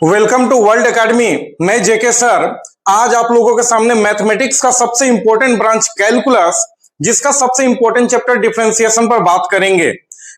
Welcome to world academy. मैं जेके sir आज आप लोगों के सामने मैथमेटिक्स का सबसे इंपॉर्टेंट ब्रांच कैलकुलस, जिसका सबसे इंपॉर्टेंट चैप्टर डिफरेंशिएशन पर बात करेंगे।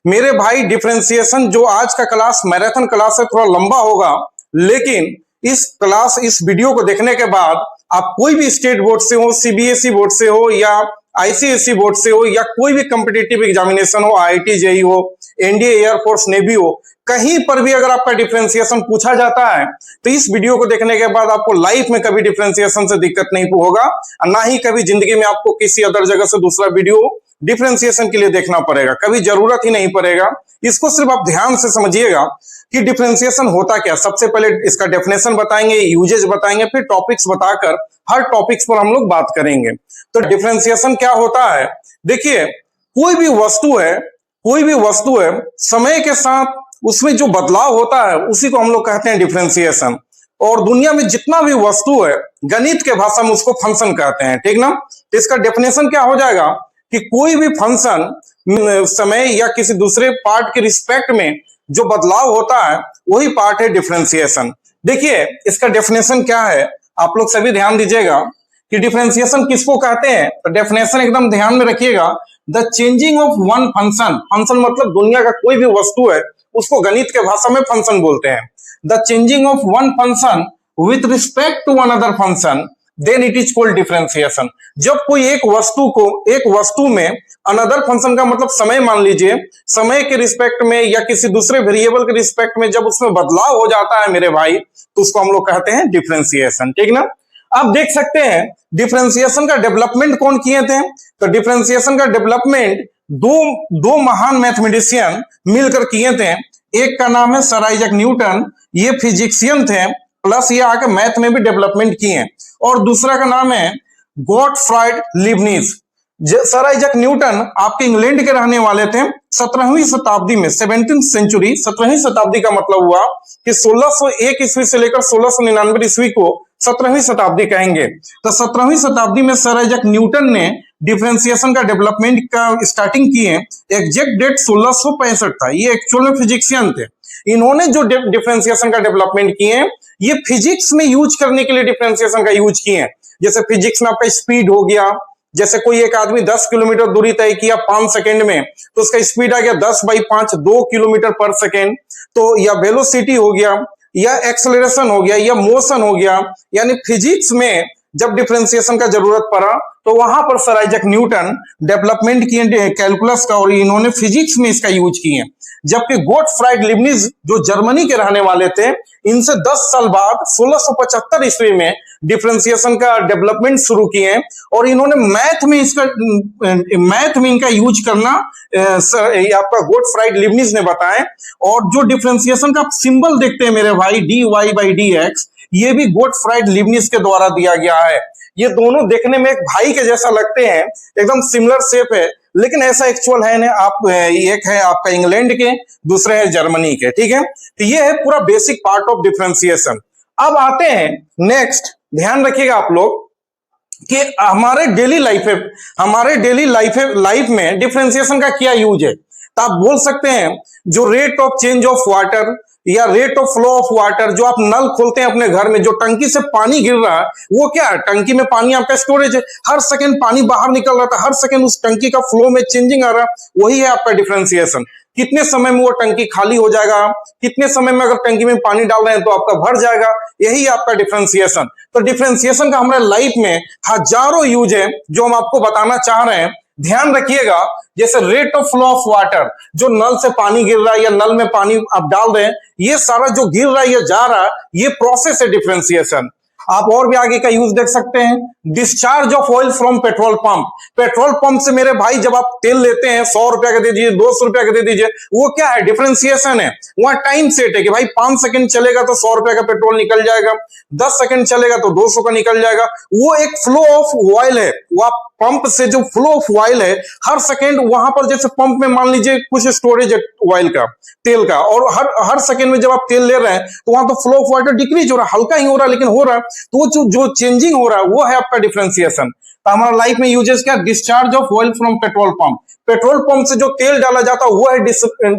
मेरे भाई डिफरेंशिएशन जो आज का क्लास मैराथन क्लास है थोड़ा लंबा होगा, लेकिन इस वीडियो को देखने के बाद आप कोई भी स्टेट बोर्ड से हो, सीबीएसई बोर्ड से हो या आईसीएसई बोर्ड से हो या कोई भी कॉम्पिटिटिव एग्जामिनेशन हो, आईआईटी जेईई हो, एनडीए एयरफोर्स नेवी हो, कहीं पर भी अगर आपका डिफरेंशिएशन पूछा जाता है तो इस वीडियो को देखने के बाद आपको लाइफ में कभी डिफरेंशिएशन से दिक्कत नहीं होगा, ना ही कभी जिंदगी में आपको किसी अदर जगह से दूसरा वीडियो डिफरेंशिएशन के लिए देखना पड़ेगा, कभी जरूरत ही नहीं पड़ेगा। इसको सिर्फ आप ध्यान से समझिएगा कि डिफरेंशिएशन होता क्या। सबसे पहले इसका डेफिनेशन बताएंगे, यूजेज बताएंगे, फिर टॉपिक्स बताकर हर टॉपिक्स पर हम लोग बात करेंगे। तो डिफरेंशिएशन क्या होता है, देखिए कोई भी वस्तु है समय के साथ उसमें जो बदलाव होता है उसी को हम लोग कहते हैं डिफरेंशिएशन। और दुनिया में जितना भी वस्तु है गणित के भाषा में उसको फंक्शन कहते हैं, ठीक ना। तो इसका डेफिनेशन क्या हो जाएगा कि कोई भी फंक्शन समय या किसी दूसरे पार्ट के रिस्पेक्ट में जो बदलाव होता है वही पार्ट है डिफरेंशिएशन। देखिए इसका डेफिनेशन क्या है, आप लोग सभी ध्यान दीजिएगा कि डिफरेंशिएशन किसको कहते हैं। तो डेफिनेशन एकदम ध्यान में रखिएगा, the changing of one function. Function मतलब दुनिया का कोई भी वस्तु है उसको गणित के भाषा में फंक्शन बोलते हैं। The changing of one function with respect to another function then it is called differentiation. जब कोई एक वस्तु में अनदर फंक्शन का मतलब समय, मान लीजिए समय के रिस्पेक्ट में या किसी दूसरे वेरिएबल के रिस्पेक्ट में जब उसमें बदलाव हो जाता है मेरे भाई, तो उसको हम लोग कहते हैं डिफरेंशिएशन, ठीक ना। आप देख सकते हैं डिफरेंशिएशन का डेवलपमेंट कौन किए थे। तो डिफरेंशिएशन का डेवलपमेंट दो महान मैथमेटिशियन मिलकर किए थे। एक का नाम है सर आइजैक न्यूटन, ये फिजिक्सियन थे, प्लस ये आके मैथ में भी डेवलपमेंट किए। और दूसरा का नाम है Gottfried Leibniz. Sir Isaac Newton आपके इंग्लैंड के रहने वाले थे। 17वीं शताब्दी में 17th सेंचुरी, 17वीं शताब्दी का मतलब हुआ कि 1601 ईस्वी से लेकर 1699 ईस्वी को 17वीं शताब्दी कहेंगे। तो 17वीं शताब्दी में सर आइजैक न्यूटन ने डिफरेंशिएशन का डेवलपमेंट का स्टार्टिंग किए। एग्जैक्ट डेट 1665 था। ये एक्चुअल में फिजिक्सियन थे। इन्होंने जो डिफरेंशिएशन का डेवलपमेंट किए ये फिजिक्स में यूज करने के लिए डिफरेंशिएशन का यूज किए। जैसे फिजिक्स में आपका स्पीड हो गया, जैसे कोई एक आदमी 10 किलोमीटर दूरी तय किया 5 सेकंड में तो उसका स्पीड आ गया 10/5 2 किलोमीटर पर सेकंड। तो या वेलोसिटी हो गया या एक्सेलरेशन हो गया या मोशन हो गया। यानी फिजिक्स में जब डिफरेंशिएशन का जरूरत पड़ा तो वहां पर सर आइजैक न्यूटन डेवलपमेंट किए कैलकुलस का और इन्होंने फिजिक्स में इसका यूज किए। जबकि गॉटफ्राइड लीबनिज जो जर्मनी के रहने वाले थे, इनसे 10 साल बाद 1675 ईस्वी में डिफरेंशिएशन का डेवलपमेंट शुरू किए और इन्होंने मैथ में इनका यूज करना आपका गॉटफ्राइड लीबनिज ने बताया। और जो डिफरेंशिएशन का सिंबल देखते हैं मेरे भाई dy/dx, ये भी गॉटफ्राइड लीबनिज के द्वारा दिया गया है। ये दोनों देखने में एक भाई के जैसा लगते हैं, एकदम सिमिलर शेप है, लेकिन ऐसा एक्चुअल है ना। एक है आपका इंग्लैंड के, दूसरे है जर्मनी के, ठीक है। तो ये है पूरा बेसिक पार्ट ऑफ डिफरेंशिएशन। अब आते हैं नेक्स्ट, ध्यान रखिएगा आप लोग कि हमारे डेली लाइफ में डिफरेंशिएशन का क्या यूज है। तो आप बोल सकते हैं जो rate of change of water या rate of flow of water, जो आप नल खोलते हैं अपने घर में, जो टंकी से पानी गिर रहा है वो क्या है, टंकी में पानी आपका स्टोरेज है, हर सेकंड पानी बाहर निकल रहा था, हर सेकंड उस टंकी का फ्लो में चेंजिंग आ रहा है, वही है आपका डिफरेंशिएशन। कितने समय में वो टंकी खाली हो जाएगा, कितने समय में अगर टंकी में पानी डाल रहे हैं तो आपका भर जाएगा, यही आपका डिफरेंशिएशन। तो डिफरेंशिएशन का हमारे लाइफ में हजारों यूज है जो हम आपको बताना चाह रहे हैं। ध्यान रखिएगा, जैसे rate of flow of water, जो नल से पानी गिर रहा है या नल में पानी आप डाल रहे हैं, ये सारा जो गिर रहा है या जा रहा है, ये प्रोसेस है डिफरेंशिएशन। आप और भी आगे का यूज देख सकते हैं, discharge of oil from petrol pump. Petrol pump से मेरे भाई जब आप तेल लेते हैं 100 रुपया का दे दीजिए, 200 रुपया का दे दीजिए, वो क्या है, डिफरेंशिएशन है। वहां टाइम सेट है कि भाई 5 सेकंड चलेगा तो 100 रुपया का पेट्रोल निकल जाएगा, 10 सेकंड चलेगा तो 200 का निकल जाएगा। वो एक फ्लो ऑफ ऑयल है, वो आप पंप से जो फ्लो ऑफ ऑयल है हर सेकंड, वहां पर जैसे पंप में मान लीजिए कुछ स्टोरेज है ऑयल का, तेल का, और हर सेकंड में जब आप तेल ले रहे हैं तो वहां तो फ्लो ऑफ वाटर डिक्रीज हो रहा है, हल्का ही हो रहा है लेकिन हो रहा है। तो जो चेंजिंग हो रहा है वो है आपका डिफरेंशिएशन। तो हमारा लाइफ में यूजेस क्या, discharge of oil from petrol pump, petrol pump से जो तेल डाला जाता है वो है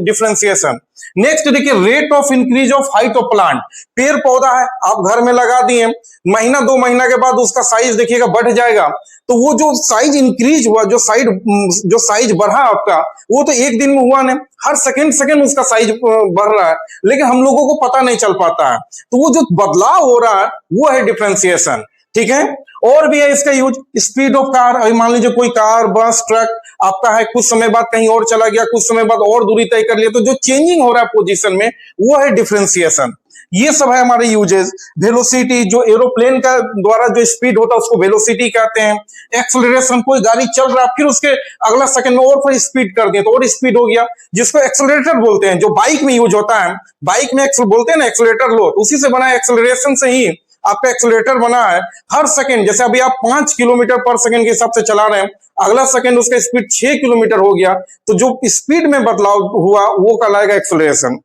डिफरेंशिएशन। नेक्स्ट देखिए, rate of increase of height of plant, पेड़ पौधा है आप घर में लगा दिए, महीना 2 महीना के बाद उसका साइज देखिएगा बढ़ जाएगा, तो वो जो साइज इंक्रीज हुआ, जो साइज बढ़ा आपका, वो तो एक दिन में हुआ नहीं, हर सेकंड उसका साइज बढ़ रहा है, लेकिन हम लोगों को पता नहीं चल पाता है। तो वो जो बदलाव हो रहा है वो है डिफरेंशिएशन, ठीक है। और भी है इसका यूज, स्पीड ऑफ कार, अभी मान लीजिए कोई कार बस ट्रक आपका है, कुछ समय बाद कहीं और चला गया, कुछ समय बाद और दूरी तय कर लिया, तो जो चेंजिंग हो रहा है पोजीशन में वो है डिफरेंशिएशन। ये सब है हमारे यूजेस। वेलोसिटी, जो एरोप्लेन का द्वारा जो स्पीड होता है उसको वेलोसिटी कहते हैं। एक्सेलरेशन, कोई गाड़ी चल रहा है फिर उसके अगला सेकंड में और फिर स्पीड कर दिया तो और स्पीड हो गया, जिसको एक्सेलरेटर बोलते हैं, जो बाइक में यूज होता है। बाइक में बोलते हैं ना एक्सेलरेटर लो, तो उसी से बना है, एक्सेलरेशन से ही आपका एक्सेलरेटर बना है। हर सेकंड, जैसे अभी आप 5 किलोमीटर पर सेकंड के हिसाब से चला रहे हैं, अगला सेकंड उसका स्पीड 6 किलोमीटर हो गया, तो जो स्पीड में बदलाव हुआ वो कहलाएगा एक्सेलरेशन,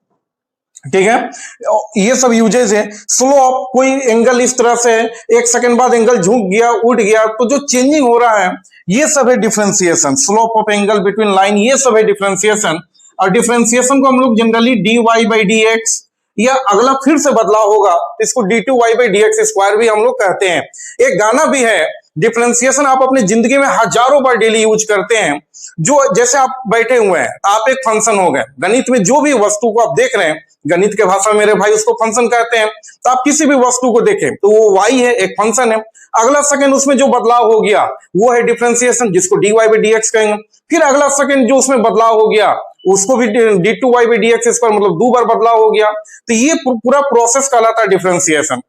ठीक है। ये सब यूजेस है। स्लोप, कोई एंगल इस तरह से एक सेकंड बाद एंगल झुक गया, उठ गया, तो जो चेंजिंग हो रहा है ये सब है differentiation. Slope of angle between line, ये सब है डिफरेंशिएशन। और डिफरेंशिएशन को हम लोग जनरली dy बाई dx, या अगला फिर से बदलाव होगा इसको d2y बाई dx स्क्वायर भी हम लोग कहते हैं। एक गाना भी है, डिफरेंशिएशन आप अपनी जिंदगी में हजारों बार डेली यूज करते हैं। जो जैसे आप बैठे हुए हैं, आप एक फंक्शन हो गए, गणित में जो भी वस्तु को आप देख रहे हैं, गणित के भाषा में मेरे भाई उसको फंक्शन कहते हैं, तो आप किसी भी वस्तु को देखें तो वो y है, एक फंक्शन है, अगला सेकंड उसमें जो बदलाव हो गया वो है डिफरेंशिएशन, जिसको dy बाई dx कहेंगे। फिर अगला सेकंड जो उसमें बदलाव हो गया उसको भी d2y बाई dx स्क्वायर, मतलब 2 बार बदलाव हो गया, तो ये पूरा प्रोसेस कहलाता है डिफरेंशिएशन।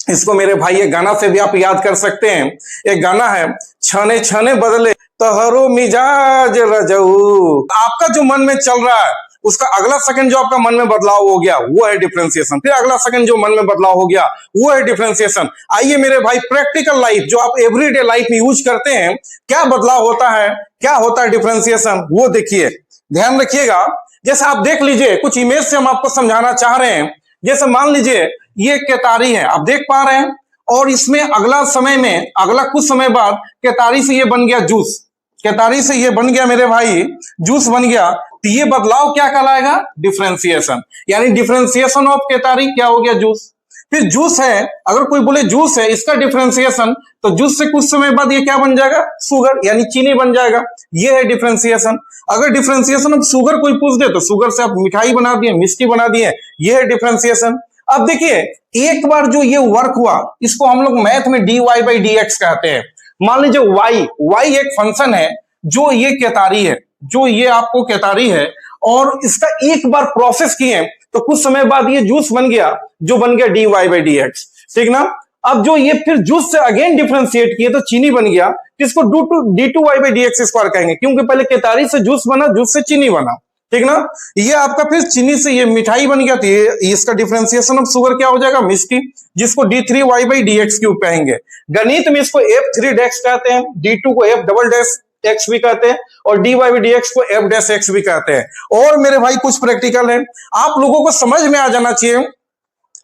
इसको मेरे भाई एक गाना से भी आप याद कर सकते हैं। एक गाना है, छने छने बदले तहरो मिजाज रजऊ, आपका जो मन में चल रहा है उसका अगला सेकंड जो आपका मन में बदलाव हो गया वो है डिफरेंशिएशन, फिर अगला सेकंड जो मन में बदलाव हो गया वो है डिफरेंशिएशन। आइए मेरे भाई, प्रैक्टिकल लाइफ जो आप एवरीडे लाइफ में यूज करते हैं, क्या बदलाव होता है, क्या होता है डिफरेंशिएशन, वो देखिए, ध्यान रखिएगा। जैसे आप देख लीजिए, कुछ इमेज से हम आपको समझाना चाह रहे हैं। जैसे मान लीजिए ये केतारी है, आप देख पा रहे हैं, और इसमें अगला समय में, अगला कुछ समय बाद केतारी से ये बन गया जूस, केतारी से ये बन गया मेरे भाई जूस बन गया, तो ये बदलाव क्या कहलाएगा, डिफरेंशिएशन। यानी डिफरेंशिएशन ऑफ केतारी क्या हो गया, जूस। फिर जूस है, अगर कोई बोले जूस है, इसका डिफरेंशिएशन, तो जूस से कुछ समय बाद ये क्या बन जाएगा, शुगर, यानी चीनी बन जाएगा, ये है डिफरेंशिएशन। अगर डिफरेंशिएशन ऑफ शुगर कोई पूछ दे तो शुगर से आप मिठाई बना दिए, मिष्टी बना दिए, ये है डिफरेंशिएशन। अब देखिए, एक बार जो ये वर्क हुआ, इसको हम लोग मैथ में dy बाई dx कहते हैं। मान लीजिए y एक फंक्शन है, जो ये केतारी है, जो ये आपको केतारी है, और इसका एक बार प्रोसेस किए तो कुछ समय बाद ये जूस बन गया, जो बन गया dy बाई dx, ठीक ना। अब जो ये फिर जूस से अगेन डिफरेंशिएट किए तो चीनी बन गया, इसको d2y बाई dx स्क्वायर कहेंगे, क्योंकि पहले केतारी से जूस बना, जूस से चीनी बना, ठीक ना। ये आपका फिर चीनी से ये मिठाई बन गया, तो ये इसका डिफरेंशिएशन ऑफ शुगर क्या हो जाएगा, मिष्टी, जिसको d3y बाई dx क्यूब कहेंगे। गणित में इसको f3 डैश कहते हैं, d2 को f डबल डैश x भी कहते हैं, और dy बाई dx को f डैश x भी कहते हैं। और मेरे भाई कुछ प्रैक्टिकल है, आप लोगों को समझ में आ जाना चाहिए।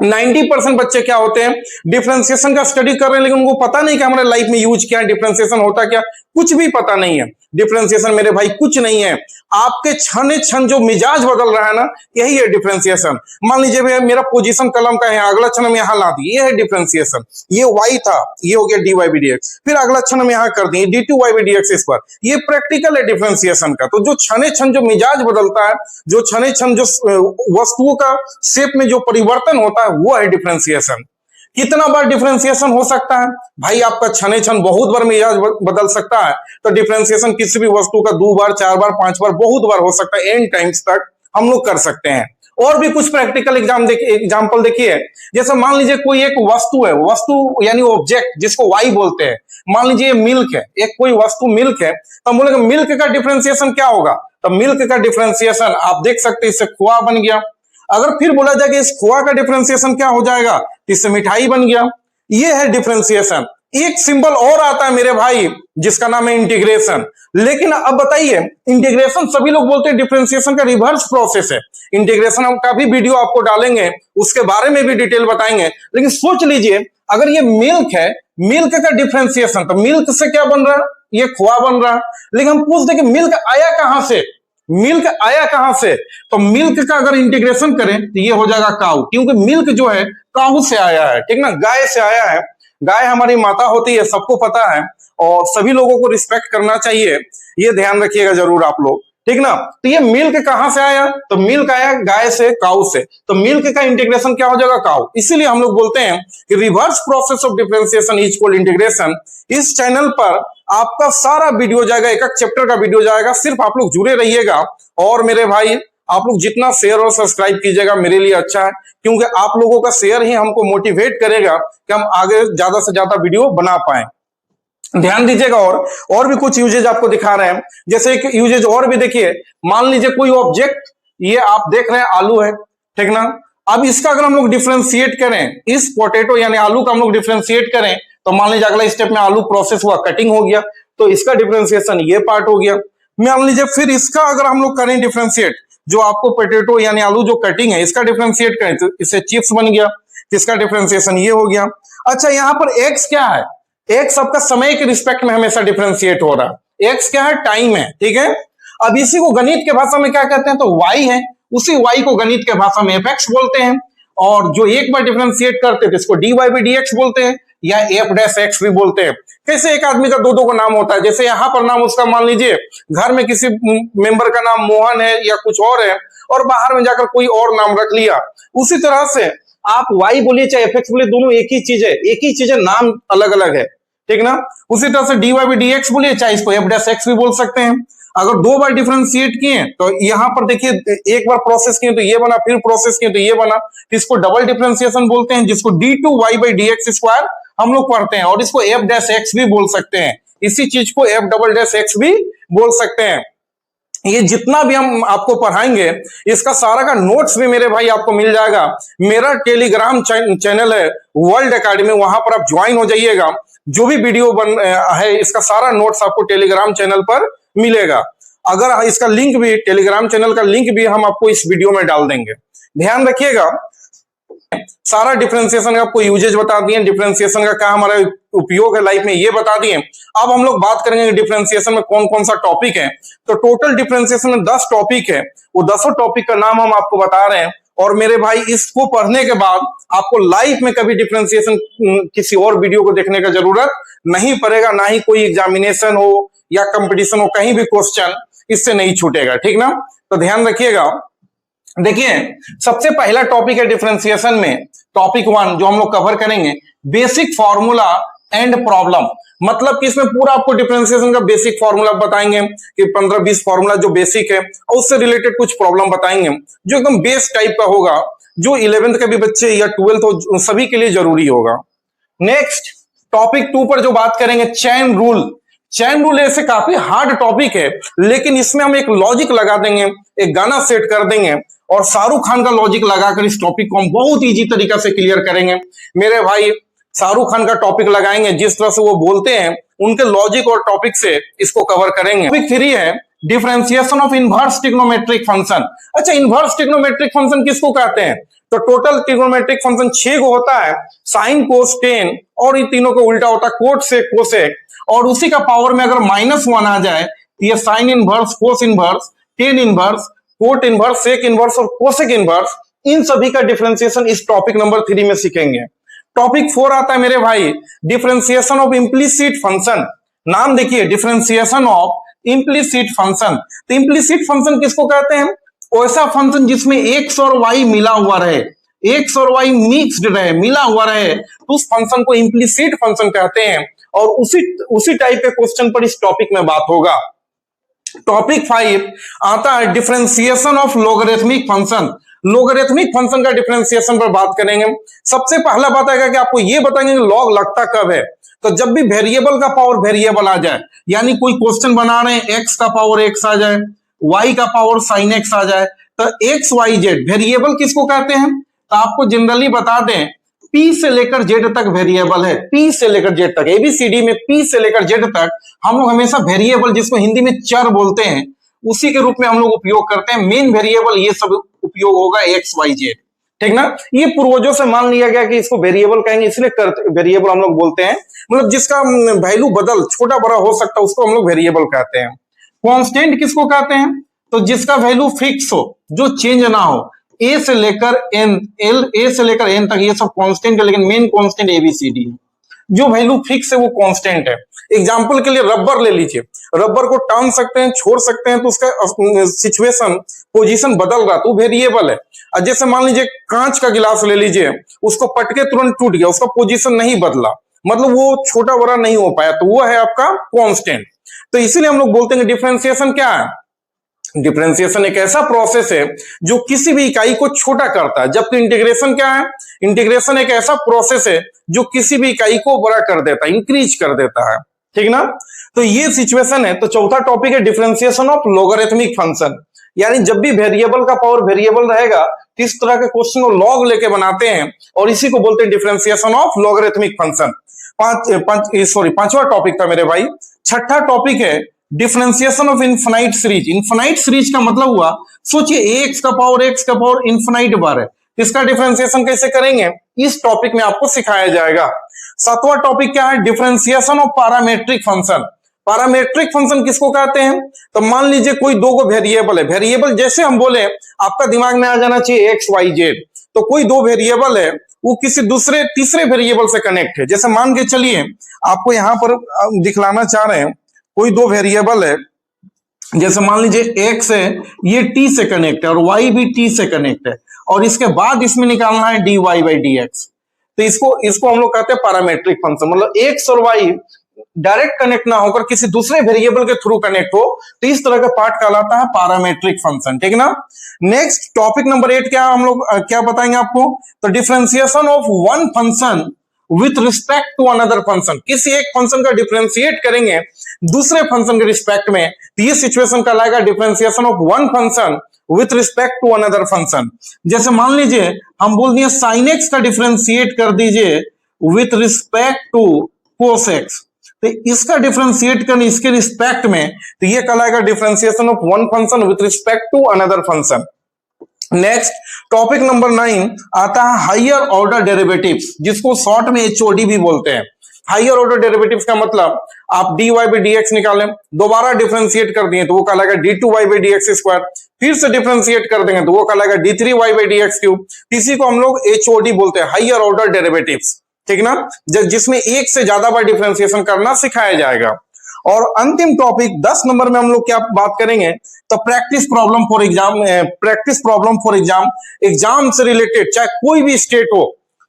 90% बच्चे क्या होते हैं, डिफरेंशिएशन का स्टडी कर रहे हैं, लेकिन उनको पता नहीं कि हमारे लाइफ में यूज क्या है, डिफरेंशिएशन होता क्या, कुछ भी पता नहीं है। डिफरेंशिएशन मेरे भाई कुछ नहीं है, आपके क्षण क्षण जो मिजाज बदल रहा है ना, यही है डिफरेंशिएशन। मान लीजिए मेरा पोजीशन कलम का है, अगला क्षण में यहां ला दी, ये है डिफरेंशिएशन। ये y था, ये हो गया dy बाई dx, फिर अगला क्षण में यहां कर दिए d2y बाई dx स्क्वायर, ये प्रैक्टिकल है डिफरेंशिएशन का। तो जो क्षण क्षण जो मिजाज बदलता है, जो क्षण क्षण जो वस्तुओं का शेप में जो परिवर्तन होता है, वो है डिफरेंशिएशन। कितना बार डिफरेंशिएशन हो सकता है भाई, आपका क्षण क्षण बहुत बार मिजाज बदल सकता है, तो डिफरेंशिएशन किसी भी वस्तु का 2 बार 4 बार 5 बार बहुत बार हो सकता है, n टाइम्स तक हम लोग कर सकते हैं। और भी कुछ प्रैक्टिकल एग्जांपल देखिए, जैसे मान लीजिए कोई एक वस्तु है, वस्तु यानी ऑब्जेक्ट, जिसको y बोलते हैं। मान लीजिए मिल्क है, एक कोई वस्तु मिल्क है, तो हम बोलेंगे मिल्क का डिफरेंशिएशन क्या होगा, तो मिल्क का डिफरेंशिएशन आप देख सकते हैं, इससे खोआ बन गया। अगर फिर बोला जाए कि इस खोआ का डिफरेंशिएशन क्या हो जाएगा, तो इससे मिठाई बन गया, ये है डिफरेंशिएशन। एक सिंबल और आता है मेरे भाई, जिसका नाम है इंटीग्रेशन। लेकिन अब बताइए, इंटीग्रेशन सभी लोग बोलते हैं डिफरेंशिएशन का रिवर्स प्रोसेस है। इंटीग्रेशन हम का भी वीडियो आपको डालेंगे, उसके बारे में भी डिटेल बताएंगे। लेकिन सोच लीजिए, अगर ये मिल्क है, मिल्क का डिफरेंशिएशन, तो मिल्क से क्या बन रहा है, ये खोआ बन रहा है। लेकिन हम पूछते कि मिल्क आया कहां से, मिल्क आया कहां से, तो मिल्क का अगर इंटीग्रेशन करें तो ये हो जाएगा काऊ, क्योंकि मिल्क जो है काऊ से आया है, ठीक ना, गाय से आया है। गाय हमारी माता होती है, सबको पता है, और सभी लोगों को रिस्पेक्ट करना चाहिए, ये ध्यान रखिएगा जरूर आप लोग, ठीक ना। तो ये मिल्क कहां से आया, तो मिल्क आया गाय से, काऊ से, तो मिल्क का इंटीग्रेशन क्या हो जाएगा, काऊ। इसीलिए हम लोग बोलते हैं कि reverse process of differentiation is called integration. इस चैनल पर आपका सारा वीडियो जाएगा, एक एक चैप्टर का वीडियो जाएगा, सिर्फ आप लोग जुड़े रहिएगा। और मेरे भाई आप लोग जितना शेयर और सब्सक्राइब कीजिएगा मेरे लिए अच्छा है, क्योंकि आप लोगों का शेयर ही हमको मोटिवेट करेगा कि हम आगे ज्यादा से ज्यादा वीडियो बना पाए। ध्यान दीजिएगा, और भी कुछ यूजेज आपको दिखा रहे हैं। जैसे एक यूजेज और भी देखिए, मान लीजिए कोई ऑब्जेक्ट, ये आप देख रहे हैं आलू है, ठीक ना। अब इसका अगर हम लोग डिफरेंशिएट करें, इस पोटैटो यानी आलू का हम लोग डिफरेंशिएट करें, तो मान लीजिए अगला स्टेप में आलू प्रोसेस हुआ, कटिंग हो गया, तो इसका डिफरेंशिएशन ये पार्ट हो गया। मान लीजिए फिर इसका अगर हम लोग करें डिफरेंशिएट, जो आपको पोटैटो यानी आलू जो कटिंग है इसका डिफरेंशिएट करें, तो इससे चिप्स बन गया, इसका डिफरेंशिएशन ये हो गया। अच्छा, यहां पर एक्स क्या है, एक्स आपका समय के रिस्पेक्ट में हमेशा डिफरेंशिएट हो रहा है, एक्स क्या है, टाइम है, ठीक है। अब इसी को गणित के भाषा में क्या कहते हैं, तो वाई है, उसी वाई को गणित के भाषा में एफ एक्स बोलते हैं, और जो एक बार डिफरेंशिएट करते हैं तो इसको d y by D x बोलते हैं, या एफ डैश एक्स भी बोलते हैं। कैसे एक आदमी का दो दो को नाम होता है, जैसे यहां पर नाम उसका मान लीजिए घर में किसी मेंबर का नाम मोहन है या कुछ और है, और बाहर में जाकर कोई और नाम रख लिया, उसी तरह से आप वाई बोलिए चाहे एफ एक्स बोलिए, दोनों एक ही चीज है, एक ही चीज है, नाम अलग अलग है, ठीक ना। उसी तरह से d y by D x बोलिए, चाहे इसको एफ डैश एक्स भी बोल सकते हैं। अगर दो बार डिफरेंशिएट किए तो यहां पर देखिए, एक बार प्रोसेस किए तो ये बना, फिर प्रोसेस किए तो ये बना, तो इसको डबल डिफरेंशिएशन बोलते हैं, जिसको d two y by D x square हम लोग पढ़ते हैं, और इसको एफ डैश एक्स भी बोल सकते हैं, इसी चीज को एफ डबल डैश एक्स भी बोल सकते हैं। ये जितना भी हम आपको पढ़ाएंगे, इसका सारा का नोट्स भी मेरे भाई आपको मिल जाएगा। मेरा टेलीग्राम चैनल है वर्ल्ड एकेडमी, वहां पर आप ज्वाइन हो जाइएगा, जो भी वीडियो है इसका सारा नोट्स आपको टेलीग्राम चैनल पर मिलेगा। अगर इसका लिंक भी, टेलीग्राम चैनल का लिंक भी हम आपको इस वीडियो में डाल देंगे। ध्यान रखिएगा, सारा डिफरेंशिएशन का आपको यूजेज बता दिए, डिफरेंशिएशन का क्या हमारा उपयोग है लाइफ में ये बता दिए। अब हम लोग बात करेंगे डिफरेंशिएशन में कौन कौन सा टॉपिक है। तो टोटल डिफरेंशिएशन में 10 टॉपिक है, वो 10 टॉपिक का नाम हम आपको बता रहे हैं। और मेरे भाई इसको पढ़ने के बाद आपको लाइफ में कभी डिफरेंशिएशन किसी और वीडियो को देखने का जरूरत नहीं पड़ेगा, ना ही कोई एग्जामिनेशन हो या कंपटीशन हो, कहीं भी क्वेश्चन इससे नहीं छूटेगा, ठीक ना। तो ध्यान रखिएगा। देखिए, सबसे पहला टॉपिक है डिफरेंशिएशन में, टॉपिक 1 जो हम लोग कवर करेंगे, बेसिक फॉर्मूला एंड प्रॉब्लम। मतलब कि इसमें पूरा आपको डिफरेंशिएशन का बेसिक फॉर्मूला बताएंगे कि 15-20 फॉर्मूला जो बेसिक है, और उससे रिलेटेड कुछ प्रॉब्लम बताएंगे जो एकदम बेस टाइप का होगा, जो 11th के भी बच्चे या 12th हो सभी के लिए जरूरी होगा। नेक्स्ट टॉपिक 2 पर जो बात करेंगे, चैन रूल। चैन रूल ऐसे काफी हार्ड टॉपिक है, लेकिन इसमें हम एक लॉजिक लगा देंगे, एक गाना सेट कर देंगे, और शाहरुख खान का लॉजिक लगाकर इस टॉपिक को हम बहुत इजी तरीका से क्लियर करेंगे। मेरे भाई शाहरुख खान का टॉपिक लगाएंगे, जिस तरह से वो बोलते हैं उनके लॉजिक और टॉपिक से इसको कवर करेंगे। टॉपिक 3 है differentiation of inverse trigonometric function. अच्छा, इनवर्स ट्रिग्नोमेट्रिक फंक्शन किसको कहते हैं, तो टोटल ट्रिग्नोमेट्रिक फंक्शन 6 को होता है, साइन कोस टेन, और इन तीनों को उल्टा होता है कोट से कोसेक, और उसी का पावर में अगर -1 आ जाए तो ये sine inverse, cos inverse, tan inverse, cot inverse, sec inverse और कोसेक इनवर्स, इन सभी का डिफरेंशिएशन इस टॉपिक नंबर 3 में सीखेंगे। टॉपिक 4 आता है मेरे भाई, डिफरेंशिएशन ऑफ इम्प्लीसिट फंक्शन। नाम देखिए, डिफरेंशिएशन ऑफ इम्प्लीसिट फंक्शन। तो इम्प्लीसिट फंक्शन किसको कहते हैं, ऐसा फंक्शन जिसमें एक्स और वाई मिला हुआ रहे, एक्स और वाई मिक्स्ड रहे, मिला हुआ रहे, तो उस फंक्शन को इम्प्लीसिट फंक्शन कहते हैं। और उसी टाइप के क्वेश्चन पर इस टॉपिक में बात होगा। टॉपिक 5 आता है differentiation of logarithmic function. Logarithmic function का डिफरेंशिएशन पर बात करेंगे। सबसे पहला बात आएगा कि आपको ये बताएंगे कि लॉग लगता कब है, तो जब भी वेरिएबल का पावर वेरिएबल आ जाए, यानी कोई क्वेश्चन बना रहे हैं एक्स का पावर एक्स आ जाए, वाई का पावर साइन एक्स आ जाए, तो एक्स वाई जेड वेरिएबल किसको कहते हैं, तो आपको जनरली बता दें P से लेकर Z तक वेरिएबल है, P से लेकर Z तक, ABCD में P से लेकर Z तक हम लोग हमेशा वेरिएबल, जिसको हिंदी में चर बोलते हैं, उसी के रूप में हम लोग उपयोग करते हैं। मेन वेरिएबल ये सब उपयोग होगा एक्स वाई जेड। ठीक ना। ये पूर्वजों से मान लिया गया कि इसको वेरिएबल कहेंगे, इसलिए वेरिएबल हम लोग बोलते हैं, मतलब जिसका वैल्यू बदल छोटा बड़ा हो सकता है उसको हम लोग वेरिएबल कहते हैं। कांस्टेंट किसको कहते हैं, तो जिसका वैल्यू फिक्स हो, जो चेंज ना हो, ए से लेकर एन, ए से लेकर एन तक ये सब कांस्टेंट है, लेकिन मेन कांस्टेंट एबीसीडी है। जो वैल्यू फिक्स है वो कांस्टेंट है। एग्जांपल के लिए रबर ले लीजिए, रबर को टान सकते हैं, छोड़ सकते हैं, तो उसका सिचुएशन पोजीशन बदल रहा तो वेरिएबल है। और जैसे मान लीजिए कांच का गिलास ले लीजिए, उसको पटके तुरंत टूट गया, उसका पोजीशन नहीं बदला, मतलब वो छोटा बड़ा नहीं हो पाया, तो वो है आपका कांस्टेंट। तो इसीलिए हम लोग बोलते हैं कि डिफरेंशिएशन क्या है, डिफरेंशिएशन एक ऐसा प्रोसेस है जो किसी भी इकाई को छोटा करता है, जबकि इंटीग्रेशन क्या है, इंटीग्रेशन एक ऐसा प्रोसेस है जो किसी भी इकाई को बड़ा कर देता है, इंक्रीज कर देता है, ठीक ना। तो ये सिचुएशन है। तो चौथा टॉपिक है डिफरेंशिएशन ऑफ लोगरिथमिक फंक्शन, यानी जब भी वेरिएबल का पावर वेरिएबल रहेगा तो इस तरह के क्वेश्चन को लॉग लेके बनाते हैं, और इसी को बोलते हैं डिफरेंशिएशन ऑफ लोगरिथमिक फंक्शन। पांचवा टॉपिक था मेरे भाई। छठा टॉपिक है differentiation of infinite series. Infinite series का मतलब हुआ, सोचिए एक्स का पावर इनफाइनाइट बार है, इसका डिफरेंशिएशन कैसे करेंगे, इस टॉपिक में आपको सिखाया जाएगा। सातवां टॉपिक क्या है, differentiation of parametric function. Parametric function किसको कहते हैं, तो मान लीजिए कोई दो गो वेरिएबल है, वेरिएबल जैसे हम बोले आपका दिमाग में आ जाना चाहिए एक्स वाई जेड, तो कोई दो वेरिएबल है वो किसी दूसरे तीसरे वेरिएबल से कनेक्ट है। जैसे मान के चलिए आपको यहां पर दिखलाना चाह रहे हैं, कोई दो वेरिएबल है, जैसे मान लीजिए एक्स है, ये टी से कनेक्ट है और वाई भी टी से कनेक्ट है, और इसके बाद इसमें निकालना है d y by D x. तो इसको हम लोग कहते हैं पैरामीट्रिक फंक्शन, मतलब एक्स और वाई डायरेक्ट कनेक्ट ना होकर किसी दूसरे वेरिएबल के थ्रू कनेक्ट हो, तो इस तरह का पार्ट कहलाता है पैरामीट्रिक फंक्शन, ठीक ना। नेक्स्ट टॉपिक नंबर 8 क्या हम लोग क्या बताएंगे आपको, तो differentiation of one function with respect to another function. किसी एक फंक्शन का डिफरेंशिएट करेंगे दूसरे फंक्शन के रिस्पेक्ट में, तो ये सिचुएशन कहलाएगा differentiation of one function with respect to another function. जैसे मान लीजिए हम बोल दिए साइन एक्स का डिफरेंशिएट कर दीजिए with respect to cos x, तो इसका डिफरेंशिएट करना इसके रिस्पेक्ट में, तो ये कहलाएगा differentiation of one function with respect to another function. Next topic number 9 आता है हायर ऑर्डर डेरिवेटिव्स, जिसको शॉर्ट में एचओडी भी बोलते हैं। हायर ऑर्डर डेरिवेटिव्स का मतलब आप d y by D x निकालें, दोबारा डिफरेंशिएट कर दिए तो वो कहलाएगा d two y by D x square, फिर से डिफरेंशिएट कर देंगे तो वो कहलाएगा d three y by D x cube. इसी को हम लोग एचओडी बोलते हैं, हायर ऑर्डर डेरिवेटिव्स, ठीक ना, जिसमें एक से ज्यादा बार डिफरेंशिएशन करना सिखाया जाएगा। और अंतिम टॉपिक 10 नंबर में हम लोग क्या बात करेंगे, तो practice problem for exam, exam से रिलेटेड, चाहे कोई भी स्टेट हो,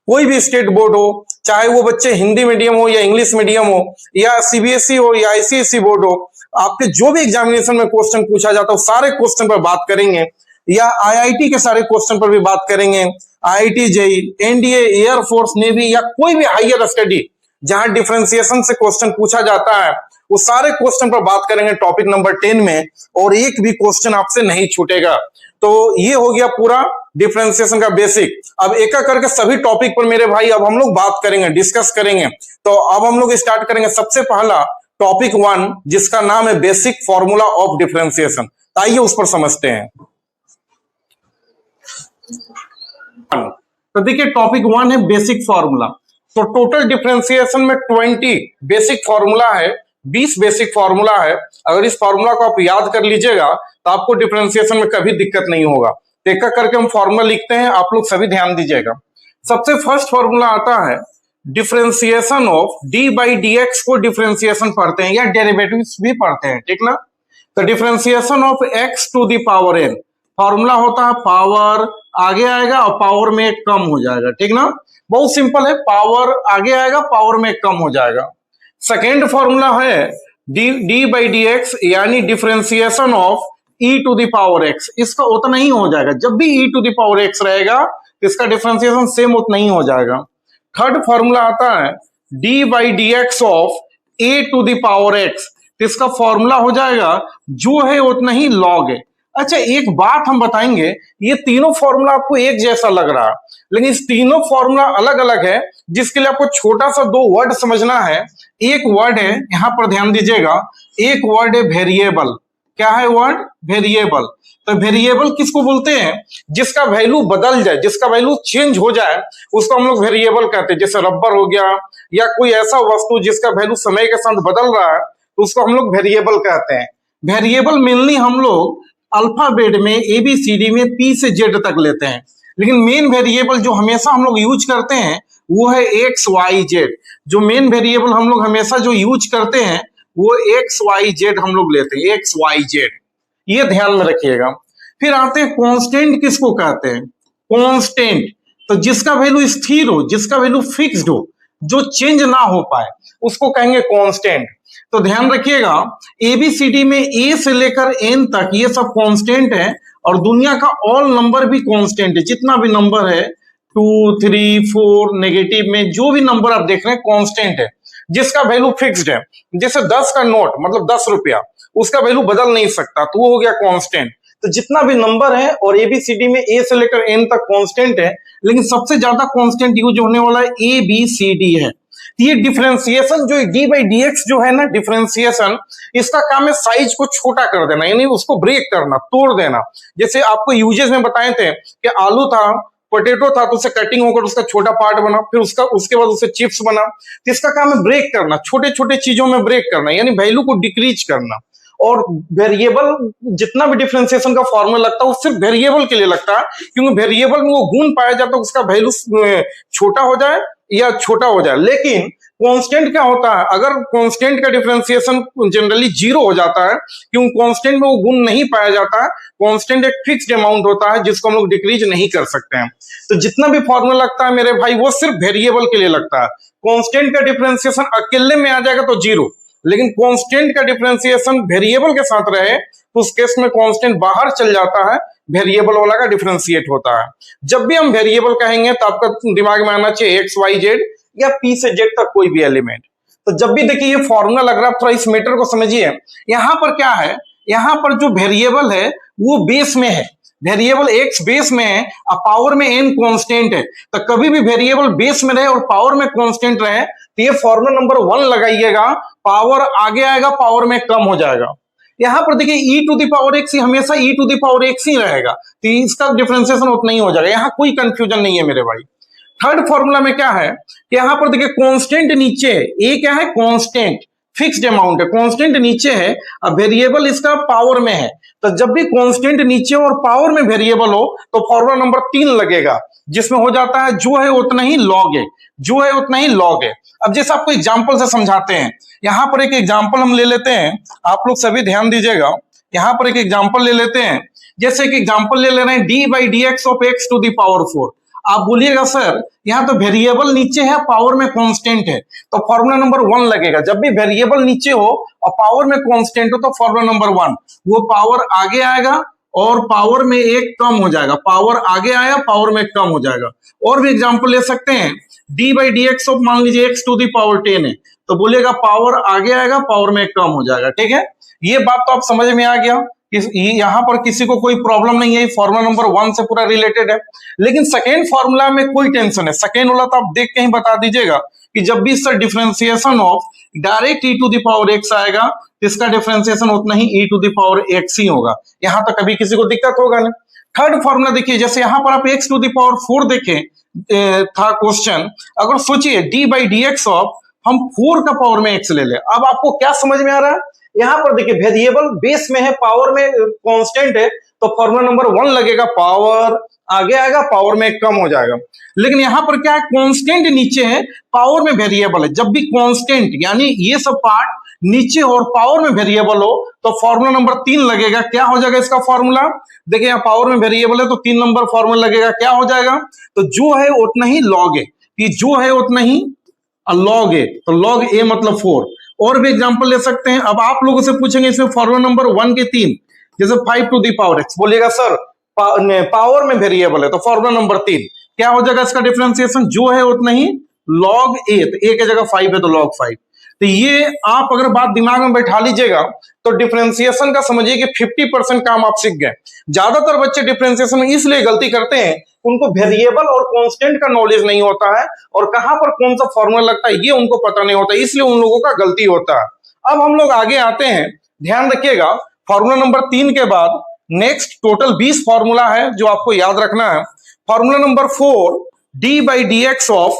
कोई भी स्टेट बोर्ड हो, चाहे वो बच्चे हिंदी मीडियम हो या इंग्लिश मीडियम हो या सीबीएसई हो या आईसीएसई बोर्ड हो, आपके जो भी एग्जामिनेशन में क्वेश्चन पूछा जाता है सारे क्वेश्चन पर बात करेंगे, या आईआईटी के सारे क्वेश्चन पर भी बात करेंगे, IIT JEE, NDA, air force, navy या कोई भी हायर स्टडी जहां डिफरेंशिएशन से क्वेश्चन पूछा जाता है, वो सारे क्वेश्चन पर बात करेंगे टॉपिक नंबर 10 में, और एक भी क्वेश्चन आपसे नहीं छूटेगा। तो ये हो गया पूरा डिफरेंशिएशन का बेसिक। अब एक एक करके सभी टॉपिक पर मेरे भाई अब हम लोग बात करेंगे, डिस्कस करेंगे। तो अब हम लोग स्टार्ट करेंगे सबसे पहला टॉपिक 1, जिसका नाम है बेसिक फॉर्मूला ऑफ डिफरेंशिएशन। आइए उस पर समझते हैं। तो देखिए टॉपिक 1 है बेसिक फॉर्मूला। तो टोटल डिफरेंशिएशन में 20 बेसिक फॉर्मूला है, 20 बेसिक फॉर्मूला है। अगर इस फॉर्मूला को आप याद कर लीजिएगा तो आपको डिफरेंशिएशन में कभी दिक्कत नहीं होगा। तो एक करके हम फॉर्मूला लिखते हैं, आप लोग सभी ध्यान दीजिएगा। सबसे फर्स्ट फॉर्मूला आता है differentiation of d by D x को डिफरेंशिएशन पढ़ते हैं या डेरिवेटिव्स भी पढ़ते हैं, ठीक ना। तो differentiation of x to the power n, formula होता है पावर आगे आएगा और पावर में कम हो जाएगा, ठीक ना। बहुत सिंपल है, पावर आगे आएगा पावर में कम हो जाएगा। सेकेंड फॉर्मूला है डी बाई डी एक्स, यानी differentiation of e to the power x, इसका उतना ही हो जाएगा। जब भी e to the power x रहेगा इसका डिफरेंशिएशन सेम उतना ही हो जाएगा। थर्ड फॉर्मूला आता है d by D x of a to the power x, इसका फॉर्मूला हो जाएगा जो है उतना ही लॉग है। अच्छा एक बात हम बताएंगे, ये तीनों फॉर्मूला आपको एक जैसा लग रहा है, लेकिन इस तीनों फॉर्मूला अलग अलग है, जिसके लिए आपको छोटा सा 2 वर्ड समझना है। एक वर्ड है, यहां पर ध्यान दीजिएगा, एक वर्ड है वेरिएबल, क्या है वर्ड? वेरिएबल। तो वेरिएबल किसको बोलते हैं? जिसका वैल्यू बदल जाए, जिसका वैल्यू चेंज हो जाए, उसको हम लोग वेरिएबल कहते हैं। जैसे रबर हो गया या कोई ऐसा वस्तु जिसका वैल्यू समय के साथ बदल रहा है, तो उसको हम लोग वेरिएबल कहते हैं। वेरिएबल मेनली हम लोग अल्फाबेट में ABCD में P से Z तक लेते हैं, लेकिन मेन वेरिएबल जो हमेशा हम लोग यूज करते हैं वो है XYZ। जो मेन वेरिएबल हम लोग हमेशा जो यूज करते हैं वो XYZ हम लोग लेते हैं, XYZ, ये ध्यान में रखिएगा। फिर आते हैं कांस्टेंट, किसको कहते हैं? कांस्टेंट तो जिसका वैल्यू स्थिर हो, जिसका वैल्यू फिक्स्ड हो, जो चेंज ना हो पाए, उसको कहेंगे कांस्टेंट। तो ध्यान रखिएगा, ABCD में A से लेकर N तक ये सब कांस्टेंट है, और दुनिया का ऑल नंबर भी कांस्टेंट है। जितना भी नंबर है 2, 3, 4 नेगेटिव में जो भी नंबर आप देख रहे हैं कांस्टेंट है, जिसका वैल्यू फिक्स्ड है। जैसे 10 का नोट मतलब 10 रुपया, उसका वैल्यू बदल नहीं सकता, तो वो हो गया कांस्टेंट। तो जितना भी नंबर है और ABCD में A से लेकर N तक कांस्टेंट है, लेकिन सबसे ज्यादा कांस्टेंट यूज होने वाला है ABCD है। ये डिफरेंशिएशन जो डी बाई डी एक्स जो है ना, डिफरेंशिएशन, इसका काम है साइज को छोटा कर देना, यानी उसको ब्रेक करना, तोड़ देना। जैसे आपको यूजेस में बताए थे कि आलू था, पोटेटो था, तो उसे कटिंग होकर उसका छोटा पार्ट बना, फिर उसके बाद उसे चिप्स बना। तो इसका काम है ब्रेक करना, छोटे छोटे चीजों में ब्रेक करना, यानी वैल्यू को डिक्रीज करना। और वेरिएबल जितना भी डिफरेंशिएशन का फॉर्मूला लगता है वो सिर्फ वेरिएबल के लिए लगता है, क्योंकि वेरिएबल में वो गुण पाया जाता है, उसका वैल्यू छोटा हो जाए या छोटा हो जाए। लेकिन कांस्टेंट क्या होता है? अगर कांस्टेंट का डिफरेंशिएशन जनरली 0 हो जाता है, क्योंकि कांस्टेंट में वो गुण नहीं पाया जाता है। कांस्टेंट एक फिक्स्ड अमाउंट होता है जिसको हम लोग डिक्रीज नहीं कर सकते हैं। तो जितना भी फॉर्मूला लगता है मेरे भाई, वो सिर्फ वेरिएबल के लिए लगता है। कांस्टेंट का डिफरेंशिएशन अकेले में आ जाएगा तो 0, लेकिन कांस्टेंट का डिफरेंशिएशन वेरिएबल के साथ रहे तो उस केस में कांस्टेंट बाहर चल जाता है, वेरिएबल वाला का डिफरेंशिएट होता है। जब भी हम वेरिएबल कहेंगे तो आपका दिमाग में आना चाहिए XYZ या P से Z तक कोई भी एलिमेंट। तो जब भी देखिए ये फॉर्मूला लग रहा है, थोड़ा इस मैटर को समझिए। यहां पर क्या है? यहां पर जो वेरिएबल है वो बेस में है, वेरिएबल X बेस में है और पावर में N कांस्टेंट है। तो कभी भी वेरिएबल बेस में रहे और पावर में कांस्टेंट रहे तो ये फॉर्मूला नंबर 1 लगाइएगा, पावर आगे आएगा, पावर में कम हो जाएगा। यहां पर देखिए e to the power x हमेशा e to the power x ही रहेगा, तो इसका डिफरेंशिएशन उतना ही हो जाएगा। यहां कोई कंफ्यूजन नहीं है मेरे भाई। थर्ड फॉर्मूला में क्या है कि यहां पर देखिए कांस्टेंट नीचे है, ए क्या है? कांस्टेंट, फिक्स्ड अमाउंट है, कांस्टेंट नीचे है और वेरिएबल इसका पावर में है। तो जब भी कांस्टेंट नीचे और पावर में वेरिएबल हो तो फॉर्मूला नंबर 3 लगेगा, जिसमें हो जाता है जो है उतना ही लॉग है, जो है उतना ही लॉग है। अब जैसे आपको एग्जांपल से समझाते हैं, यहां पर एक एग्जांपल हम ले लेते हैं, आप लोग सभी ध्यान दीजिएगा। यहां पर एक एग्जांपल ले लेते हैं, जैसे एक एग्जांपल ले ले रहे हैं d by D x of x to the power 4। आप बोलिएगा सर यहां तो वेरिएबल नीचे है, पावर में कांस्टेंट है, तो फॉर्मूला नंबर 1 लगेगा। जब भी वेरिएबल नीचे हो और पावर में कांस्टेंट हो तो फॉर्मूला नंबर 1, वो पावर आगे आएगा और पावर में एक कम हो जाएगा, पावर आगे आया, पावर में कम हो जाएगा। और भी एग्जांपल ले सकते हैं, d by D x of मान लीजिए एक्स टू दी पावर 10 है, तो बोलिएगा पावर आगे आएगा, पावर में कम हो जाएगा। ठीक है, ये बात तो आप समझ में आ गया, यहां पर किसी को कोई प्रॉब्लम नहीं है, फॉर्मूला नंबर 1 से पूरा रिलेटेड है। लेकिन सेकेंड फॉर्मूला में कोई टेंशन है, सेकेंड वाला तो आप देख के ही बता दीजिएगा कि जब भी इसका differentiation of direct e to the power x आएगा तो इसका डिफरेंशिएशन उतना ही e to the power x ही होगा। यहां तो कभी किसी को दिक्कत होगा नहीं। थर्ड फॉर्मूला देखिए, जैसे यहां पर आप x टू द पावर 4 देखें था क्वेश्चन, अगर सोचिए d by D x of हम 4 का पावर में x ले ले, अब आपको क्या समझ में आ रहा है? यहां पर देखिए वेरिएबल बेस में है, पावर में कांस्टेंट है, तो फॉर्मूला नंबर 1 लगेगा, पावर आगे आएगा, पावर में कम हो जाएगा। लेकिन यहां पर क्या है? कांस्टेंट नीचे है, पावर में वेरिएबल है। जब भी कांस्टेंट यानी ये सब पार्ट नीचे और पावर में वेरिएबल हो तो फॉर्मूला नंबर 3 लगेगा। क्या हो जाएगा इसका फॉर्मूला? देखिए यहाँ पावर में वेरिएबल है तो 3 नंबर फॉर्मूला लगेगा, क्या हो जाएगा? तो जो है उतना ही लॉग है, कि जो है उतना ही लॉग है, तो लॉग ए मतलब 4। और भी एग्जांपल ले सकते हैं। अब आप लोगों से पूछेंगे इसमें फॉर्मूला नंबर 1 के 3, जैसे 5 टू दी पावर x, बोलिएगा सर पावर में वेरिएबल है तो फॉर्मूला नंबर 3 क्या हो जाएगा इसका डिफरेंशिएशन? जो है उतना ही लॉग ए, तो ए की जगह 5 है तो लॉग 5। तो ये आप अगर बात दिमाग में बैठा लीजिएगा तो डिफरेंशिएशन का समझिए कि 50% काम आप सीख गए। ज्यादातर बच्चे डिफरेंशिएशन में इसलिए गलती करते हैं, उनको वेरिएबल और कांस्टेंट का नॉलेज नहीं होता है और कहां पर कौन सा फॉर्मूला लगता है ये उनको पता नहीं होता, इसलिए उन लोगों का गलती होता है। अब हम लोग आगे आते हैं, ध्यान रखिएगा, फॉर्मूला नंबर 3 के बाद नेक्स्ट टोटल 20 फॉर्मूला है जो आपको याद रखना है। Formula number 4, D by D x of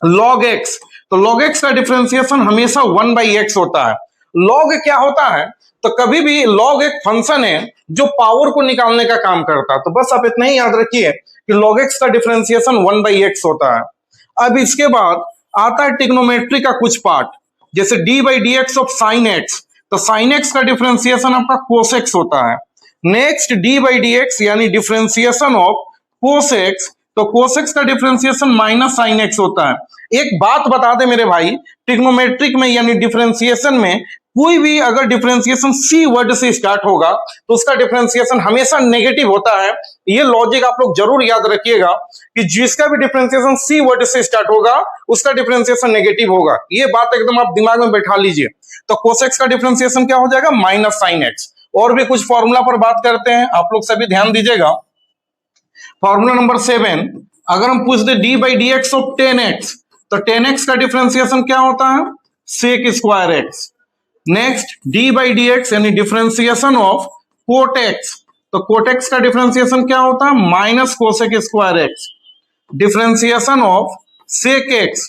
log x. तो लॉग एक्स का डिफरेंशिएशन हमेशा 1 बाई एक्स होता है। लॉग क्या होता है? तो कभी भी लॉग एक फंक्शन है जो पावर को निकालने का काम करता है। तो बस आप इतना ही याद रखिए कि लॉग एक्स का डिफरेंशिएशन 1 बाई एक्स होता है। अब इसके बाद आता है ट्रिग्नोमेट्री का कुछ पार्ट, जैसे D by D x of sine x. तो साइन एक्स का डिफरेंशिएशन आपका कोस एक्स होता है। Next D by D x यानी डिफरेंशिएशन ऑफ कोस एक्स। तो कोस एक्स का डिफरेंशिएशन माइनस साइन एक्स होता है। एक बात बता दे मेरे भाई, ट्रिग्नोमेट्रिक में यानी डिफरेंशिएशन में कोई भी अगर डिफरेंशिएशन सी वर्ड से स्टार्ट होगा तो उसका डिफरेंशिएशन हमेशा नेगेटिव होता है। ये लॉजिक आप लोग जरूर याद रखिएगा कि जिसका भी डिफरेंशिएशन सी वर्ड से स्टार्ट होगा उसका डिफरेंशिएशन नेगेटिव होगा। ये बात एकदम आप दिमाग में बैठा लीजिए। तो कोस एक्स का डिफरेंशिएशन क्या हो जाएगा? Minus sine x. और भी कुछ फॉर्मूला पर बात करते हैं, आप लोग सभी ध्यान दीजिएगा। फॉर्मूला नंबर 7, अगर हम पूछ दे D by D x of 10x, तो 10x का डिफरेंशिएशन क्या होता है? Sec square X. Next D by D x यानी डिफरेंशिएशन ऑफ कोट एक्स। तो कोट एक्स का डिफरेंशिएशन क्या होता है? Minus cosec square X. Differentiation of sec X.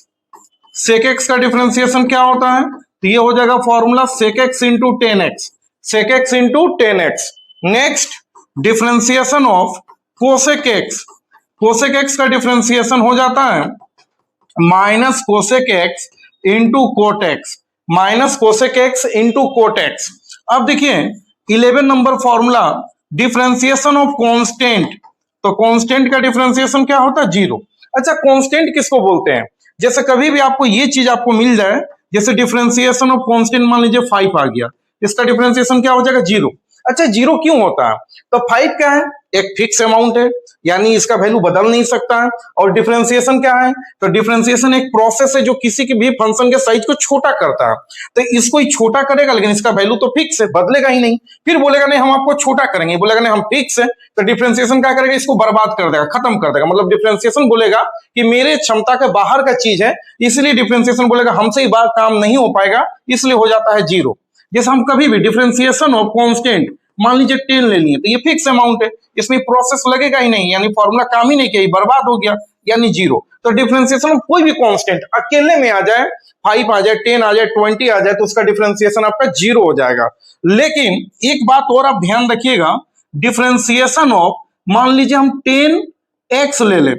Sec X का डिफरेंशिएशन क्या होता है? तो ये हो जाएगा formula sec x into 10x। Sec x into 10x। Next differentiation of cosec x. Cosec x का डिफरेंशिएशन हो जाता है minus cosec x into coat x. Minus cosec x into cot x. अब देखिए 11 number formula differentiation of constant. तो constant का differentiation क्या होता है? 0। अच्छा, कांस्टेंट किसको बोलते हैं? जैसे कभी भी आपको ये चीज आपको मिल जाए, जैसे डिफरेंशिएशन ऑफ कांस्टेंट मान लीजिए 5 आ गया, इसका डिफरेंशिएशन क्या हो जाएगा? 0। अच्छा, 0 क्यों होता है? तो 5 क्या है? एक फिक्स अमाउंट है, यानी इसका वैल्यू बदल नहीं सकता है। और डिफरेंशिएशन क्या है? तो डिफरेंशिएशन एक प्रोसेस है जो किसी के भी फंक्शन के साइज को छोटा करता है। तो इसको ही छोटा करेगा, लेकिन इसका वैल्यू तो फिक्स है, बदलेगा ही नहीं। फिर बोलेगा नहीं हम आपको छोटा करेंगे, बोलेगा नहीं हम फिक्स है। तो डिफरेंशिएशन क्या करेगा? इसको बर्बाद कर देगा, खत्म कर देगा। मतलब डिफरेंशिएशन बोलेगा कि मेरे क्षमता के बाहर का चीज है, इसलिए डिफरेंशिएशन बोलेगा हमसे ही बात काम नहीं हो पाएगा, इसलिए हो जाता है 0। जैसे हम कभी भी डिफरेंशिएशन ऑफ कांस्टेंट मान लीजिए 10 लेनी है, तो ये फिक्स अमाउंट है, इसमें प्रोसेस लगेगा ही नहीं, यानी फॉर्मूला काम ही नहीं किया, बर्बाद हो गया, यानी 0। तो डिफरेंशिएशन में कोई भी कांस्टेंट अकेले में आ जाए, 5 आ जाए, 10 आ जाए, 20 आ जाए, तो उसका डिफरेंशिएशन आपका 0 हो जाएगा। लेकिन एक बात और आप ध्यान रखिएगा, डिफरेंशिएशन ऑफ मान लीजिए हम 10x ले ले,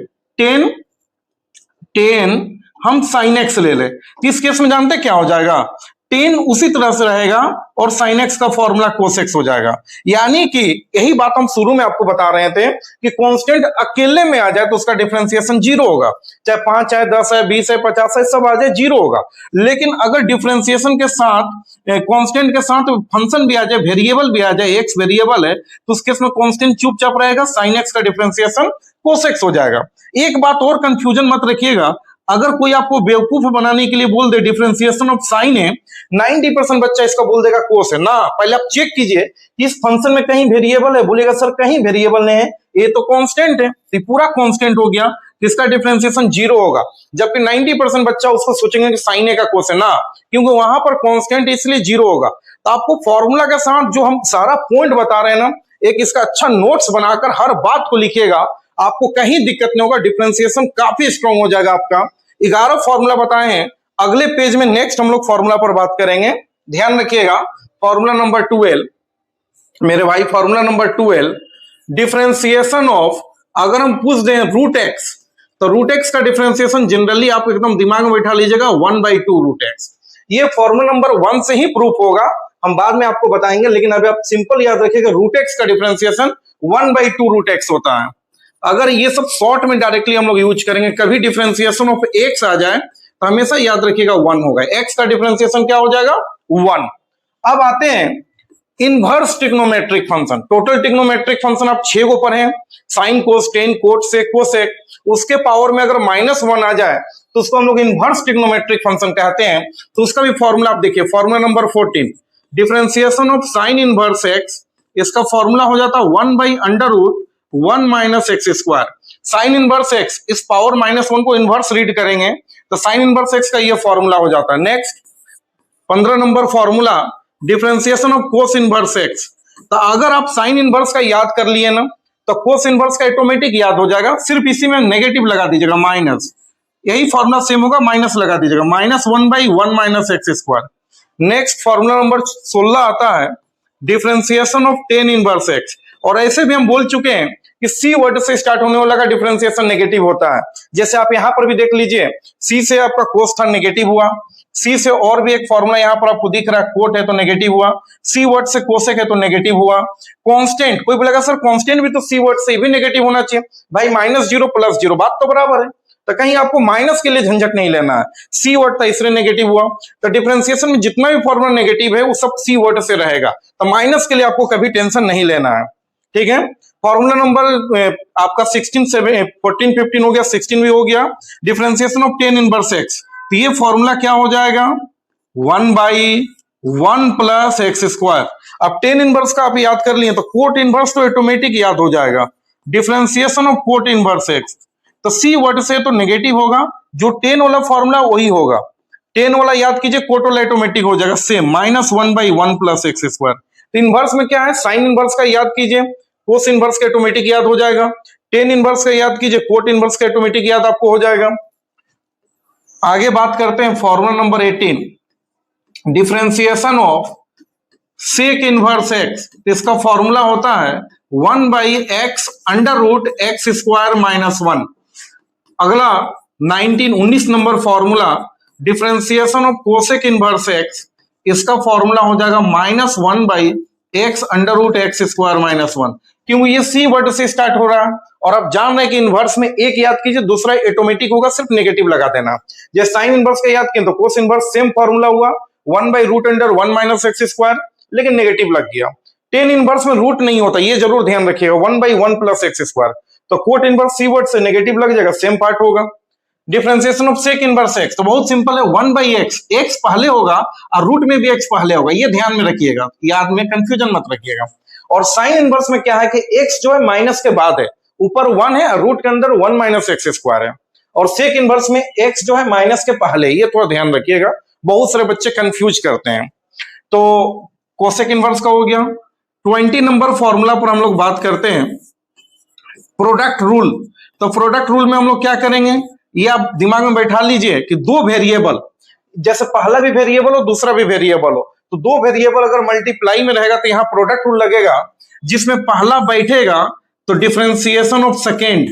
10 हम sin x ले ले, इस केस में जानते क्या हो जाएगा? 10 उसी तरह से रहेगा और sin x का फॉर्मूला cos x हो जाएगा। यानी कि यही बात हम शुरू में आपको बता रहे थे कि कांस्टेंट अकेले में आ जाए तो उसका डिफरेंशिएशन 0 होगा, चाहे 5 है, 10 है, 20 है, 50 है, सब आ जाए 0 होगा। लेकिन अगर डिफरेंशिएशन के साथ कांस्टेंट के साथ फंक्शन भी आ जाए, वेरिएबल भी आ जाए, x वेरिएबल है, तो उस केस में कांस्टेंट चुपचाप रहेगा, sin x का डिफरेंशिएशन cos x हो जाएगा। एक बात और कंफ्यूजन मत रखिएगा, अगर कोई आपको बेवकूफ बनाने के लिए बोल दे डिफरेंशिएशन ऑफ साइन है, 90% बच्चा इसका बोल देगा कोस है। ना, पहले आप चेक कीजिए इस फंक्शन में कहीं वेरिएबल है, बोलेगा सर कहीं वेरिएबल नहीं है, ये तो कांस्टेंट है, तो पूरा कांस्टेंट हो गया, इसका डिफरेंशिएशन 0 होगा। जबकि 90% बच्चा उसको सोचेंगे कि साइन ए का कोस है, ना, क्योंकि वहां पर कांस्टेंट इसलिए 0 होगा। तो आपको फॉर्मूला के साथ जो हम सारा पॉइंट बता रहे हैं ना, एक इसका अच्छा नोट्स बनाकर हर बात को लिखिएगा, आपको कहीं दिक्कत नहीं होगा, डिफरेंशिएशन काफी स्ट्रॉन्ग हो जाएगा आपका। 11 फॉर्मूला बताए हैं, अगले पेज में नेक्स्ट हम लोग फॉर्मूला पर बात करेंगे, ध्यान रखिएगा। फॉर्मूला नंबर 12 मेरे भाई, फॉर्मूला नंबर 12 डिफरेंशिएशन ऑफ, अगर हम पूछ दें रूट एक्स, तो रूट एक्स का डिफरेंशिएशन जनरली आप एकदम दिमाग में बैठा लीजिएगा 1/2 रूट एक्स। ये फॉर्मूला नंबर 1 से ही प्रूफ होगा, हम बाद में आपको बताएंगे, लेकिन अभी आप सिंपल याद रखिएगा रूट एक्स का डिफरेंशिएशन 1/2 रूट एक्स होता है। अगर ये सब शॉर्ट में डायरेक्टली हम लोग यूज करेंगे, कभी डिफरेंशिएशन ऑफ एक्स आ जाए तो हमेशा याद रखिएगा 1 होगा, एक्स का डिफरेंशिएशन क्या हो जाएगा? 1। अब आते हैं inverse trigonometric function. Total trigonometric function आप 6 को पढ़े हैं, साइन, कोस, टेन, कोट, सेक, कोसेक, उसके पावर में अगर -1 आ जाए तो उसको हम लोग इनवर्स ट्रिग्नोमेट्रिक फंक्शन कहते हैं। तो उसका भी फॉर्मूला आप देखिए, formula number 14 differentiation of sine inverse x, इसका फॉर्मूला हो जाता है 1/√1 - x square. Sine inverse x, इस पावर -1 को इनवर्स रीड करेंगे तो साइन इनवर्स एक्स का ये फॉर्मूला हो जाता है। Next 15 number formula differentiation of cos inverse x. तो अगर आप साइन इनवर्स का याद कर लिए ना तो कोस इनवर्स का ऑटोमेटिक याद हो जाएगा, सिर्फ इसी में नेगेटिव लगा दीजिएगा माइनस, यही फॉर्मूला सेम होगा, माइनस लगा दीजिएगा, -1/1 minus x square. Next formula number 16 आता है differentiation of tan inverse x. और ऐसे भी हम बोल चुके हैं कि सी वर्ड से स्टार्ट होने वाला का डिफरेंशिएशन नेगेटिव होता है। जैसे आप यहां पर भी देख लीजिए, सी से आपका कोस था, नेगेटिव हुआ। सी से और भी एक फॉर्मूला यहां पर आपको दिख रहा है, कोट है तो नेगेटिव हुआ। सी वर्ड से कोसेक है तो नेगेटिव हुआ। कांस्टेंट, कोई बोलेगा सर कांस्टेंट भी तो सी वर्ड से भी नेगेटिव होना चाहिए। भाई -0 + 0 बात तो बराबर है, तो कहीं आपको माइनस के लिए झंझट नहीं लेना है। सी वर्ड था इसलिए नेगेटिव हुआ, तो डिफरेंशिएशन में जितना भी फॉर्मूला नेगेटिव है वो सब सी वर्ड से रहेगा, तो माइनस के लिए आपको कभी टेंशन नहीं लेना है। ठीक है, फॉर्मूला नंबर आपका 16, 14, 15 हो गया, 16 भी हो गया। Differentiation of tan inverse x, तो ये फॉर्मूला क्या हो जाएगा 1/1 प्लस एक्स स्क्वायर। अब टेन इनवर्स का आप याद कर लिए तो कोट इनवर्स तो ऑटोमेटिक याद हो जाएगा। Differentiation of cot inverse x, तो सी वर्ड से तो नेगेटिव होगा, जो टेन वाला फॉर्मूला वही होगा। टेन वाला याद कीजिए, कोट वाला ऑटोमेटिक हो जाएगा सेम, -1/1 प्लस एक्स स्क्वायर। तो इनवर्स में क्या है, साइन इनवर्स का याद कीजिए, कोस इनवर्स का ऑटोमेटिक याद हो जाएगा। टेन इनवर्स का याद कीजिए, कोट इनवर्स का ऑटोमेटिक याद आपको हो जाएगा। आगे बात करते हैं formula number 18, differentiation of sec inverse x. इसका फॉर्मूला होता है 1/x √x² -1। अगला 19 नंबर formula differentiation of cosec inverse x, इसका फॉर्मूला हो जाएगा -1/x √x² -1। क्योंकि ये सी वर्ड से स्टार्ट हो रहा है और आप जान रहे हैं कि इनवर्स में एक याद कीजिए, दूसरा ऑटोमेटिक होगा, सिर्फ नेगेटिव लगा देना। जैसे साइन इनवर्स का याद किए तो कोस इनवर्स सेम फॉर्मूला हुआ 1/√1 -x², लेकिन नेगेटिव लग गया। टेन इनवर्स में रूट नहीं होता, ये जरूर ध्यान रखिएगा, 1/1 प्लस x², तो कोट इनवर्स सी वर्ड से नेगेटिव लग जाएगा, सेम पार्ट होगा। Differentiation of sec inverse x, तो बहुत सिंपल है, 1/x, x पहले होगा और रूट में भी x पहले होगा, ये ध्यान में रखिएगा, याद में कंफ्यूजन मत रखिएगा। और साइन इनवर्स में क्या है कि x जो है माइनस के बाद है, ऊपर 1 है और रूट के अंदर 1 - x² है। और सेक इनवर्स में x जो है माइनस के पहले, ये थोड़ा ध्यान रखिएगा, बहुत सारे बच्चे कंफ्यूज करते हैं। तो कोसेक इनवर्स का हो गया। 20 नंबर फॉर्मूला पर हम लोग बात करते हैं प्रोडक्ट रूल। तो प्रोडक्ट रूल में हम लोग क्या करेंगे, ये आप दिमाग में बैठा लीजिए कि दो वेरिएबल, जैसे पहला भी वेरिएबल हो दूसरा भी वेरिएबल हो, तो दो वेरिएबल अगर मल्टीप्लाई में रहेगा तो यहाँ प्रोडक्ट रूल लगेगा, जिसमें पहला बैठेगा तो डिफरेंशिएशन ऑफ सेकेंड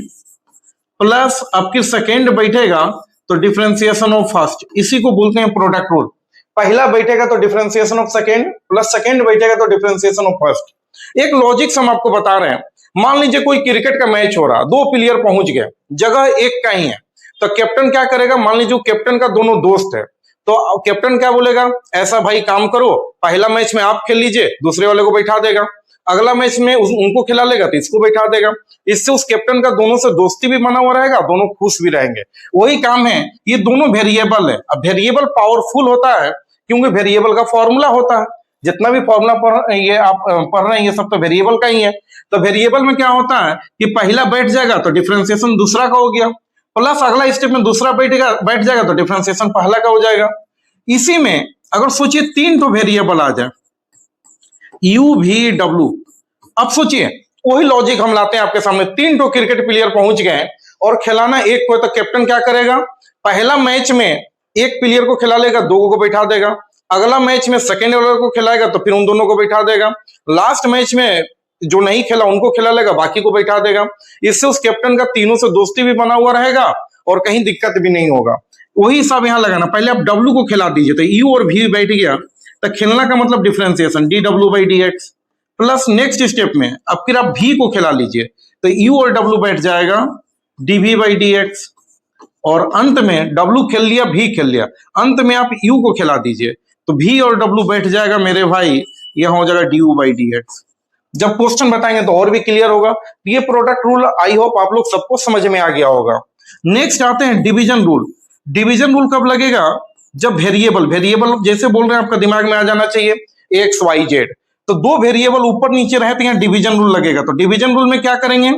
प्लस आपकी सेकेंड बैठेगा तो डिफरेंशिएशन ऑफ फर्स्ट, इसी को बोलते हैं प्रोडक्ट रूल। पहला बैठेगा तो differentiation of second plus second बैठेगा तो डिफरेंशिएशन ऑफ फर्स्ट। एक लॉजिक हम आपको बता रहे हैं, मान लीजिए कोई क्रिकेट का मैच हो रहा, दो प्लेयर पहुंच गए, जगह एक का ही है, तो कैप्टन क्या करेगा, मान लीजिए कैप्टन का दोनों दोस्त है, तो कैप्टन क्या बोलेगा, ऐसा भाई काम करो, पहला मैच में आप खेल लीजिए, दूसरे वाले को बैठा देगा, अगला मैच में उनको खिला लेगा तो इसको बैठा देगा। इससे उस कैप्टन का दोनों से दोस्ती भी बना हुआ रहेगा, दोनों खुश भी रहेंगे। वही काम है, ये दोनों वेरिएबल है। अब वेरिएबल पावरफुल होता है क्योंकि वेरिएबल का फॉर्मूला होता है, जितना भी फॉर्मूला ये आप पढ़ रहे हैं ये सब तो वेरिएबल का ही है। तो वेरिएबल में क्या होता है कि पहला बैठ जाएगा तो डिफरेंशिएशन दूसरा का हो गया, प्लस अगला स्टेप में दूसरा बैठ जाएगा तो डिफरेंशिएशन पहला का हो जाएगा। इसी में अगर सोचिए तीन तो वेरिएबल आ जाए u v w, अब सोचिए वही लॉजिक हम लाते हैं आपके सामने, तीन तो क्रिकेट प्लेयर पहुंच गए और खिलाना एक को, तो कैप्टन क्या करेगा, पहला मैच में एक प्लेयर को खिला लेगा, दो को बैठा देगा, अगला मैच में सेकेंड वाले को खिलाएगा तो फिर उन दोनों को बैठा देगा, लास्ट मैच में जो नहीं खेला उनको खिला लेगा, बाकी को बैठा देगा। इससे उस कैप्टन का तीनों से दोस्ती भी बना हुआ रहेगा और कहीं दिक्कत भी नहीं होगा। वही हिसाब यहाँ लगाना, पहले आप W को खिला दीजिए तो U और V बैठ गया, तो खिलना का मतलब differentiation dw/dx, plus next step में अब फिर आप V को खिला लीजिए तो U और W बैठ जाएगा dv/dx, और अंत में W खेल लिया V खेल लिया, अंत में आप U को खिला दीजिए तो V और W बैठ जाएगा मेरे भाई, यह हो जाएगा du/dx। जब क्वेश्चन बताएंगे तो और भी क्लियर होगा। ये प्रोडक्ट रूल आई होप आप लोग सबको समझ में आ गया होगा। नेक्स्ट आते हैं डिवीजन रूल। डिवीजन रूल कब लगेगा, जब वेरिएबल जैसे बोल रहे हैं आपका दिमाग में आ जाना चाहिए x y z, तो दो वेरिएबल ऊपर नीचे रहे तो यहाँ डिवीजन रूल लगेगा। तो डिवीजन रूल में क्या करेंगे,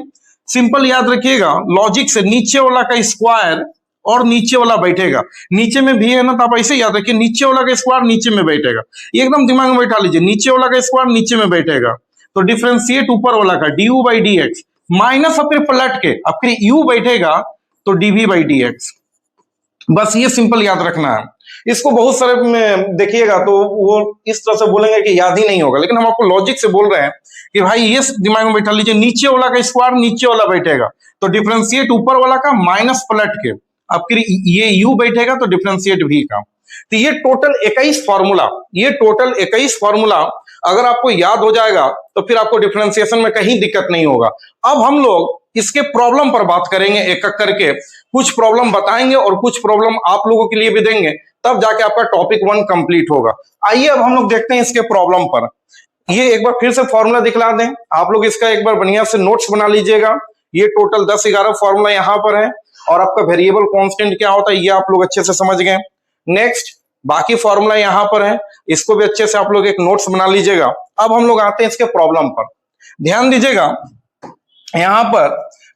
सिंपल याद रखिएगा लॉजिक से, नीचे वाला का स्क्वायर और नीचे वाला बैठेगा। नीचे में भी है ना, तो आप ऐसे याद रखिए, नीचे वाला का स्क्वायर नीचे में बैठेगा। ये एकदम दिमाग में बैठा लीजिए, नीचे वाला का स्क्वायर नीचे में बैठेगा, तो डिफ्रेंशिएट ऊपर वाला का D U by D X minus, अब फिर पलट के अब फिर यू बैठेगा तो डीवी बाई डी एक्स। बस ये सिंपल याद रखना है। इसको बहुत सारे में देखिएगा तो वो इस तरह से बोलेंगे कि याद ही नहीं होगा, लेकिन हम आपको लॉजिक से बोल रहे हैं कि भाई ये दिमाग में बैठा लीजिए, नीचे वाला का स्क्वायर नीचे वाला बैठेगा तो डिफ्रेंशिएट ऊपर वाला का माइनस पलट के, अब फिर ये यू बैठेगा तो डिफ्रेंशिएट भी का। तो ये टोटल 21 फॉर्मूला, ये टोटल 21 फॉर्मूला अगर आपको याद हो जाएगा तो फिर आपको डिफरेंशिएशन में कहीं दिक्कत नहीं होगा। अब हम लोग इसके प्रॉब्लम पर बात करेंगे एक एक करके, कुछ प्रॉब्लम बताएंगे और कुछ प्रॉब्लम आप लोगों के लिए भी देंगे, तब जाके आपका टॉपिक 1 कंप्लीट होगा। आइए अब हम लोग देखते हैं इसके प्रॉब्लम पर। ये एक बार फिर से फॉर्मूला दिखला दें, आप लोग इसका एक बार बढ़िया से नोट्स बना लीजिएगा। ये टोटल 10-11 फॉर्मूला यहाँ पर है, और आपका वेरिएबल कांस्टेंट क्या होता है ये आप लोग अच्छे से समझ गए। नेक्स्ट बाकी फॉर्मूला यहाँ पर है, इसको भी अच्छे से आप लोग एक नोट्स बना लीजिएगा। अब हम लोग आते हैं इसके प्रॉब्लम पर, ध्यान दीजिएगा। यहाँ पर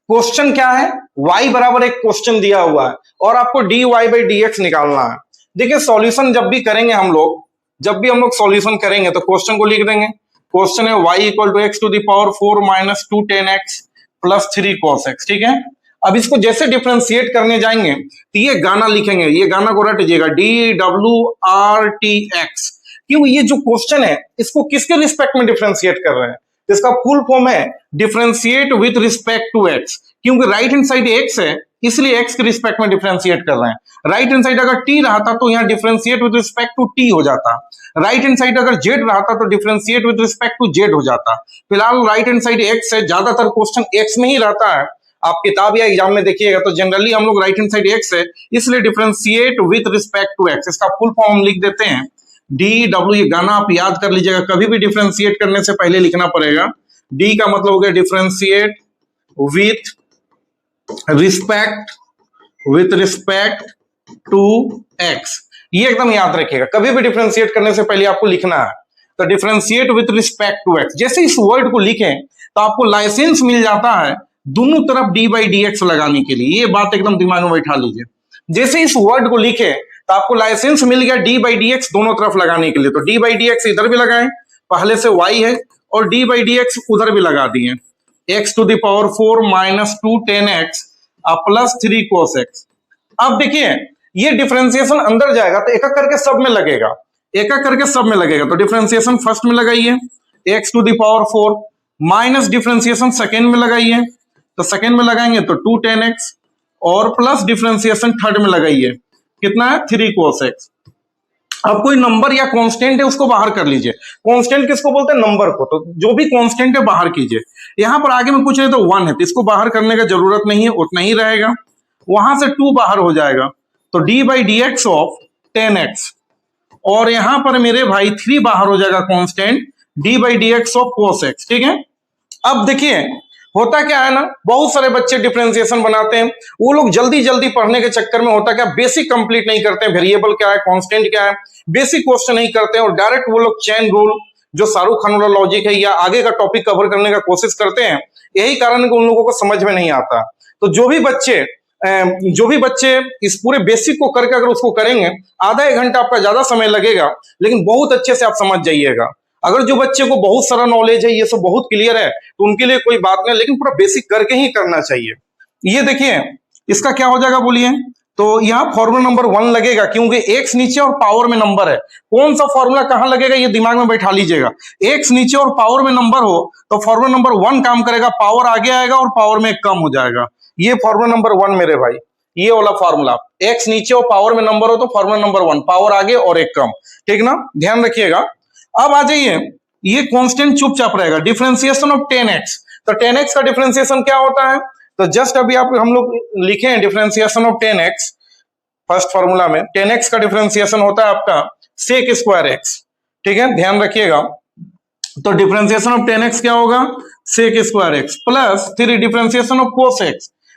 क्वेश्चन क्या है, y बराबर एक क्वेश्चन दिया हुआ है और आपको dy बाई dx निकालना है। देखिए सॉल्यूशन जब भी करेंगे हम लोग, जब भी हम लोग सॉल्यूशन करेंगे तो क्वेश्चन को लिख देंगे। क्वेश्चन है y equal to x to the power 4 minus 2 10 x plus 3 cos x, ठीक है। अब इसको जैसे डिफरेंशिएट करने जाएंगे तो ये गाना लिखेंगे, ये गाना को रट लीजिएगा, DWRTX। क्यों, ये जो क्वेश्चन है इसको किसके रिस्पेक्ट में डिफरेंशिएट कर रहे हैं, इसका फुल फॉर्म है differentiate with respect to x। क्योंकि राइट हैंड साइड x है इसलिए x के रिस्पेक्ट में डिफरेंशिएट कर रहे हैं। राइट हैंड साइड अगर t रहता तो यहाँ differentiate with respect to t हो जाता। राइट हैंड साइड अगर z रहता तो differentiate with respect to z हो जाता। फिलहाल राइट हैंड साइड x है, ज्यादातर क्वेश्चन x में ही रहता है। आप किताब या एग्जाम में देखिएगा तो जनरली हम लोग राइट हैंड साइड x है इसलिए differentiate with respect to x, इसका फुल फॉर्म हम लिख देते हैं DW। ये गाना आप याद कर लीजिएगा, कभी भी डिफरेंशिएट करने से पहले लिखना पड़ेगा। D का मतलब हो गया differentiate with respect to x। ये एकदम याद रखिएगा, कभी भी डिफरेंशिएट करने से पहले आपको लिखना है तो differentiate with respect to x। जैसे इस वर्ड को लिखें तो आपको लाइसेंस मिल जाता है दोनों तरफ डी बाई डी एक्स लगाने के लिए, ये बात एकदम दिमाग में बैठा लीजिए। जैसे इस वर्ड को लिखे तो आपको लाइसेंस मिल गया डी बाई डी एक्स दोनों तरफ लगाने के लिए, तो डी बाई डी एक्स इधर भी लगाएं, पहले से y है, और डी बाई डी एक्स उधर भी लगा दिए, x to the power 4 minus 2 10x plus 3 cos x। अब देखिए ये डिफरेंशिएशन अंदर जाएगा तो एक एक करके सब में लगेगा, एक एक करके सब में लगेगा। तो डिफरेंशिएशन फर्स्ट में लगाइए x to the power 4 minus differentiation second में लगाइए, तो सेकेंड में लगाएंगे तो 2 10x और प्लस डिफरेंशिएशन थर्ड में लगाइए, कितना है 3 cos x। अब कोई नंबर या कांस्टेंट है उसको बाहर कर लीजिए। कांस्टेंट किसको बोलते हैं, नंबर को, तो जो भी कांस्टेंट है बाहर कीजिए। यहां पर आगे में कुछ है तो 1 है तो इसको बाहर करने का जरूरत नहीं है, उतना ही रहेगा। वहां से 2 बाहर हो जाएगा तो D by D x of 10x, और यहां पर मेरे भाई 3 बाहर हो जाएगा constant D by D x of cos x, ठीक है। अब देखिए होता क्या है ना, बहुत सारे बच्चे डिफरेंशिएशन बनाते हैं, वो लोग जल्दी जल्दी पढ़ने के चक्कर में होता क्या, बेसिक कंप्लीट नहीं करते हैं, वेरिएबल क्या है कांस्टेंट क्या है बेसिक क्वेश्चन नहीं करते हैं, और डायरेक्ट वो लोग चेन रूल जो शाहरुख खान वाला लॉजिक है या आगे का टॉपिक कवर करने का कोशिश करते हैं। यही कारण है कि उन लोगों को समझ में नहीं आता। तो जो भी बच्चे इस पूरे बेसिक को करके अगर उसको करेंगे, आधा 1 घंटा आपका ज्यादा समय लगेगा लेकिन बहुत अच्छे से आप समझ जाइएगा। अगर जो बच्चे को बहुत सारा नॉलेज है, ये सब बहुत क्लियर है, तो उनके लिए कोई बात नहीं, लेकिन पूरा बेसिक करके ही करना चाहिए। ये देखिए इसका क्या हो जाएगा बोलिए, तो यहाँ फॉर्मूला नंबर 1 लगेगा क्योंकि x नीचे और पावर में नंबर है। कौन सा फॉर्मूला कहां लगेगा ये दिमाग में बैठा लीजिएगा। x नीचे और पावर में नंबर हो तो फॉर्मूला नंबर 1 काम करेगा, पावर आगे आएगा और पावर में कम हो जाएगा। ये फॉर्मूला नंबर 1 मेरे भाई, ये वाला फॉर्मूला, x नीचे और पावर में नंबर हो तो फॉर्मूला नंबर 1, पावर आगे और एक कम, ठीक ना, ध्यान रखिएगा। अब आ जाइए, ये कांस्टेंट चुपचाप रहेगा, डिफरेंशिएशन ऑफ 10x। तो 10x का डिफरेंशिएशन क्या होता है, तो जस्ट अभी हम लोग लिखे हैं differentiation of 10x। First formula में 10x का डिफरेंशिएशन होता है आपका sec स्क्वायर x, ठीक है, ध्यान रखिएगा। तो डिफरेंशिएशन ऑफ 10x क्या होगा, sec square x plus 3 differentiation of cos x।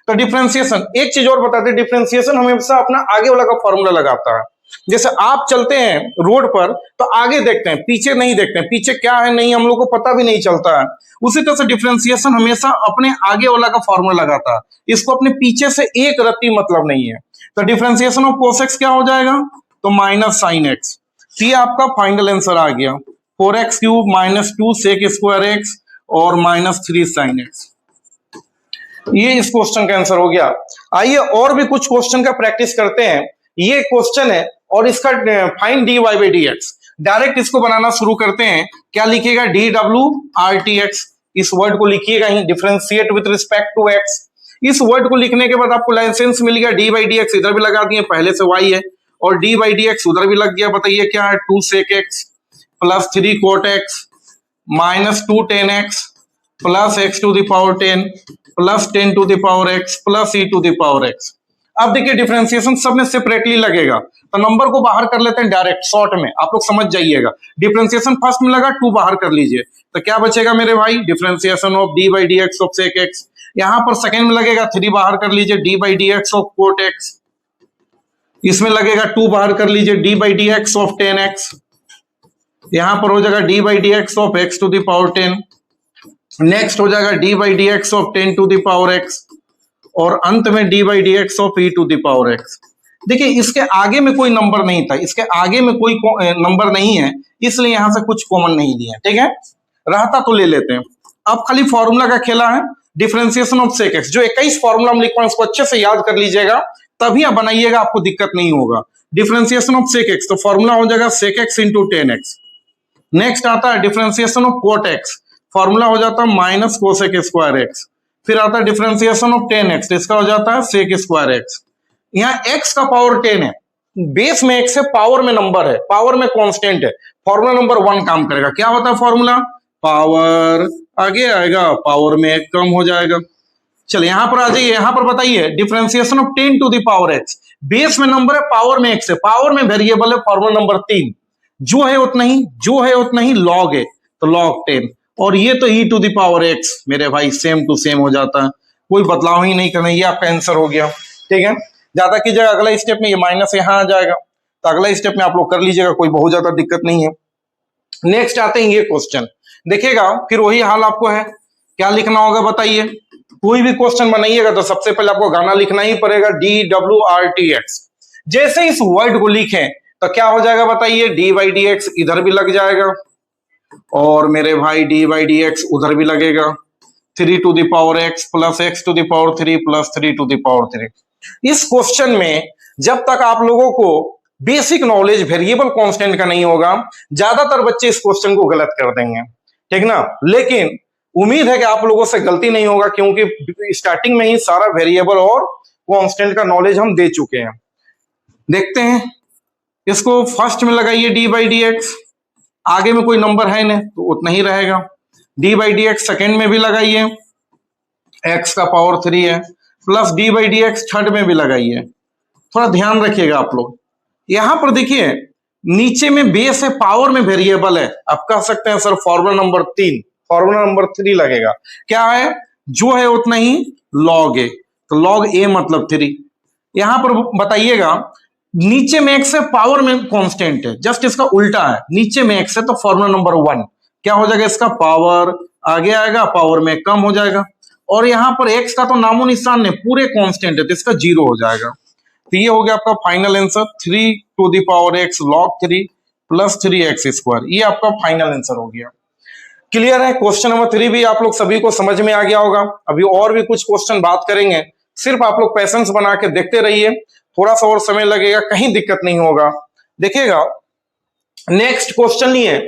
तो डिफरेंशिएशन, एक चीज और बताते हैं, डिफरेंशिएशन हमेशा अपना आगे वाला का फॉर्मूला लगाता है। जैसे आप चलते हैं रोड पर तो आगे देखते हैं, पीछे नहीं देखते हैं, पीछे क्या है नहीं हम लोग को पता भी नहीं चलता है। उसी तरह से डिफरेंशिएशन हमेशा अपने आगे वाला का फॉर्मूला लगाता है, इसको अपने पीछे से एक रत्ती मतलब नहीं है। तो डिफरेंशिएशन ऑफ cos x क्या हो जाएगा, तो माइनस साइन एक्स। ये आपका फाइनल आंसर आ गया, 4x cube minus 2 sec square x और माइनस 3 साइन एक्स। ये इस क्वेश्चन का आंसर हो गया। आइए और भी कुछ क्वेश्चन का प्रैक्टिस करते हैं। ये क्वेश्चन है और इसका find dy by D X. Direct इसको बनाना शुरू करते हैं। क्या लिखिएगा, D W R T X, इस वर्ड को लिखिएगा ही, differentiate with respect to X. इस वर्ड को लिखने के बाद आपको लाइसेंस मिल गया, डी बाई डी एक्स इधर भी लगा दिए, पहले से y है, और डी बाई डी एक्स उधर भी लग गया। बताइए क्या है, 2 sec x plus 3 cot x minus 2 ten x plus x to the power 10 plus 10 to the power x plus e to the power x. अब देखिए डिफरेंशिएशन सब में सेपरेटली लगेगा, तो नंबर को बाहर कर लेते हैं डायरेक्ट शॉर्ट में, आप लोग समझ जाइएगा। डिफरेंशिएशन फर्स्ट में लगा, 2 बाहर कर लीजिए, तो क्या बचेगा मेरे भाई, differentiation of d by D x of sec x. यहां पर सेकंड में लगेगा 3 बाहर कर लीजिए, d by D x of cot x. इसमें लगेगा 2 बाहर कर लीजिए, d by D x of 10 x. यहां पर हो जाएगा d by D x of x to the power 10। Next हो जाएगा d by D x of 10 to the power x, और अंत में d by D x of e to the power x. देखिए इसके आगे में कोई नंबर नहीं था, इसके आगे में कोई नंबर नहीं है, इसलिए यहां से कुछ कॉमन नहीं लिया, ठीक है, रहता तो ले लेते हैं। अब खाली फॉर्मूला का खेला है, डिफरेंशिएशन ऑफ सेक एक्स, जो 21 फॉर्मूला हम लिखवा उसको अच्छे से याद कर लीजिएगा, तभी आप बनाइएगा, आपको दिक्कत नहीं होगा। डिफरेंशिएशन ऑफ सेक एक्स, तो फॉर्मूला हो जाएगा sec x into 10x। Next आता है differentiation of cot x, formula हो जाता है माइनस कोसेक स्क्वायर एक्स। फिर आता है डिफरेंशिएशन ऑफ 10x, इसका हो जाता है सेक स्क्वायर एक्स। यहाँ x का पावर 10 है, बेस में x है, पावर में नंबर है, पावर में कांस्टेंट है, फॉर्मूला नंबर 1 काम करेगा। क्या होता है फॉर्मूला, पावर आगे आएगा, पावर में 1 कम हो जाएगा। चलिए यहां पर आ जाइए, यहां पर बताइए differentiation of 10 to the power x, base में नंबर है, पावर में x है, पावर में वेरिएबल है, फॉर्मूला नंबर 3, जो है उतना ही, जो है उतना ही, लॉग है तो लॉग 10, और ये तो e to the power x मेरे भाई सेम टू सेम हो जाता है, कोई बदलाव ही नहीं करना, ये आपका आंसर हो गया, ठीक है। ज्यादा कीजिएगा, अगला स्टेप में ये माइनस यहां आ जाएगा, तो अगला स्टेप में आप लोग कर लीजिएगा, कोई बहुत ज्यादा दिक्कत नहीं है। नेक्स्ट आते हैं ये क्वेश्चन, देखिएगा फिर वही हाल आपको है, क्या लिखना होगा बताइए। कोई भी क्वेश्चन बनाइएगा तो सबसे पहले आपको गाना लिखना ही पड़ेगा, D W R T x. जैसे इस वर्ड को लिखें तो क्या हो जाएगा बताइए, डी बाई डी एक्स इधर भी लग जाएगा, और मेरे भाई डी बाई डी एक्स उधर भी लगेगा, 3 to the power x plus x to the power 3 plus 3 to the power 3। इस क्वेश्चन में जब तक आप लोगों को बेसिक नॉलेज वेरिएबल कांस्टेंट का नहीं होगा, ज्यादातर बच्चे इस क्वेश्चन को गलत कर देंगे, ठीक ना। लेकिन उम्मीद है कि आप लोगों से गलती नहीं होगा, क्योंकि स्टार्टिंग में ही सारा वेरिएबल और कांस्टेंट का नॉलेज हम दे चुके हैं। देखते हैं, इसको फर्स्ट में लगाइए डी बाई डी एक्स, आगे में कोई नंबर है नहीं तो उतना ही रहेगा। D by D x second में भी लगाइए, एक्स का पावर 3 है, plus D by D x third में भी लगाइए। थोड़ा ध्यान रखिएगा आप लोग, यहां पर देखिए नीचे में बेस है, पावर में वेरिएबल है, आप कह सकते हैं sir formula number 3, formula number 3 लगेगा। क्या है, जो है उतना ही, लॉग है, तो लॉग ए मतलब 3। यहां पर बताइएगा नीचे में एक्स है, पावर में कांस्टेंट है, जस्ट इसका उल्टा है, नीचे में एक्स है तो फॉर्मूला नंबर 1 क्या हो जाएगा, इसका पावर आगे आएगा, पावर में कम हो जाएगा, और यहां पर एक्स का तो नामो निशान नहीं, पूरे कांस्टेंट है तो इसका 0 हो जाएगा। तो ये हो गया आपका final answer, 3 to the power x log 3 plus 3 x square, ये आपका फाइनल आंसर हो गया। क्लियर है, क्वेश्चन नंबर 3 भी आप लोग सभी को समझ में आ गया होगा। अभी और भी कुछ क्वेश्चन बात करेंगे, सिर्फ आप लोग पैसेंस बना के देखते रहिए, थोड़ा सा और समय लगेगा, कहीं दिक्कत नहीं होगा। देखिएगा नेक्स्ट क्वेश्चन नहीं है,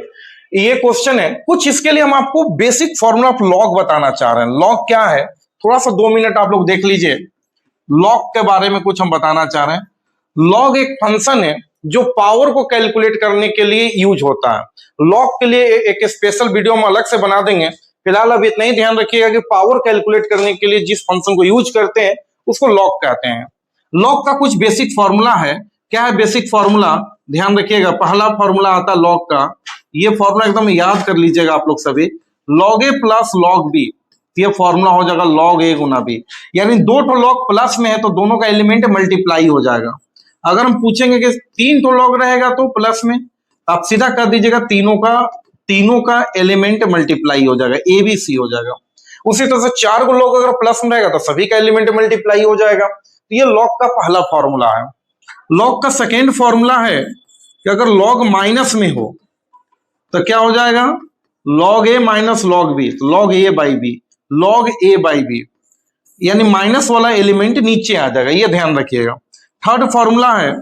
ये क्वेश्चन है कुछ, इसके लिए हम आपको बेसिक फॉर्मूला ऑफ लॉग बताना चाह रहे हैं। लॉग क्या है, थोड़ा सा 2 मिनट आप लोग देख लीजिए, लॉग के बारे में कुछ हम बताना चाह रहे हैं। लॉग एक फंक्शन है जो पावर को कैलकुलेट करने के लिए यूज होता है। लॉग के लिए एक स्पेशल वीडियो हम अलग से बना देंगे, फिलहाल अब इतना ही ध्यान रखिएगा कि पावर कैलकुलेट करने के लिए जिस फंक्शन को यूज करते हैं उसको लॉग कहते हैं। लॉग का कुछ बेसिक फॉर्मूला है, क्या है बेसिक फॉर्मूला, ध्यान रखिएगा। पहला फॉर्मूला आता है लॉग का, ये फॉर्मूला एकदम याद कर लीजिएगा आप लोग सभी, लॉग ए प्लस लॉग बी, ये फॉर्मूला हो जाएगा लॉग ए गुना बी, यानी 2 तो लॉग प्लस में है तो दोनों का एलिमेंट मल्टीप्लाई हो जाएगा। अगर हम पूछेंगे कि 3 तो लॉग रहेगा तो प्लस में, आप सीधा कर दीजिएगा, तीनों का एलिमेंट मल्टीप्लाई हो जाएगा, ए बी सी हो जाएगा। उसी तरह से 4 को लॉग अगर प्लस में रहेगा तो सभी का एलिमेंट मल्टीप्लाई हो जाएगा, तो ये लॉग का पहला फॉर्मूला है। लॉग का सेकेंड फॉर्मूला है कि अगर लॉग माइनस में हो तो क्या हो जाएगा, log a minus log b, तो log A by b, log A by b, यानी माइनस वाला एलिमेंट नीचे आ जाएगा, ये ध्यान रखिएगा। थर्ड फॉर्मूला है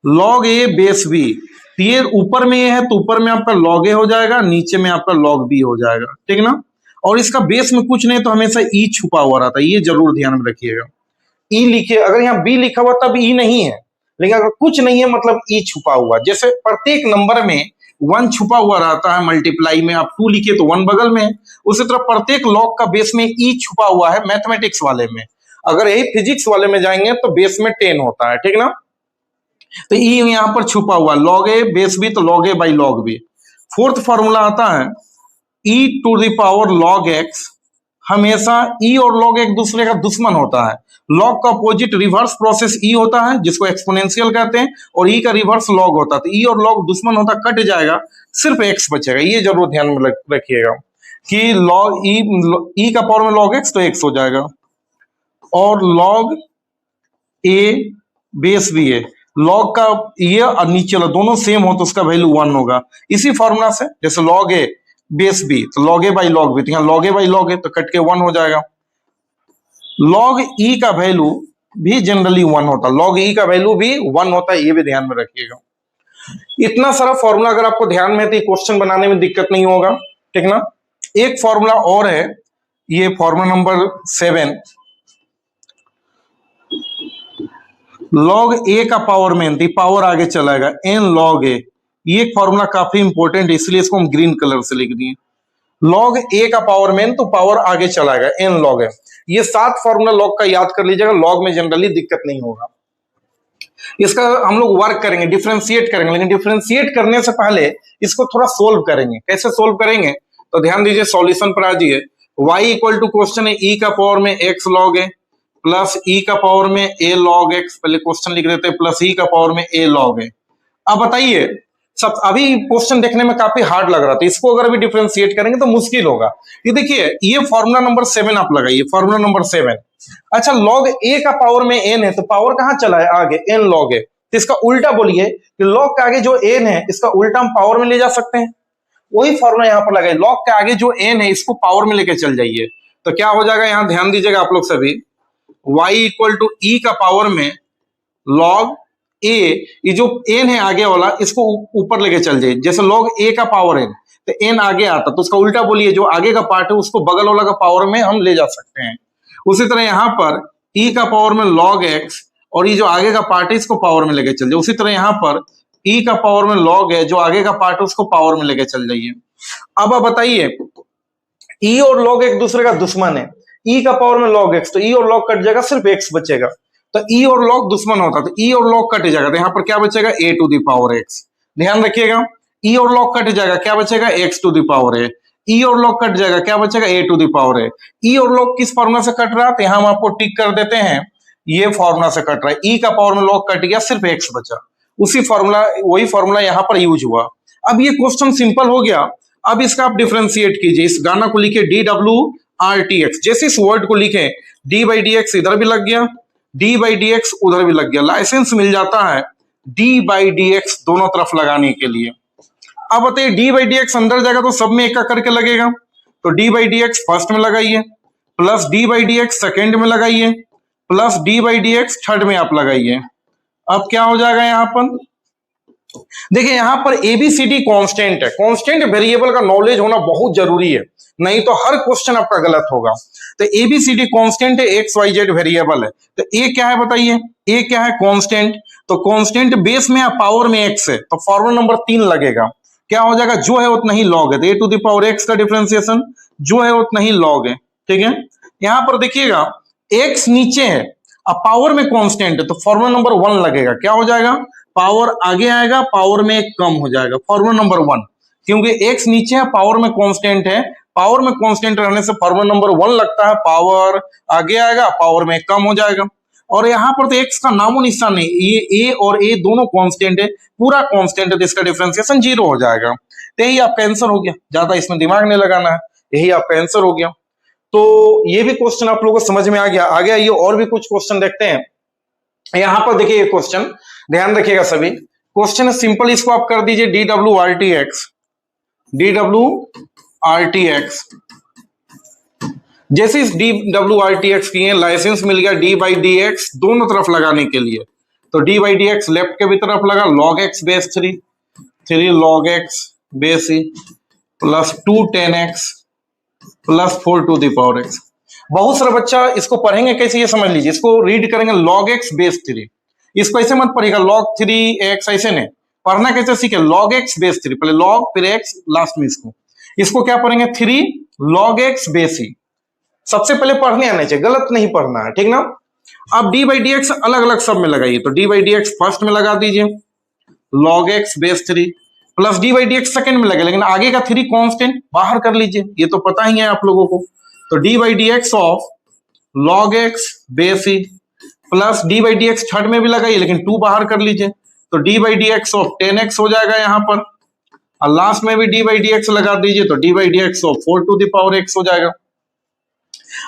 लॉग ए बेस बी, ये ऊपर में ये है तो ऊपर में आपका लॉग ए हो जाएगा, नीचे में आपका लॉग बी हो जाएगा, ठीक ना। और इसका बेस में कुछ नहीं तो हमेशा ई छुपा हुआ रहता है, ये जरूर ध्यान में रखिएगा। ई लिखिए, अगर यहाँ बी लिखा हुआ तब ई नहीं है, लेकिन अगर कुछ नहीं है मतलब ई छुपा हुआ। जैसे प्रत्येक नंबर में 1 छुपा हुआ रहता है, मल्टीप्लाई में आप 2 लिखिए तो 1 बगल में है, उसी तरह प्रत्येक लॉग का बेस में ई छुपा हुआ है मैथमेटिक्स वाले में। अगर यही फिजिक्स वाले में जाएंगे तो बेस में 10 होता है, ठीक ना। तो ई यहां पर छुपा हुआ, लॉग ए बेस बी तो log A by log B. Fourth formula आता है E to the power log X, हमेशा ई और लॉग एक दूसरे का दुश्मन होता है। लॉग का अपोजिट रिवर्स प्रोसेस ई होता है जिसको एक्सपोनेंशियल कहते हैं, और ई का रिवर्स लॉग होता है। तो ई और लॉग दुश्मन होता, कट जाएगा, सिर्फ एक्स बचेगा, ये जरूर ध्यान में रखिएगा कि लॉग ई का पावर में लॉग एक्स तो एक्स हो जाएगा, और लॉग ए बेस भी है, लॉग का ये और नीचे वाला दोनों सेम हो तो उसका वैल्यू 1 होगा। इसी फॉर्मूला से जैसे लॉग ए बेस बी तो log A by log b, तो यहाँ log A by log a तो कट के 1 हो जाएगा। लॉग ई का वैल्यू भी जनरली 1 होता है, लॉग ई का वैल्यू भी 1 होता है, ये भी ध्यान में रखिएगा। इतना सारा फॉर्मूला अगर आपको ध्यान में है तो क्वेश्चन बनाने में दिक्कत नहीं होगा, ठीक ना। एक फॉर्मूला और है, ये फॉर्मूला नंबर 7, लॉग ए का पावर में पावर आगे चलाएगा एन लॉग ए, ये फॉर्मूला काफी इंपॉर्टेंट है इसलिए इसको हम ग्रीन कलर से लिख दिए। लॉग ए का पावर में तो पावर आगे चलाएगा एन लॉग ए, ये 7 फॉर्मूला लॉग का याद कर लीजिएगा, लॉग में जनरली दिक्कत नहीं होगा। इसका हम लोग वर्क करेंगे, डिफरेंशिएट करेंगे, लेकिन डिफरेंशिएट करने से पहले इसको थोड़ा सोल्व करेंगे। कैसे सोल्व करेंगे तो ध्यान दीजिए, सॉल्यूशन पर आ जाइए। y इक्वल टू क्वेश्चन है ई का पावर में x लॉग ए प्लस ई का पावर में a लॉग x, पहले क्वेश्चन लिख देते हैं, प्लस ई का पावर में a लॉग ए। अब बताइए, सब अभी क्वेश्चन देखने में काफी हार्ड लग रहा था, इसको अगर अभी डिफरेंशिएट करेंगे तो मुश्किल होगा। ये देखिए, ये फॉर्मूला नंबर 7 आप लगाइए, फॉर्मूला नंबर 7। अच्छा, लॉग ए का पावर में n है तो पावर कहां चला है आगे, n लॉग ए, तो इसका उल्टा बोलिए कि लॉग के आगे जो n है इसका उल्टा हम पावर में ले जा सकते हैं। वही फॉर्मूला यहां पर लगाइए, लॉग के आगे जो n है इसको पावर में लेके चल जाइए, तो क्या हो जाएगा, यहां ध्यान दीजिएगा आप लोग सभी, y इक्वल टू ई का पावर में लॉग ए, ये जो n है आगे वाला इसको ऊपर लेके चल जाइए। जैसे लॉग ए का पावर n तो n आगे आता तो उसका उल्टा बोलिए, जो आगे का पार्ट है उसको बगल वाला का पावर में हम ले जा सकते हैं। उसी तरह यहां पर e का पावर में log x, और ये जो आगे का पार्ट है इसको पावर में लेके चल जाइए। उसी तरह यहां पर e का पावर में log है, जो आगे का पार्ट है उसको पावर में लेके चल जाइए। अब आप बताइए, e और log एक दूसरे का दुश्मन है, e का पावर में log x तो e और log कट जाएगा, सिर्फ x बचेगा। तो e और log दुश्मन होता तो e और log कट जाएगा, तो यहां पर क्या बचेगा, a to the power x। ध्यान रखिएगा, e और log कट जाएगा, क्या बचेगा, x to the power a। e और log कट जाएगा, क्या बचेगा, a to the power a। e और log किस फॉर्मूला से कट रहा है तो यहां हम आपको टिक कर देते हैं, ये फॉर्मूला से कट रहा है। e का पावर में log कट गया, सिर्फ x बचा, उसी फॉर्मूला, वही फॉर्मूला यहां पर यूज हुआ। अब ये क्वेश्चन सिंपल हो गया। अब इसका आप डिफरेंशिएट कीजिए, इस गाना को लिखे DWRTX, जैसे इस वर्ड को लिखे d बाई डी एक्स इधर भी लग गया, d बाई डी एक्स उधर भी लग गया, लाइसेंस मिल जाता है d बाई डी एक्स दोनों तरफ लगाने के लिए। अब बताइए, d बाई डी एक्स अंदर जाएगा तो सब में एक का करके लगेगा, तो d by D x first में लगाइए, plus d by D x second में लगाइए, plus d by D x third में आप लगाइए। अब क्या हो जाएगा यहाँ पर, देखिए यहाँ पर एबीसीडी कांस्टेंट है, कांस्टेंट वेरिएबल का नॉलेज होना बहुत जरूरी है, नहीं तो हर क्वेश्चन आपका गलत होगा। तो एबीसीडी कांस्टेंट है, एक्स वाई जेड वेरिएबल है, तो ए क्या है बताइए, ए क्या है, कांस्टेंट। तो कांस्टेंट बेस में या पावर में एक्स है तो फॉर्मूला नंबर 3 लगेगा, क्या हो जाएगा, जो है उतना ही लॉग है, तो ए टू द पावर एक्स का डिफरेंशिएशन जो है उतना ही लॉग है, ठीक है। यहां पर देखिएगा एक्स नीचे है, अब पावर में कांस्टेंट है तो फॉर्मूला नंबर 1 लगेगा, क्या हो जाएगा, पावर आगे आएगा, पावर में कम हो जाएगा, फॉर्मूला नंबर 1। क्योंकि एक्स नीचे है, पावर में कांस्टेंट है, पावर में कांस्टेंट रहने से फॉर्मूला नंबर 1 लगता है, पावर आगे आएगा, पावर में कम हो जाएगा। और यहां पर तो एक्स का नामो निशान नहीं, ये ए और ए दोनों कांस्टेंट है, पूरा कांस्टेंट है, तो इसका डिफरेंशिएशन 0 हो जाएगा। तो यही आपका आंसर हो गया, ज्यादा इसमें दिमाग नहीं लगाना है, यही आपका आंसर हो गया। तो ये भी क्वेश्चन आप लोगों को समझ में आ गया। आगे आइए और भी कुछ क्वेश्चन देखते हैं। यहां पर देखिए ये क्वेश्चन, ध्यान रखिएगा सभी। क्वेश्चन है सिंपल, इसको आप कर दीजिए DWRTX। DWRTX जैसे इस DWRTX किए, लाइसेंस मिल गया D/dx दोनों तरफ लगाने के लिए, तो D/dx लेफ्ट के भी तरफ लगा, log x base 3 log x base e plus 2 10 x plus 4 to the power x। बहुत सारा बच्चा इसको पढ़ेंगे कैसे, ये समझ लीजिए, इसको रीड करेंगे log x बेस 3, इसको ऐसे मत पढ़िएगा log 3x, ऐसे नहीं पढ़ना। कैसे सीखे, log x बेस 3, पहले log फिर x लास्ट में इसको क्या पढ़ेंगे 3 log x बेस e। सबसे पहले पढ़ने आना चाहिए, गलत नहीं पढ़ना है, ठीक ना। अब D/dx अलग अलग सब में लगाइए, तो D/dx फर्स्ट में लगा दीजिए log x base 3 plus D/dx second में लगे, लेकिन आगे का 3 कांस्टेंट बाहर कर लीजिए, ये तो पता ही है आप लोगों को। तो D/dx of log x base e plus D/dx third में भी लगाइए, लेकिन 2 बाहर कर लीजिए, तो D/dx ऑफ 10x हो जाएगा यहां पर, और लास्ट में भी D/dx लगा दीजिए, तो D/dx of 4 to the power x हो जाएगा।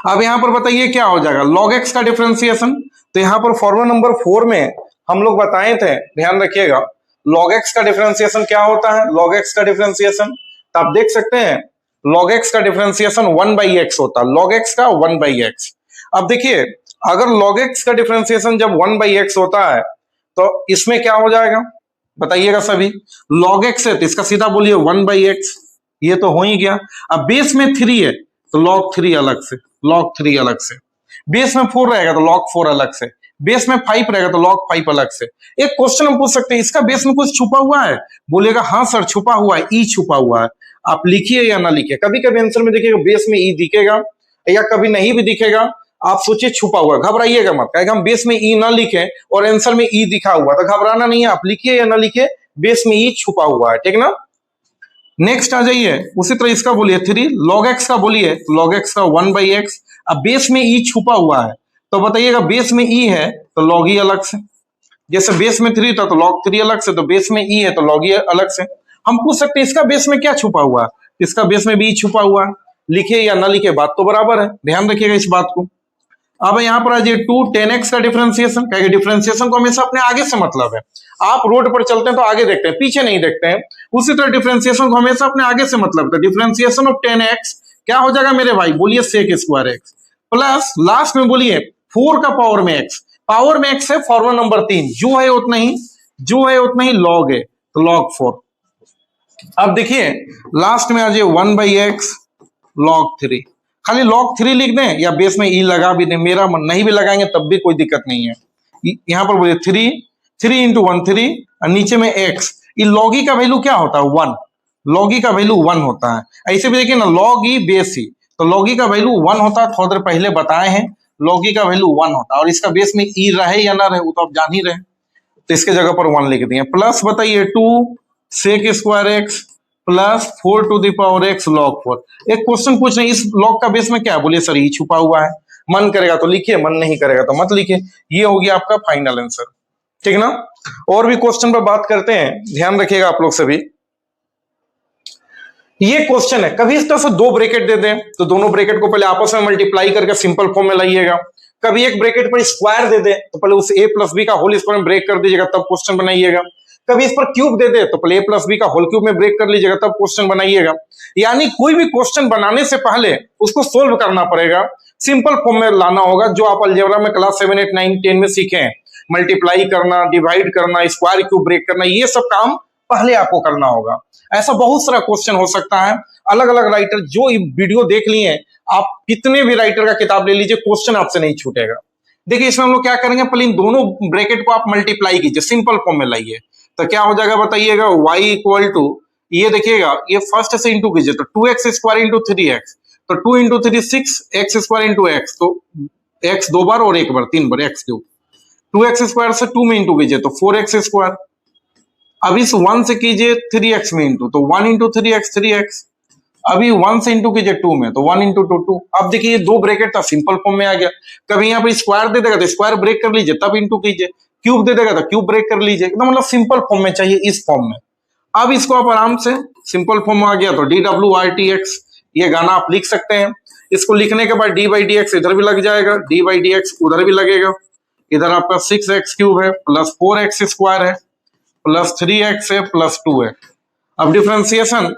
अब यहां पर बताइए क्या हो जाएगा, log x का डिफरेंशिएशन। तो यहां पर फॉर्मूला नंबर 4 में हम लोग बताए थे, ध्यान रखिएगा, log x का डिफरेंशिएशन क्या होता है। log x का डिफरेंशिएशन तो आप देख सकते हैं, log x का डिफरेंशिएशन 1/x होता है, log x का 1/x। अब देखिए, अगर log x का डिफरेंशिएशन जब 1/x होता है तो इसमें क्या हो जाएगा बताइएगा सभी। log x है तो इसका सीधा बोलिए 1/x, ये तो हो ही गया। अब बेस में 3 है तो log 3 अलग से, log 3 अलग से, बेस में 4 रहेगा तो log 4 अलग से, बेस में 5 रहेगा तो log 5 अलग से। एक क्वेश्चन हम पूछ सकते हैं, इसका बेस में कुछ छुपा हुआ है, बोलेगा हाँ सर छुपा हुआ है, ई छुपा हुआ है। आप लिखिए या ना लिखिए, कभी कभी आंसर में देखिएगा बेस में ई दिखेगा या कभी नहीं भी दिखेगा, आप सोचिए छुपा हुआ, घबराइएगा मत, कहेगा हम बेस में ई ना लिखे और आंसर में ई दिखा हुआ, तो घबराना नहीं है, आप लिखिए या ना लिखिए, बेस में ई छुपा हुआ है, ठीक ना। नेक्स्ट आ जाइए, उसी तरह इसका बोलिए 3 log x का बोलिए, log x का 1/x। अब बेस में ई छुपा हुआ है तो बताइएगा, बेस में ई है तो log e अलग से, जैसे बेस में 3 था तो log 3 अलग से, तो बेस में ई है तो log e अलग से। हम पूछ सकते हैं इसका बेस में क्या छुपा हुआ है, इसका बेस में भी ई छुपा हुआ है, लिखे या ना लिखे बात तो बराबर है, ध्यान रखिएगा इस बात को। अब यहां पर आ जाइए 2 10x का डिफरेंशिएशन, कहेंगे डिफरेंशिएशन को हमेशा अपने आगे से मतलब है, आप रोड पर चलते हैं तो आगे देखते हैं पीछे नहीं देखते हैं, उसी तरह डिफरेंशिएशन को हमेशा अपने आगे से मतलब है। डिफरेंशिएशन ऑफ 10x क्या हो जाएगा मेरे भाई, बोलिए sec square x plus last में बोलिए 4 का पावर में x, पावर में x है फॉर्मूला नंबर 3, जो है उतना ही log है तो log 4। अब देखिए लास्ट में आ जाइए 1/x log 3, खाली log 3 लिख दें या बेस में ई लगा भी दें, मेरा मन, नहीं भी लगाएंगे तब भी कोई दिक्कत नहीं है। यहां पर बोलिए 3 इंटू 1 3 और नीचे में x, ये log e का वैल्यू क्या होता है 1, log e का वैल्यू 1 होता है। ऐसे भी देखिए ना log e बेस e, तो log e का वैल्यू 1 होता है, थोड़ी देर पहले बताए हैं log e का वैल्यू 1 होता है, और इसका बेस में e रहे या ना रहे वो तो आप जान ही रहे, तो इसके जगह पर 1 लिख दिए। प्लस बताइए 2 sec square x plus 4 to the power x log 4। एक क्वेश्चन पूछ रहे हैं, इस log का बेस में क्या है, बोलिए सर ई छुपा हुआ है, मन करेगा तो लिखिए, मन नहीं करेगा तो मत लिखिए, ये हो गया आपका फाइनल आंसर, ठीक ना। और भी क्वेश्चन पर बात करते हैं, ध्यान रखिएगा आप लोग सभी। ये क्वेश्चन है, कभी इस तरह से 2 ब्रैकेट दे दें तो दोनों ब्रैकेट को पहले आपस में मल्टीप्लाई करके सिंपल फॉर्म में लाइएगा, कभी एक ब्रैकेट पर स्क्वायर दे दे तो पहले उस a प्लस बी का होल स्क्वायर में ब्रेक कर दीजिएगा तब क्वेश्चन बनाइएगा, कभी इस पर क्यूब दे दे तो पहले a प्लस बी का होल क्यूब में ब्रेक कर लीजिएगा तब क्वेश्चन बनाइएगा। यानी कोई भी क्वेश्चन बनाने से पहले उसको सोल्व करना पड़ेगा, सिंपल फॉर्म में लाना होगा, जो आप अलजेब्रा में क्लास 7 8 9 10 में सीखे हैं, मल्टीप्लाई करना, डिवाइड करना, स्क्वायर क्यूब ब्रेक करना, ये सब काम पहले आपको करना होगा। ऐसा बहुत सारा क्वेश्चन हो सकता है, अलग अलग राइटर जो वीडियो देख लिए, आप कितने भी राइटर का किताब ले लीजिए, क्वेश्चन आपसे नहीं छूटेगा। देखिए इसमें हम लोग क्या करेंगे, पहले इन दोनों ब्रैकेट को आप मल्टीप्लाई कीजिए, सिंपल फॉर्म में लाइए, तो क्या हो जाएगा बताइएगा, y इक्वल टू, ये देखिएगा ये फर्स्ट से इंटू कीजिए तो 2x स्क्वायर इंटू 3x, तो 2 into 3 6, x square into x, तो x 2 बार और 1 बार 3 बार x क्यूब, 2x स्क्वायर से 2 में इंटू कीजिए तो 4x स्क्वायर, अब इस 1 से कीजिए 3x में इंटू, तो 1 इंटू 3x 3x, अभी 1 से इंटू कीजिए 2 में तो 1 इंटू 2 2। अब देखिए ये 2 ब्रैकेट था, सिंपल फॉर्म में आ गया, कभी यहाँ पे स्क्वायर दे देगा तो स्क्वायर ब्रेक कर लीजिए तब इंटू कीजिए, क्यूब दे देगा तो क्यूब ब्रेक कर लीजिए, एकदम मतलब सिंपल फॉर्म में चाहिए इस फॉर्म में। अब इसको आप आराम से सिंपल फॉर्म में आ गया तो DWRTX, ये गाना आप लिख सकते हैं। इसको लिखने के बाद D/dx इधर भी लग जाएगा, D/dx उधर भी लगेगा, इधर आपका 6x³ है प्लस 4x² है प्लस 3x है प्लस 2 है। अब डिफरेंशिएशन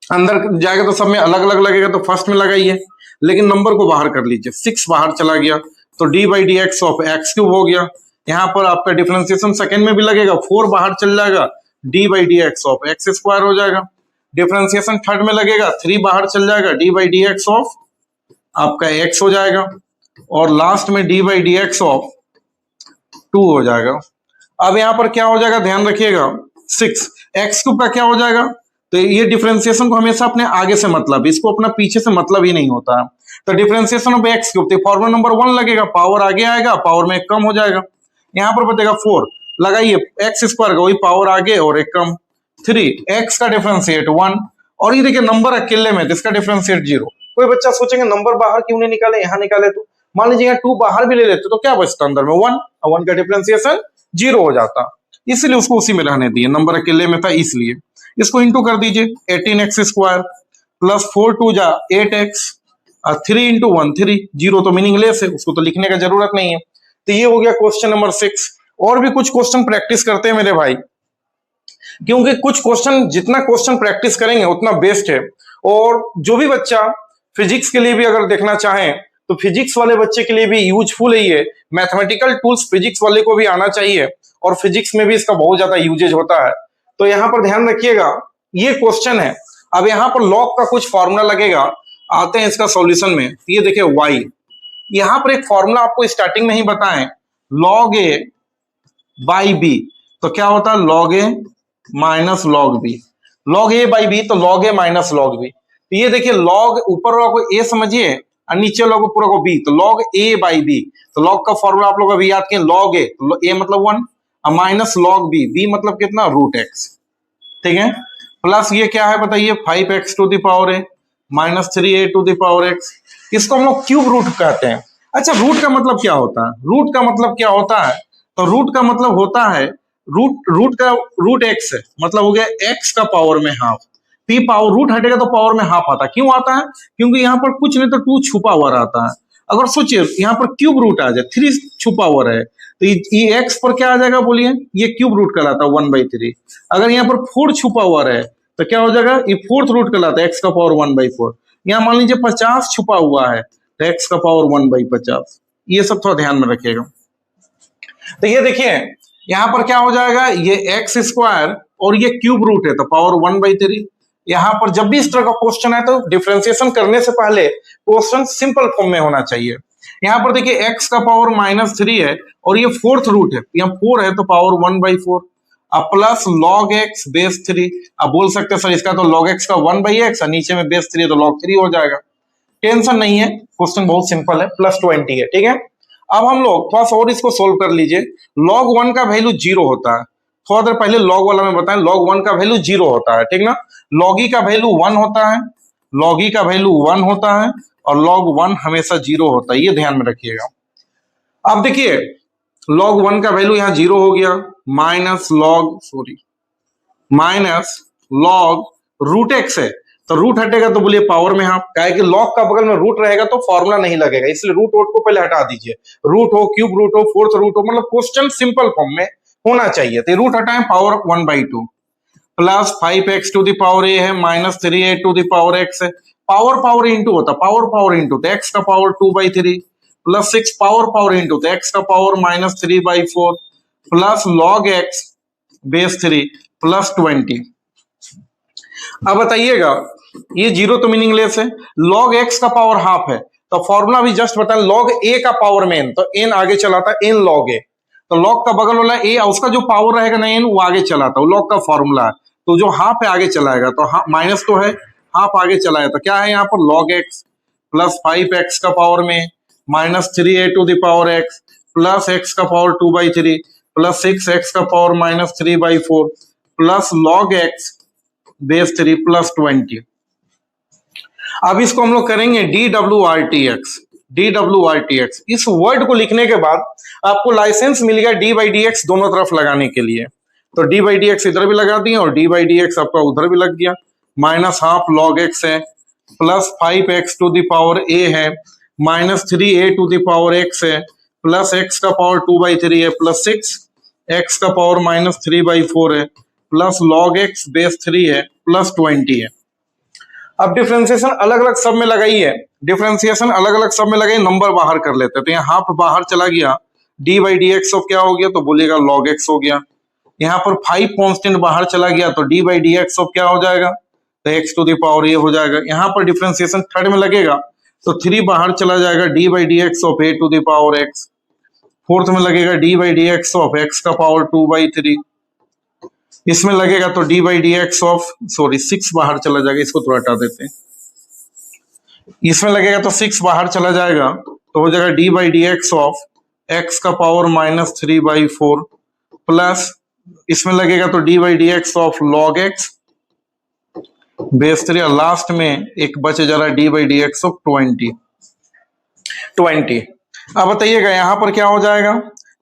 अंदर जाएगा तो सब में अलग अलग लगेगा, तो फर्स्ट में लगाइए, लेकिन नंबर को बाहर कर लीजिए। 6 बाहर चला गया तो d by D x of x³ हो गया। यहाँ पर आपका डिफरेंशिएशन सेकंड में भी लगेगा, 4 बाहर चल जाएगा, d by D x of x² हो जाएगा। डिफरेंशिएशन थर्ड में लगेगा, 3 बाहर चल जाएगा, d by D x of आपका x हो जाएगा, और लास्ट में d by D x of 2 हो जाएगा। अब यहाँ पर क्या हो जाएगा, ध्यान रखिएगा, 6x³ का क्या हो जाएगा, तो ये डिफरेंशिएशन को हमेशा अपने आगे से मतलब, इसको अपना पीछे से मतलब ही नहीं होता है। तो डिफरेंशिएशन ऑफ x³ तो फॉर्मूला नंबर 1 लगेगा, पावर आगे आएगा, पावर में एक कम हो जाएगा। यहाँ पर बचेगा 4, लगाइए x² का वही पावर आगे और एक कम 3, x का डिफरेंशिएट 1, और ये देखिए नंबर अकेले में, इसका डिफरेंशिएट 0। कोई बच्चा सोचेंगे नंबर बाहर क्यों नहीं निकाले, यहाँ निकाले तो मान लीजिए यहाँ 2 बाहर भी ले लेते तो क्या बचता अंदर में 1, और 1 का डिफरेंशिएशन 0 हो जाता, इसलिए उसको उसी में रहने दिए, नंबर अकेले में था इसलिए। इसको इंटू कर दीजिए, 18x² प्लस 4 2 जा 8x, 3 इंटू 1 3, 0 तो मीनिंगलेस है, उसको तो लिखने का जरूरत नहीं है। तो ये हो गया क्वेश्चन नंबर 6। और भी कुछ क्वेश्चन प्रैक्टिस करते हैं मेरे भाई, क्योंकि कुछ क्वेश्चन, जितना क्वेश्चन प्रैक्टिस करेंगे उतना बेस्ट है। और जो भी बच्चा फिजिक्स के लिए भी अगर देखना चाहें तो फिजिक्स वाले बच्चे के लिए भी यूजफुल है ये। मैथमेटिकल टूल्स फिजिक्स वाले को भी आना चाहिए, और फिजिक्स में भी इसका बहुत ज्यादा यूजेज होता है। तो यहाँ पर ध्यान रखिएगा, ये क्वेश्चन है। अब यहाँ पर लॉग का कुछ फॉर्मूला लगेगा, आते हैं इसका सॉल्यूशन में। ये देखिए y, यहाँ पर एक फॉर्मूला आपको स्टार्टिंग में ही बताएं, log a बाई बी, तो क्या होता है log a minus log b, log a by b तो log a minus log b। तो ये देखिए log ऊपर वाला को a समझिए और नीचे वाला को पूरा को b, तो log a बाई बी, तो log का फॉर्मूला आप लोग अभी याद किए, log a, तो a मतलब 1 और माइनस log b, b मतलब कितना √x, ठीक है। प्लस ये क्या है बताइए, 5x to the power a minus 3a to the power x, इसको हम लोग क्यूब रूट कहते हैं। अच्छा, रूट का मतलब क्या होता है, रूट का मतलब क्या होता है, तो रूट का मतलब होता है रूट x है, मतलब हो गया x का पावर में हाफ, p पावर रूट हटेगा तो पावर में हाफ आता है। क्यों आता है, क्योंकि यहाँ पर कुछ नहीं तो 2 छुपा हुआ रहता है। अगर सोचिए यहाँ पर क्यूब रूट आ जाए, 3 छुपा हुआ रहे, तो ये x पर क्या आ जाएगा बोलिए, ये क्यूब रूट कहलाता है 1/3। अगर यहाँ पर 4 छुपा हुआ रहे तो क्या हो जाएगा, ये 4th रूट कहलाता है x का पावर 1/4। यहाँ मान लीजिए 50 छुपा हुआ है तो x का पावर 1/50। ये सब थोड़ा ध्यान में रखिएगा। तो ये देखिए यहाँ पर क्या हो जाएगा, ये x² और ये क्यूब रूट है तो पावर 1/3। यहाँ पर जब भी इस तरह का क्वेश्चन है तो डिफरेंशिएशन करने से पहले क्वेश्चन सिंपल फॉर्म में होना चाहिए। यहाँ पर देखिए x का पावर -3 है और ये 4th रूट है, यहाँ 4 है तो पावर 1/4, अब प्लस log x बेस 3। अब बोल सकते हैं सर इसका तो log x का 1/x और नीचे में बेस 3 है तो log 3 हो जाएगा। टेंशन नहीं है, क्वेश्चन बहुत सिंपल है, +20 है, ठीक है। अब हम लोग थोड़ा सा और इसको सोल्व कर लीजिए। log 1 का वैल्यू 0 होता है, थोड़ा देर पहले log वाला में बताएं, log 1 का वैल्यू 0 होता है, ठीक ना। log e का वैल्यू 1 होता है, log e का वैल्यू 1 होता है और log 1 हमेशा 0 होता है, ये ध्यान में रखिएगा। अब देखिए log 1 का वैल्यू यहाँ 0 हो गया, माइनस log रूट x है, तो रूट हटेगा तो बोलिए पावर में हाफ, क्या है कि log का बगल में रूट रहेगा तो फॉर्मूला नहीं लगेगा, इसलिए रूट वोट को पहले हटा दीजिए। रूट हो, क्यूब रूट हो, 4th रूट हो, मतलब क्वेश्चन सिंपल फॉर्म में होना चाहिए। तो रूट हटाएं, power 1/2 plus 5x to the power a है minus 3a to the power x है, पावर इंटू होता, पावर इंटू, तो x का पावर 2/3 प्लस 6 पावर इंटू, तो x का power -3/4 plus log x base 3 plus 20। अब बताइएगा ये 0 तो मीनिंगलेस है, log x का पावर हाफ है तो फॉर्मूला भी जस्ट बताएं, log a का पावर में n, तो n आगे चलाता है, n log a, तो log का बगल वाला a उसका जो पावर रहेगा ना n, वो आगे चलाता है, log का फॉर्मूला है, तो जो हाफ है आगे चलाएगा, तो माइनस तो है, हाफ आगे चलाएगा, तो क्या है यहाँ पर log x प्लस 5x का पावर में -3a to the power x plus x का पावर 2/3 प्लस 6x का power -3/4 plus log x base 3 plus 20। अब इसको हम लोग करेंगे dWRTX। इस वर्ड को लिखने के बाद आपको लाइसेंस मिल गया d/dx दोनों तरफ लगाने के लिए, तो d/dx इधर भी लगा दिए और d/dx आपका उधर भी लग गया। -12 log x है plus 5x to the power a है minus 3a to the power x है प्लस एक्स का पावर 2/3 है प्लस 6 एक्स का पावर -3/4 है प्लस log x बेस 3 है प्लस 20 है। अब डिफरेंशिएशन अलग अलग सब में लगाई है, डिफरेंशिएशन अलग अलग सब में लगाई, नंबर बाहर कर लेते हैं। तो यहाँ हाफ बाहर चला गया, d/dx ऑफ क्या हो गया तो बोलिएगा log x हो गया। यहाँ पर 5 कांस्टेंट बाहर चला गया तो d/dx ऑफ क्या हो जाएगा तो x to the power a हो जाएगा। यहाँ पर डिफरेंशिएशन थर्ड में लगेगा तो 3 बाहर चला जाएगा, d/dx of a to the power x। Fourth में लगेगा d/dx ऑफ x का पावर 2/3। इसमें लगेगा तो d/dx ऑफ 6 बाहर चला जाएगा, इसको थोड़ा हटा देते हैं। इसमें लगेगा तो 6 बाहर चला जाएगा तो हो जाएगा d/dx ऑफ x का पावर -3/4 प्लस इसमें लगेगा तो d/dx of log x base 3 और लास्ट में एक बचे जा रहा है d/dx ऑफ 20। अब बताइएगा यहां पर क्या हो जाएगा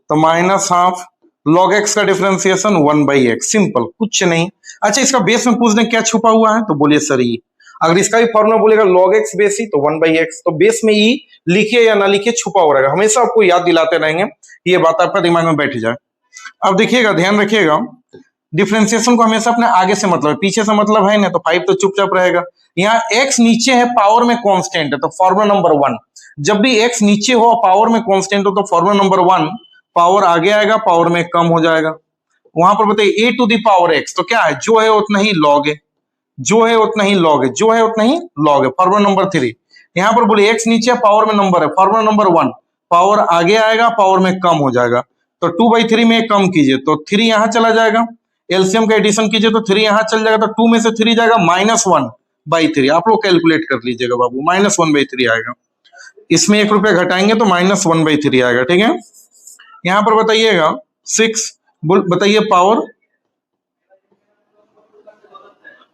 तो -हाफ log x का डिफरेंशिएशन 1/x, सिंपल कुछ नहीं। अच्छा इसका बेस में पूछने क्या छुपा हुआ है तो बोलिए सर ई, अगर इसका भी फॉर्मूला बोलेगा log x बेस ई तो 1/x, तो बेस में ई लिखिए या ना लिखिए छुपा हो रहेगा, हमेशा आपको याद दिलाते रहेंगे, ये बात आपका दिमाग में बैठ जाए। अब देखिएगा ध्यान रखिएगा, डिफरेंशिएशन को हमेशा अपने आगे से मतलब है, पीछे से मतलब है ना, तो 5 तो चुपचाप रहेगा। यहाँ x नीचे है पावर में कांस्टेंट है तो फॉर्मूला नंबर 1, जब भी x नीचे हो पावर में कांस्टेंट हो तो फॉर्मूला नंबर 1 पावर आगे आएगा पावर में कम हो जाएगा। वहां पर बताइए a to the power x तो क्या है, जो है उतना ही log है, जो है उतना ही log है, जो है उतना ही log है, फॉर्मूला नंबर 3। यहाँ पर बोले x नीचे पावर में नंबर है, फॉर्मूला नंबर 1 पावर आगे आएगा पावर में कम हो जाएगा, तो 2/3 में कम कीजिए तो 3 यहां चला जाएगा, एलसीएम का एडिशन कीजिए तो 3 यहां चल जाएगा, तो 2 में से 3 जाएगा -1/3। आप लोग कैलकुलेट कर लीजिएगा बाबू, -1/3 आएगा। इसमें 1 रुपया घटाएंगे तो -1/3 आएगा, ठीक है। यहां पर बताइएगा 6 बताइए पावर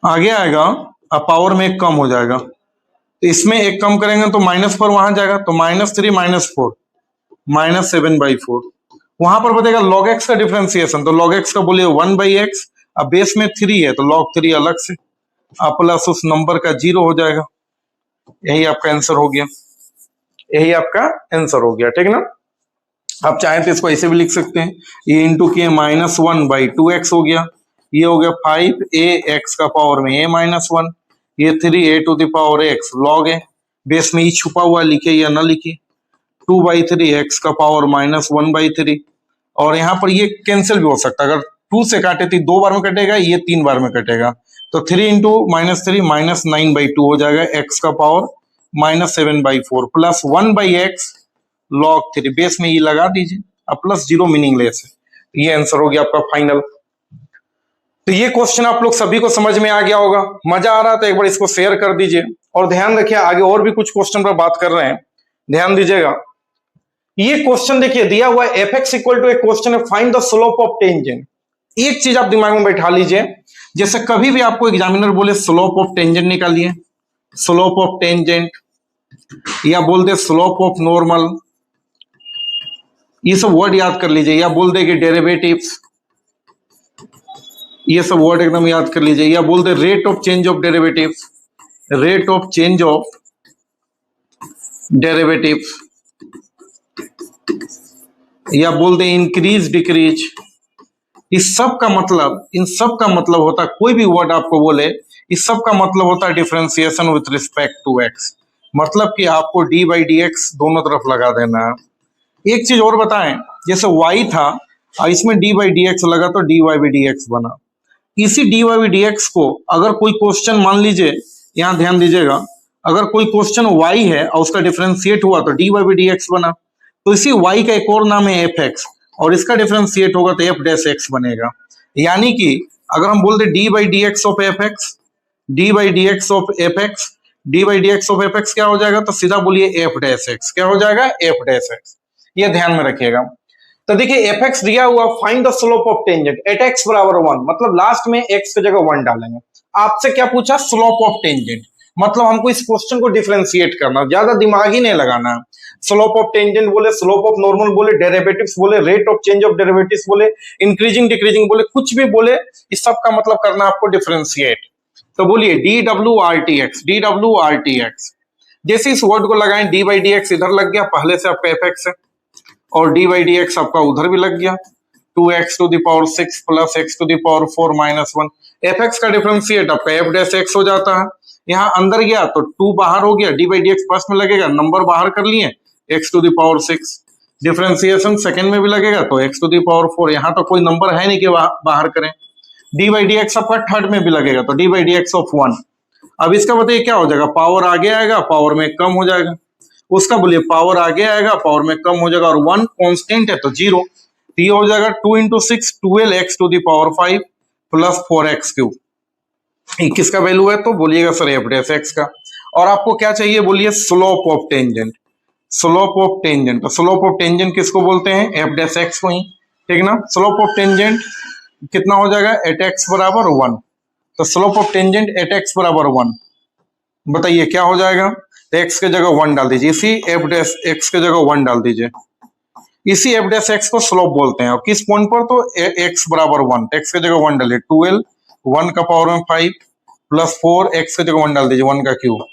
आगे आएगा अब पावर में एक कम हो जाएगा, तो इसमें एक कम करेंगे तो -4 वहां जाएगा तो -3 -4 -7/4। वहां पर बताएगा log x का डिफरेंशिएशन तो log x का बोलिए 1/x, अब बेस में 3 है तो log 3 अलग से, अब प्लस उस नंबर का 0 हो जाएगा। यही आपका आंसर हो गया, यही आपका आंसर हो गया, ठीक ना। आप चाहें तो इसको ऐसे भी लिख सकते हैं, ये इंटू किए -1/2x हो गया, ये हो गया 5a x का पावर में a-1, ये 3a to the power x log है, बेस में ये छुपा हुआ लिखे या ना लिखे, 2/3 x का पावर -1/3, और यहाँ पर ये कैंसिल भी हो सकता है, अगर 2 से काटे तो 2 बार में कटेगा, ये 3 बार में कटेगा, तो 3 इंटू -3 -9/2 हो जाएगा, x का power -7/4 plus 1/x log 3, base में ये लगा दीजिए, अब प्लस 0 मीनिंगलेस है। ये आंसर हो गया आपका फाइनल। तो ये क्वेश्चन आप लोग सभी को समझ में आ गया होगा, मजा आ रहा तो एक बार इसको शेयर कर दीजिए, और ध्यान रखिए आगे और भी कुछ क्वेश्चन पर बात कर रहे हैं, ध्यान दीजिएगा। ये क्वेश्चन देखिए दिया हुआ है fx इक्वल टू, एक क्वेश्चन है find the slope of tangent. एक चीज आप दिमाग में बैठा लीजिए, जैसे कभी भी आपको एग्जामिनर बोले स्लोप ऑफ टेंजेंट निकालिए, स्लोप ऑफ टेंजेंट, या बोल दे स्लोप ऑफ नॉर्मल, ये सब वर्ड याद कर लीजिए, या बोल दे कि डेरिवेटिव्स, ये सब वर्ड एकदम याद कर लीजिए, या बोल दे rate of change of derivatives, rate of change of derivatives, या बोल दे इंक्रीज डिक्रीज। इस सब का मतलब, इन सब का मतलब होता है, कोई भी वर्ड आपको बोले इस सब का मतलब होता है differentiation with respect to x, मतलब कि आपको d/dx दोनों तरफ लगा देना है। एक चीज और बताएं, जैसे y था और इसमें d/dx लगा तो dy/dx बना, इसी dy/dx को अगर कोई क्वेश्चन मान लीजिए, यहां ध्यान दीजिएगा, अगर कोई क्वेश्चन y है और उसका डिफरेंशिएट हुआ तो dy/dx बना, तो इसी y का एक और नाम है fx, और इसका डिफरेंशिएट होगा तो f'(x) बनेगा। यानी कि अगर हम बोलते d/dx of fx, d/dx of fx, d/dx of fx क्या हो जाएगा, तो सीधा बोलिए f'(x), क्या हो जाएगा f'(x), ये ध्यान में रखिएगा। तो देखिए fx दिया हुआ, find the slope of tangent at x बराबर 1, मतलब लास्ट में x की जगह 1 डालेंगे। आपसे क्या पूछा, स्लोप ऑफ टेंजेंट, मतलब हमको इस क्वेश्चन को डिफरेंशिएट करना, ज्यादा दिमाग ही नहीं लगाना है। स्लोप ऑफ टेंजेंट बोले, स्लोप ऑफ नॉर्मल बोले, डेरिवेटिव्स बोले, rate of change of derivatives बोले, इंक्रीजिंग डिक्रीजिंग बोले, कुछ भी बोले, इस सब का मतलब करना आपको डिफरेंशिएट। तो बोलिए dwRTx, dwRTx, जैसे इस वर्ड को लगाएं d/dx इधर लग गया, पहले से आपका fx है, और डी बाई डी एक्स आपका उधर भी लग गया, 2x⁶ plus x⁴ minus 1। F x का डिफरेंशिएट आपका एफ डैश एक्स हो जाता है। यहाँ अंदर गया तो 2 बाहर हो गया, D by D x first में लगेगा, नंबर बाहर कर लिए x⁶। डिफरेंशिएशन सेकंड में भी लगेगा तो x⁴। यहाँ तो कोई नंबर है नहीं कि बाहर करें। डी बाई डी एक्स आपका थर्ड में भी लगेगा तो D by D x of 1। अब इसका बताइए क्या हो जाएगा, पावर आगे आएगा, पावर में कम हो जाएगा। उसका बोलिए पावर आगे आएगा, पावर में कम हो जाएगा, और 1 कांस्टेंट है तो 0। तो ये हो जाएगा 2 × 6 12x⁵ प्लस 4x³। किसका वैल्यू है तो बोलिएगा सर एफ डैश एक्स का। और आपको क्या चाहिए बोलिए, slope of tangent. Slope of tangent, तो स्लोप ऑफ टेंजेंट किसको बोलते हैं, एफ डैश एक्स को ही, ठीक ना। स्लोप ऑफ टेंजेंट कितना हो जाएगा, एट एक्स बराबर 1। तो slope of tangent at x बराबर 1, बताइए क्या हो जाएगा। तो एक्स के जगह 1 डाल दीजिए, इसी एफ डैश एक्स के जगह 1 डाल दीजिए। इसी एफ डैश एक्स को स्लोप बोलते हैं। और किस पॉइंट पर, तो एक्स बराबर 1, एक्स के जगह 1 डालिए, 12 1 का पावर में 5 प्लस 4 एक्स के जगह 1 डाल दीजिए, 1 का क्यूब।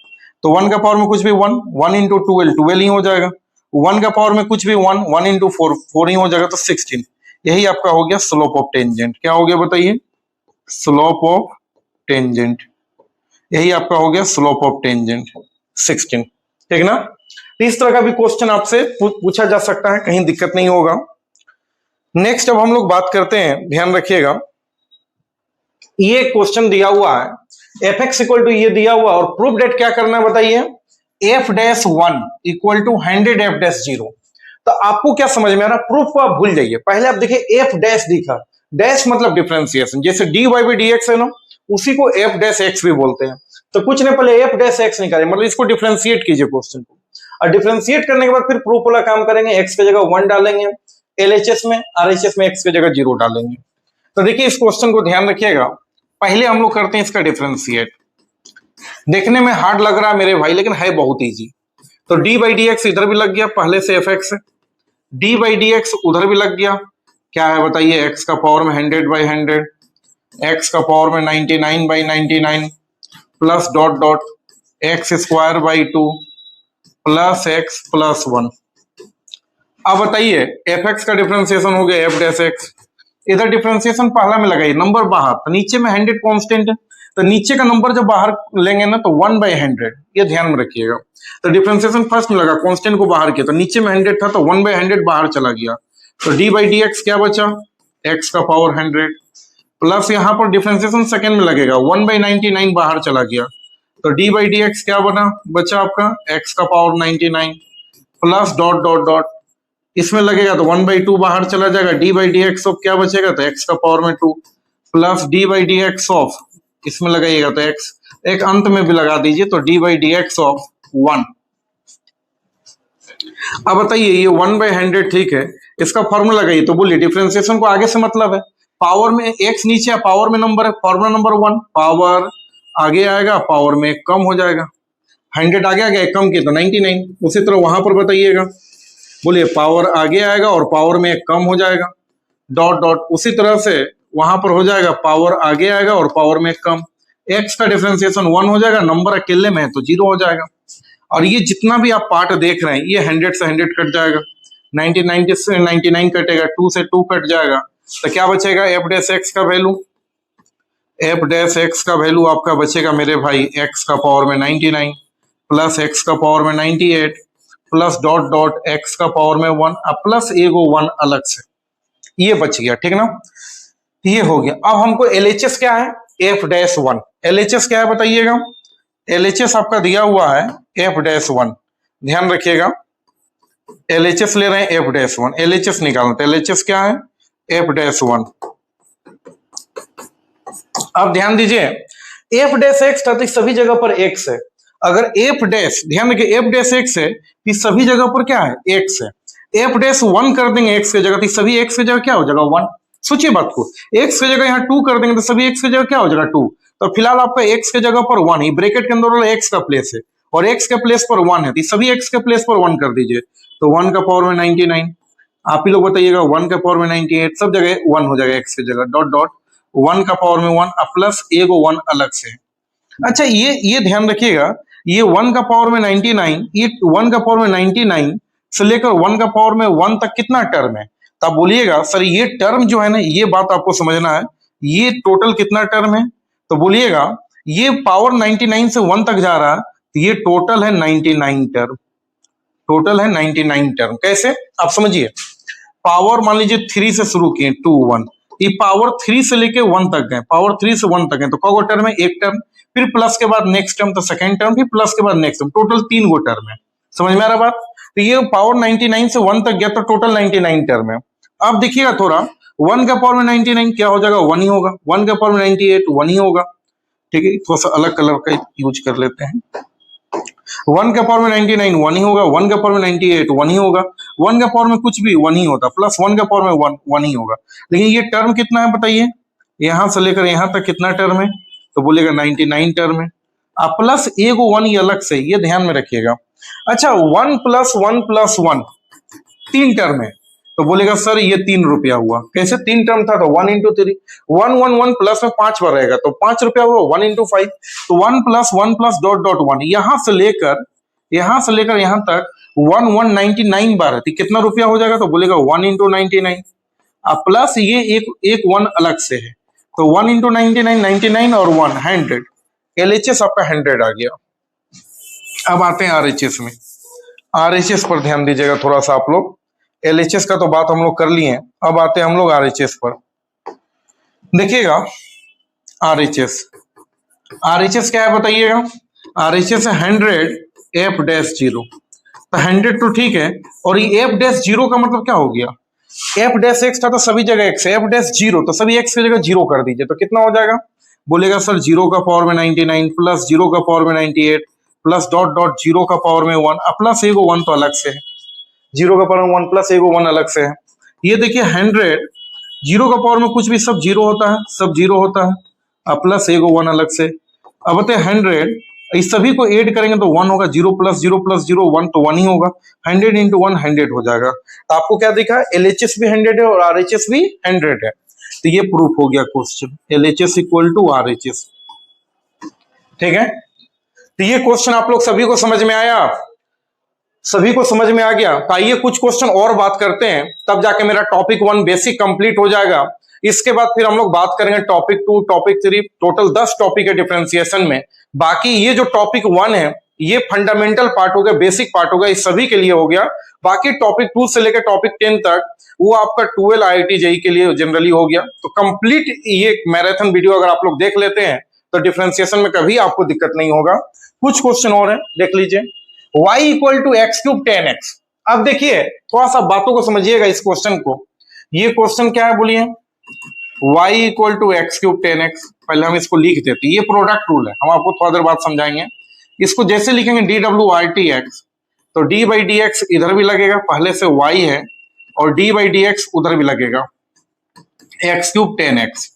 तो 1 का पावर में कुछ भी 1, 1 × 12 12 ही हो जाएगा। 1 का पावर में कुछ भी 1, 1 × 4 4 ही हो जाएगा, तो 16। यही आपका हो गया स्लोप ऑफ टेंजेंट। क्या हो गया बताइए, स्लोप ऑफ टेंजेंट। यही आपका हो गया स्लोप ऑफ टेंजेंट 16, ठीक ना। इस तरह का भी क्वेश्चन आपसे पूछा जा सकता है, कहीं दिक्कत नहीं होगा। नेक्स्ट अब हम लोग बात करते हैं, ध्यान रखिएगा, ये क्वेश्चन दिया हुआ है एफ एक्स इक्वल टू ये दिया हुआ, और प्रूफ डेट क्या करना है बताइए, f dash 1 equal to 100 f dash 0। तो आपको क्या समझ में आ रहा, प्रूफ को आप भूल जाइए। पहले आप देखिए एफ डैश दिखा, डैश मतलब डिफरेंशिएशन, जैसे d y by D x है ना, उसी को एफ डैश एक्स भी बोलते हैं। तो कुछ नहीं, पहले एफ डैश एक्स निकाले, मतलब इसको डिफरेंशिएट कीजिए क्वेश्चन को, और डिफरेंशिएट करने के बाद फिर प्रूफ वाला काम करेंगे। एक्स की जगह 1 डालेंगे एलएचएस में, आरएचएस में एक्स की जगह 0 डालेंगे। तो देखिए इस क्वेश्चन को ध्यान रखिएगा, पहले हम लोग करते हैं इसका डिफरेंशिएट। देखने में हार्ड लग रहा है मेरे भाई, लेकिन है बहुत इजी। तो डी बाई डी एक्स इधर भी लग गया, पहले से एफ एक्स है, डी बाई डी एक्स उधर भी लग गया, क्या है बताइए, एक्स का पावर में 100/100, एक्स का पावर में 99/99 plus dot dot x² 2 plus x plus 1। अब बताइए एफ एक्स का डिफरेंशिएशन हो गया एफ डैश एक्स, इधर डिफरेंशिएशन पहला में लगाइए, नंबर बाहर, तो नीचे में 100 कांस्टेंट है, तो नीचे का नंबर जब बाहर लेंगे ना तो 1/100, ये ध्यान में रखिएगा। तो डिफरेंशिएशन फर्स्ट में लगा, कांस्टेंट को बाहर किया, तो नीचे में 100 था तो 1/100 बाहर चला गया, तो डी बाई डी एक्स क्या बचा, x का पावर 100 प्लस यहाँ पर डिफरेंशिएशन सेकंड में लगेगा, 1/99 बाहर चला गया, तो डी बाई डी एक्स क्या बना, बचा आपका x का power 99 plus dot dot dot, इसमें लगेगा तो 1/2 बाहर चला जाएगा, d by D x of क्या बचेगा, तो x का पावर में 2 plus D by D x of, इसमें लगाइएगा तो x, एक अंत में भी लगा दीजिए, तो D by D x of 1। अब बताइए ये 1/100 ठीक है, इसका फॉर्मूला लगाइए, तो बोलिए डिफरेंशिएशन को आगे से मतलब है, पावर में x नीचे है, पावर में नंबर है, फॉर्मूला नंबर 1, पावर आगे आएगा, पावर में कम हो जाएगा, 100 आगे आ गया, कम किया तो 99। उसी तरह वहां पर बताइएगा, बोलिए पावर आगे आएगा और पावर में कम हो जाएगा, डॉट डॉट, उसी तरह से वहां पर हो जाएगा, पावर आगे आएगा और पावर में कम, x का डिफरेंशिएशन 1 हो जाएगा, नंबर अकेले में है तो 0 हो जाएगा। और ये जितना भी आप पार्ट देख रहे हैं, ये 100 से 100 कट जाएगा, 99 से 99 कटेगा, 2 से 2 कट जाएगा, तो क्या बचेगा, एफ डैश एक्स का वैल्यू, एफ डैश एक्स का वैल्यू आपका बचेगा मेरे भाई, x का पावर में 99 प्लस x का पावर में 98 प्लस डॉट डॉट x का पावर में 1 प्लस एगो 1 अलग से, ये बच गया, ठीक ना, ये हो गया। अब हमको एलएचएस क्या है, एफ डैश 1, एलएचएस क्या है बताइएगा, एलएचएस आपका दिया हुआ है एफ डैश 1, ध्यान रखिएगा, एलएचएस ले रहे हैं एफ डैश 1, एलएचएस निकालना, तो एलएचएस क्या है, एफ डैश 1। अब ध्यान दीजिए एफ डैश एक्स था तो सभी जगह पर एक्स है, अगर एफ डैश, ध्यान रखिए एफ डैश एक्स है तो सभी जगह पर क्या है, एक्स है, एफ डैश 1 कर देंगे एक्स की जगह तो सभी एक्स की जगह क्या हो जाएगा, 1। सोचिए बात को, एक्स की जगह यहाँ 2 कर देंगे तो सभी एक्स की जगह क्या हो जाएगा, 2। तो फिलहाल आपका एक्स की जगह पर 1 ही, ब्रैकेट के अंदर वाला एक्स का प्लेस है और एक्स के प्लेस पर 1 है, तो सभी एक्स के प्लेस पर 1 कर दीजिए, तो 1 का पावर में 99, आप ही लोग बताइएगा, 1 का पावर में 98, सब जगह 1 हो जाएगा एक्स की जगह, डॉट डॉट 1 का पावर में 1 प्लस एगो 1 अलग से। अच्छा ये ध्यान रखिएगा, ये 1 का पावर में 99, ये 1 का पावर में 99 से लेकर 1 का पावर में 1 तक कितना टर्म है? तो आप बोलिएगा सर ये टर्म जो है ना, ये बात आपको समझना है, ये टोटल कितना टर्म है? तो बोलिएगा ये पावर 99 से 1 तक जा रहा है, तो ये टोटल है 99 टर्म, टोटल है 99 टर्म। कैसे? आप समझिए, पावर मान लीजिए 3 से शुरू किए 2 1, ये पावर 3 से लेके 1 तक गए, पावर 3 से 1 तक गए, तो कौ टर्म है? एक टर्म, फिर प्लस के बाद नेक्स्ट टर्म, तो सेकंड टर्म, फिर प्लस के बाद नेक्स्ट टर्म, टोटल 3 गो टर्म है। समझ में आ रहा बात? तो ये पावर 99 से 1 तक गया तो टोटल 99 टर्म है। अब देखिएगा थोड़ा, 1 का पावर में 99 क्या हो जाएगा? 1 ही होगा। 1 का पावर में 98 1 ही होगा। ठीक है, थोड़ा सा अलग कलर का यूज कर लेते हैं। 1 का पावर में 99 1 ही होगा, 1 का पावर में 98 1 ही होगा, 1 का पावर में कुछ भी 1 ही होता, प्लस 1 का पावर में 1 ही होगा। लेकिन ये टर्म कितना है बताइए? यहां से लेकर यहां तक कितना टर्म है? तो बोलेगा 99 टर्म है। अब प्लस एक 1 ये अलग से, ये ध्यान में रखिएगा। अच्छा, 1 प्लस 1 प्लस 1 3 टर्म है, तो बोलेगा सर ये 3 रुपया हुआ। कैसे? 3 टर्म था तो 1 इंटू 3, 1 1 1 प्लस में 5 बार रहेगा तो 5 रुपया हुआ, 1 इंटू 5, तो 1 प्लस डॉट डॉट 1, यहां से लेकर यहां तक 1 बार है, तो कितना रुपया हो जाएगा? तो बोलेगा 1 इंटू 99। अब प्लस ये एक 1 अलग से है, तो 1 इंटू 99 और 1 100, LHS आपका 100 आ गया। अब आते हैं RHS में। RHS पर ध्यान दीजिएगा थोड़ा सा आप लोग। LHS का तो बात हम लोग कर लिए, अब आते हैं हम लोग RHS पर। देखिएगा RHS क्या है बताइएगा? RHS है 100 F-0। तो 100 तो ठीक है, और ये F-0 का मतलब क्या हो गया? F-X था तो सभी जगह X है, F-0 तो सभी X की जगह 0 कर दीजिए, तो कितना हो जाएगा? बोलेगा सर 0 का पावर में 99 प्लस 0 का पावर में 98 प्लस डॉट डॉट 0 का पावर में 1, प्लस एगो 1 तो अलग से है, 0 का पावर में 1 प्लस एगो 1 अलग से है। ये देखिए 100, 0 का पावर में कुछ भी सब 0 होता है, सब 0 होता है, अब प्लस एगो 1 अलग से। अब बताए 100, इस सभी को ऐड करेंगे तो 1 होगा, 0 प्लस 0 प्लस 0 1 तो 1 ही होगा, 100 इंटू 1 100 हो जाएगा। तो आपको क्या दिखा? LHS भी 100 है और RHS भी 100 है, तो ये प्रूफ हो गया question, LHS equal to RHS। ठीक है, तो ये क्वेश्चन आप लोग सभी को समझ में आया? सभी को समझ में आ गया? तो आइए कुछ क्वेश्चन और बात करते हैं, तब जाके मेरा टॉपिक 1 बेसिक कंप्लीट हो जाएगा। इसके बाद फिर हम लोग बात करेंगे टॉपिक 2, टॉपिक 3, टोटल 10 टॉपिक है डिफरेंशिएशन में। बाकी ये जो टॉपिक 1 है ये फंडामेंटल पार्ट हो गया, बेसिक पार्ट हो गया, इस सभी के लिए हो गया। बाकी टॉपिक 2 से लेकर टॉपिक 10 तक वो आपका 12 IIT JEE के लिए जनरली हो गया। तो कंप्लीट ये मैराथन वीडियो अगर आप लोग देख लेते हैं तो डिफरेंशिएशन में कभी आपको दिक्कत नहीं होगा। कुछ क्वेश्चन और है, देख लीजिए। y equal to x cube 10x। अब देखिए थोड़ा सा बातों को समझिएगा इस क्वेश्चन को। ये क्वेश्चन क्या है बोलिए? y equal to x cube 10x। पहले हम इसको लिख देते हैं, ये प्रोडक्ट रूल है, हम आपको थोड़ा देर बाद समझाएंगे। इसको जैसे लिखेंगे dWRTx, तो d बाई डी एक्स इधर भी लगेगा, पहले से y है, और d बाई डी एक्स उधर भी लगेगा, एक्स क्यूब 10x।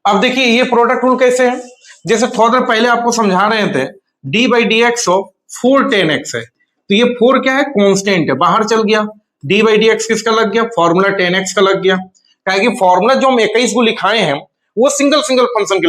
अब देखिए ये प्रोडक्ट रूल कैसे है, जैसे थोड़ा देर पहले आपको समझा रहे थे, d by D x 4 10x है, तो ये 4 क्या है? कांस्टेंट है, बाहर चल गया। d बाई डी एक्स किसका लग गया? फॉर्मूला 10x का लग गया। क्या कि फॉर्मूला जो हम 21 को लिखाए हैं वो सिंगल फंक्शन के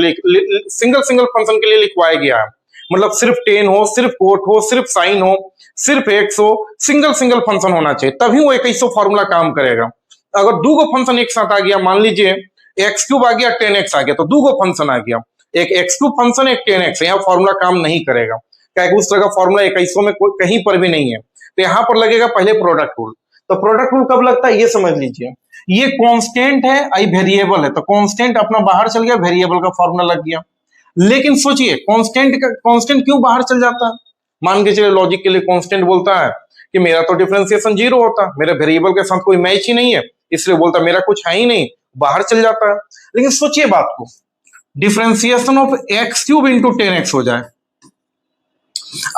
लिए लिखवाया गया है। मतलब सिर्फ 10 हो, सिर्फ कोट हो, सिर्फ साइन हो, सिर्फ x हो, सिंगल फंक्शन होना चाहिए, तभी वो 2100 फॉर्मूला काम करेगा। अगर दो गो फंक्शन एक साथ आ गया, मान लीजिए एक्स क्यूब आ गया 10x आ गया, तो दो गो फंक्शन आ गया, एक एक्स क्यूब फंक्शन एक 10x, यहाँ फॉर्मूला काम नहीं करेगा। क्या उस तरह का फॉर्मूला 2100 में कहीं पर भी नहीं है, तो यहाँ पर लगेगा पहले प्रोडक्ट रूल। तो प्रोडक्ट रूल कब लगता है ये समझ लीजिए। ये कांस्टेंट है, आई वेरिएबल है, तो कांस्टेंट अपना बाहर चल गया, वेरिएबल का फॉर्मूला लग गया। लेकिन सोचिए कांस्टेंट क्यों बाहर चल जाता है? मान के चलिए लॉजिक के लिए कांस्टेंट बोलता है कि मेरा तो डिफरेंशिएशन 0 होता, मेरे वेरिएबल के साथ कोई मैच ही नहीं है, इसलिए बोलता मेरा कुछ है ही नहीं, बाहर चल जाता है। लेकिन सोचिए बात को, differentiation of x cube into 10x हो जाए,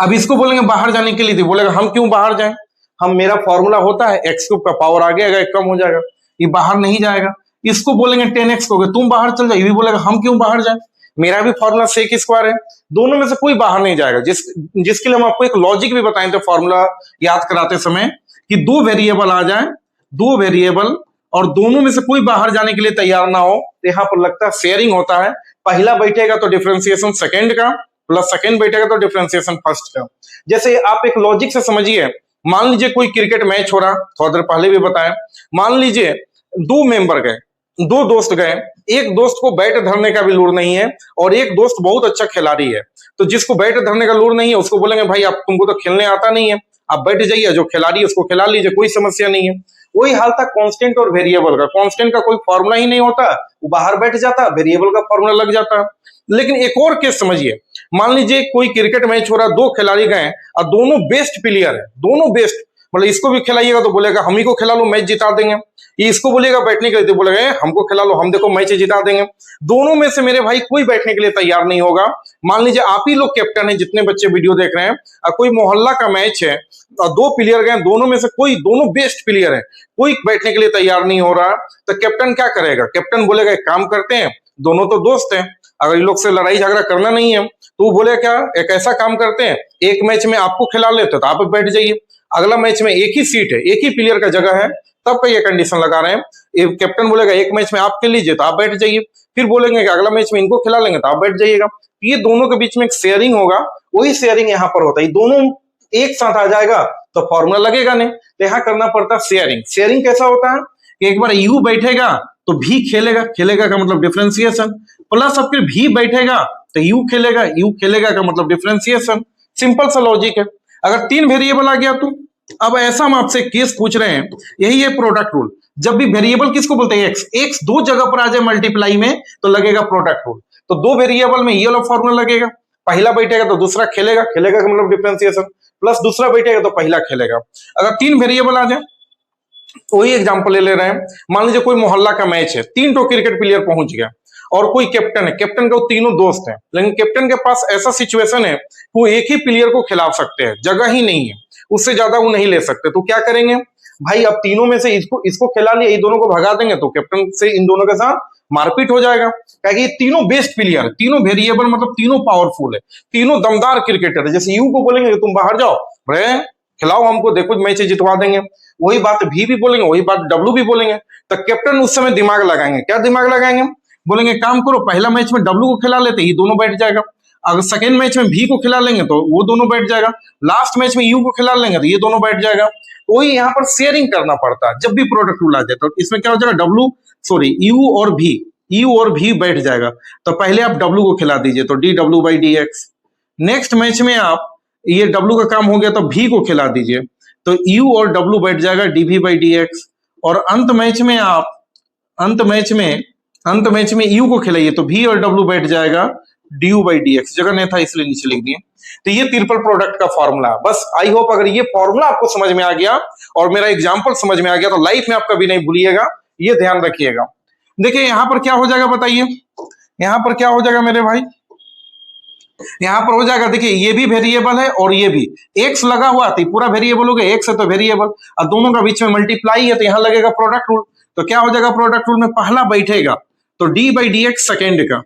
अब इसको बोलेंगे बाहर जाने के लिए, बोलेगा हम क्यों बाहर जाएं, हम मेरा फॉर्मूला होता है एक्स क्यूब का पावर आ गया, कम हो जाएगा, ये बाहर नहीं जाएगा। इसको बोलेंगे 10x को तुम बाहर चल जाओ, ये भी बोलेगा हम क्यों बाहर जाएं, मेरा भी फॉर्मूला सेक स्क्वायर है, दोनों में से कोई बाहर नहीं जाएगा। जिसके लिए हम आपको एक लॉजिक भी बताए थे फॉर्मूला याद कराते समय, कि दो वेरिएबल आ जाए, दो वेरिएबल और दोनों में से कोई बाहर जाने के लिए तैयार ना हो, तो यहाँ पर लगता है शेयरिंग होता है, पहला बैठेगा तो डिफरेंशिएशन सेकंड का, प्लस सेकंड बैठेगा तो डिफरेंशिएशन फर्स्ट का। जैसे आप एक लॉजिक से समझिए मान लीजिए कोई क्रिकेट मैच हो रहा, थोड़ा देर पहले भी बताया, मान लीजिए दो मेंबर गए, दो दोस्त गए, एक दोस्त को बैट धरने का भी लूर नहीं है और एक दोस्त बहुत अच्छा खिलाड़ी है, तो जिसको बैट धरने का लूर नहीं है उसको बोलेंगे भाई आप तुमको तो खेलने आता नहीं है, आप बैठ जाइए, जो खिलाड़ी है उसको खिला लीजिए, कोई समस्या नहीं है। वही हाल था कांस्टेंट और वेरिएबल का। कांस्टेंट का कोई फॉर्मूला ही नहीं होता, वो बाहर बैठ जाता, वेरिएबल का फॉर्मूला लग जाता। लेकिन एक और केस समझिए, मान लीजिए कोई क्रिकेट मैच हो रहा, दो खिलाड़ी गए और दोनों बेस्ट प्लेयर है, दोनों बेस्ट, मतलब इसको भी खिलाइएगा तो बोलेगा हम ही को खिला लो मैच जिता देंगे, ये इसको बोलेगा बैठने के लिए तो बोलेगा हमको खिला लो हम देखो मैच जिता देंगे। दोनों में से मेरे भाई कोई बैठने के लिए तैयार नहीं होगा। मान लीजिए आप ही लोग कैप्टन है, जितने बच्चे वीडियो देख रहे हैं, और कोई मोहल्ला का मैच है और दो प्लेयर गए, दोनों में से कोई, दोनों बेस्ट प्लेयर है, कोई बैठने के लिए तैयार नहीं हो रहा, तो कैप्टन क्या करेगा? कैप्टन बोलेगा एक काम करते हैं, दोनों तो दोस्त हैं, अगर इन लोग से लड़ाई झगड़ा करना नहीं है तो वो बोले क्या, एक ऐसा काम करते हैं, एक मैच में आपको खिला लेते तो आप बैठ जाइए, अगला मैच में एक ही सीट है, एक ही प्लेयर का जगह है, तब पे ये कंडीशन लगा रहे हैं। कैप्टन बोलेगा एक मैच में आप खेल लीजिए तो आप बैठ जाइए, फिर बोलेंगे कि अगला मैच में इनको खिला लेंगे तो आप बैठ जाइएगा। ये दोनों के बीच में एक शेयरिंग होगा, वही शेयरिंग यहाँ पर होता है, दोनों एक साथ आ जाएगा तो फॉर्मूला लगेगा नहीं, तो यहाँ करना पड़ता है शेयरिंग। शेयरिंग कैसा होता है कि एक बार यू बैठेगा तो भी खेलेगा, खेलेगा का मतलब डिफरेंशिएशन, प्लस अब फिर भी बैठेगा तो यू खेलेगा, यू खेलेगा का मतलब डिफरेंशिएशन। सिंपल सा लॉजिक है। अगर तीन वेरिएबल आ गया तो अब ऐसा हम आपसे केस पूछ रहे हैं, यही है प्रोडक्ट रूल। जब भी वेरिएबल किसको बोलते हैं? एक्स। एक्स दो जगह पर आ जाए मल्टीप्लाई में तो लगेगा प्रोडक्ट रूल। तो दो वेरिएबल में ये वाला फॉर्मूला लगेगा, पहला बैठेगा तो दूसरा खेलेगा, खेलेगा का मतलब डिफरेंशिएशन, प्लस दूसरा बैठेगा तो पहला खेलेगा। अगर तीन वेरिएबल आ जाए, वही एग्जांपल ले रहे हैं, मान लीजिए कोई मोहल्ला का मैच है, तीन तो क्रिकेट प्लेयर पहुंच गया और कोई कैप्टन है, कैप्टन के तीनों दोस्त हैं, लेकिन कैप्टन के पास ऐसा सिचुएशन है वो एक ही प्लेयर को खिला सकते हैं, जगह ही नहीं है, उससे ज्यादा वो नहीं ले सकते, तो क्या करेंगे भाई? अब तीनों में से इसको खिला लिया, ये दोनों को भगा देंगे तो कैप्टन से इन दोनों के साथ मारपीट हो जाएगा, क्योंकि ये तीनों बेस्ट प्लेयर है, तीनों वेरिएबल मतलब तीनों पावरफुल है, तीनों दमदार क्रिकेटर है। जैसे यू को बोलेंगे तुम बाहर जाओ, अरे खिलाओ हमको, देखो मैच जितवा देंगे, वही बात भी बोलेंगे, वही बात डब्लू भी बोलेंगे, तो कैप्टन उस समय दिमाग लगाएंगे। क्या दिमाग लगाएंगे? बोलेंगे काम करो, पहला मैच में डब्लू को खिला लेते, ये दोनों बैठ जाएगा, अगर सेकेंड मैच में भी को खिला लेंगे तो वो दोनों बैठ जाएगा, लास्ट मैच में यू को खिला लेंगे तो ये दोनों बैठ जाएगा। तो वही यहाँ पर शेयरिंग करना पड़ता है जब भी प्रोडक्ट रूल आ जाए। तो इसमें क्या हो जाएगा? यू और भी बैठ जाएगा, तो पहले आप डब्लू को खिला दीजिए तो D W by D x. Next match में आप, ये डब्लू का काम हो गया तो भी को खिला दीजिए तो यू और डब्लू बैठ जाएगा डी भी बाई डी एक्स। और अंत मैच में यू को खिलाइए तो भी और डब्लू बैठ जाएगा D U by D x. जगह नहीं था इसलिए नीचे लिख दिए। तो ये ट्रिपल प्रोडक्ट का फॉर्मूला। बस आई होप अगर ये फॉर्मूला आपको समझ में आ गया और मेरा एग्जांपल समझ में आ गया तो लाइफ में आप कभी नहीं भूलिएगा, ये ध्यान रखिएगा। देखिए यहां पर क्या हो जाएगा, बताइए यहां पर क्या हो जाएगा मेरे भाई? यहां पर हो जाएगा, देखिए ये भी वेरिएबल है और ये भी एक्स लगा हुआ तो पूरा वेरिएबल हो गया, एक्स है तो वेरिएबल, और दोनों का बीच में मल्टीप्लाई है तो यहां लगेगा प्रोडक्ट रूल। तो क्या हो जाएगा? प्रोडक्ट रूल में पहला बैठेगा तो D by D x second का,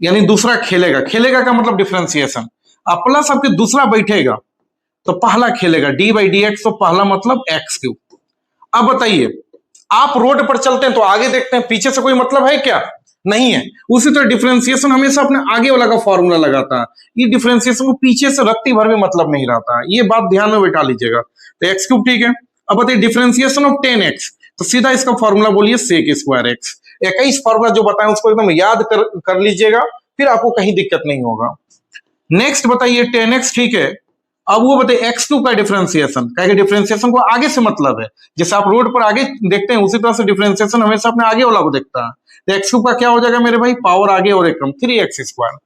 यानी दूसरा खेलेगा, खेलेगा का मतलब डिफरेंशिएशन, और प्लस आपके दूसरा बैठेगा तो पहला खेलेगा डी बाई डी एक्स, तो पहला मतलब एक्स क्यूब। अब बताइए आप रोड पर चलते हैं तो आगे देखते हैं, पीछे से कोई मतलब है क्या? नहीं है। उसी तरह डिफरेंशिएशन हमेशा अपने आगे वाला का फॉर्मूला लगाता है, ये डिफरेंशिएशन को पीछे से रत्ती भर में मतलब नहीं रहता है, ये बात ध्यान में बैठा लीजिएगा। तो एक्स क्यूब ठीक है। अब बताइए डिफरेंशिएशन ऑफ 10x, तो सीधा इसका फॉर्मूला बोलिए सेक स्क्वायर एक्स। 21 फॉर्मूला जो बताएं उसको एकदम याद कर लीजिएगा, फिर आपको कहीं दिक्कत नहीं होगा। नेक्स्ट बताइए 10x ठीक है। अब वो बताइए x2 का डिफरेंशिएशन, कहेंगे डिफरेंशिएशन को आगे से मतलब है, जैसे आप रोड पर आगे देखते हैं उसी तरह से डिफरेंशिएशन हमेशा अपने आगे वाला को देखता है। तो x2 का क्या हो जाएगा मेरे भाई? पावर आगे और एक कम, 3x स्क्वायर।